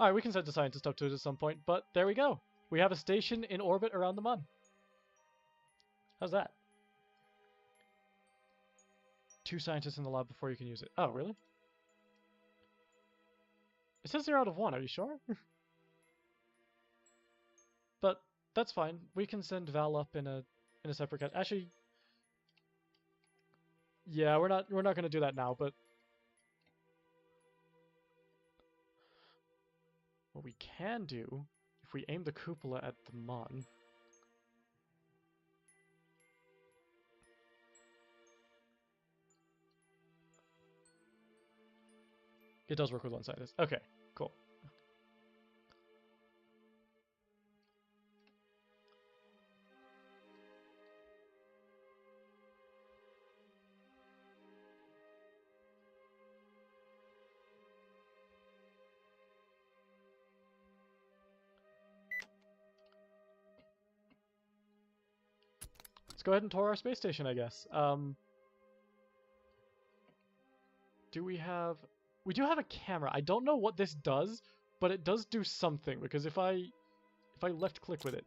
Alright, we can send a scientist up to it at some point, but there we go. We have a station in orbit around the Mun. How's that? 2 scientists in the lab before you can use it. Oh, really? It says 0 out of 1, are you sure? But that's fine. We can send Val up in a separate cat. Actually, yeah, we're not gonna do that now, but what we can do, if we aim the cupola at the Mun. It does work with one scientist. Okay, cool. Let's go ahead and tour our space station, I guess. Do we have... We do have a camera. I don't know what this does, but it does do something, because if I left-click with it,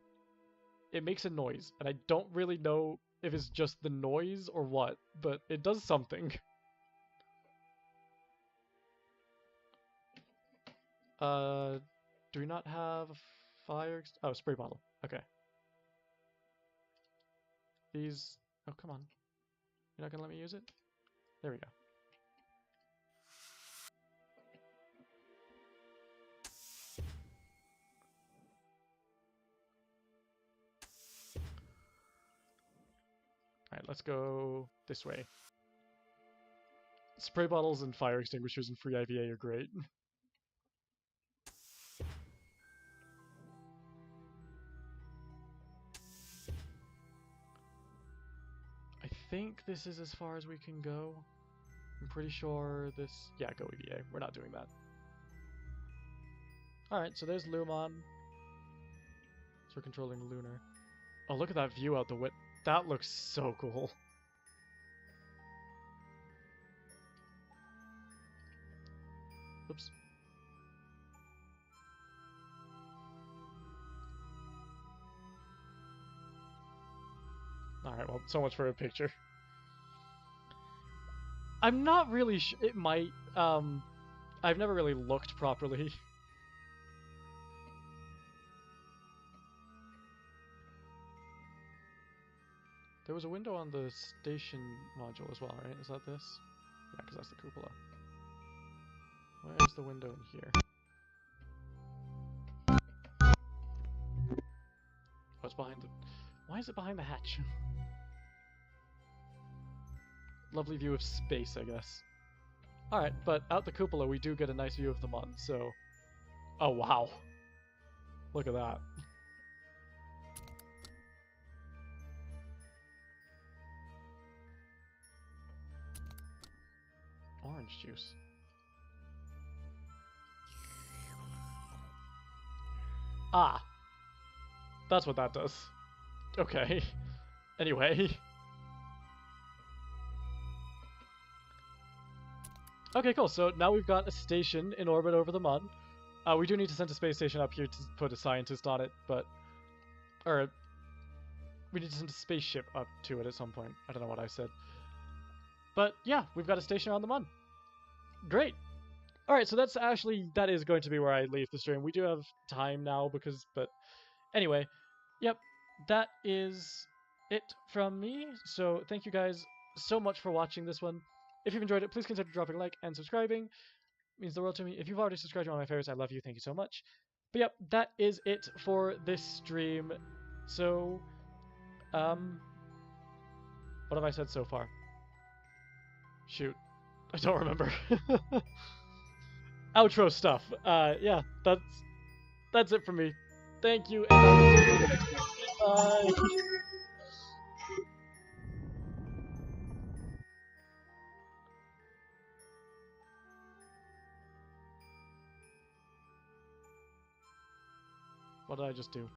it makes a noise, and I don't really know if it's just the noise or what, but it does something. Do we not have a fire... Oh, spray bottle. Okay. These... Oh, come on. You're not gonna let me use it? There we go. Alright, let's go this way. Spray bottles and fire extinguishers and free IVA are great. I think this is as far as we can go. I'm pretty sure this... Yeah, go EVA. We're not doing that. Alright, so there's Lumon. So we're controlling Lunar. Oh, look at that view out the window. That looks so cool. Oops. Alright, well, so much for a picture. I'm not really sure. It might. I've never really looked properly. There was a window on the station module as well, right? Is that this? Yeah, because that's the cupola. Where's the window in here? What's behind the... Why is it behind the hatch? Lovely view of space, I guess. Alright, but out the cupola we do get a nice view of the Mun, so... Oh, wow. Look at that. Orange juice. Ah! That's what that does. Okay. Anyway. Okay, cool. So now we've got a station in orbit over the Mun. We do need to send a space station up here to put a scientist on it, but... Or... We need to send a spaceship up to it at some point. I don't know what I said. But yeah, we've got a station on the Mun. Great! Alright, so that's actually... That is going to be where I leave the stream. We do have time now because... But anyway, yep. That is it from me. So thank you guys so much for watching this one. If you've enjoyed it, please consider dropping a like and subscribing. It means the world to me. If you've already subscribed, you're one of my favorites. I love you. Thank you so much. But yep, that is it for this stream. So, what have I said so far? Shoot. I don't remember. Outro stuff. Yeah, that's it from me. Thank you, and I will see you in the next one. Bye! What did I just do?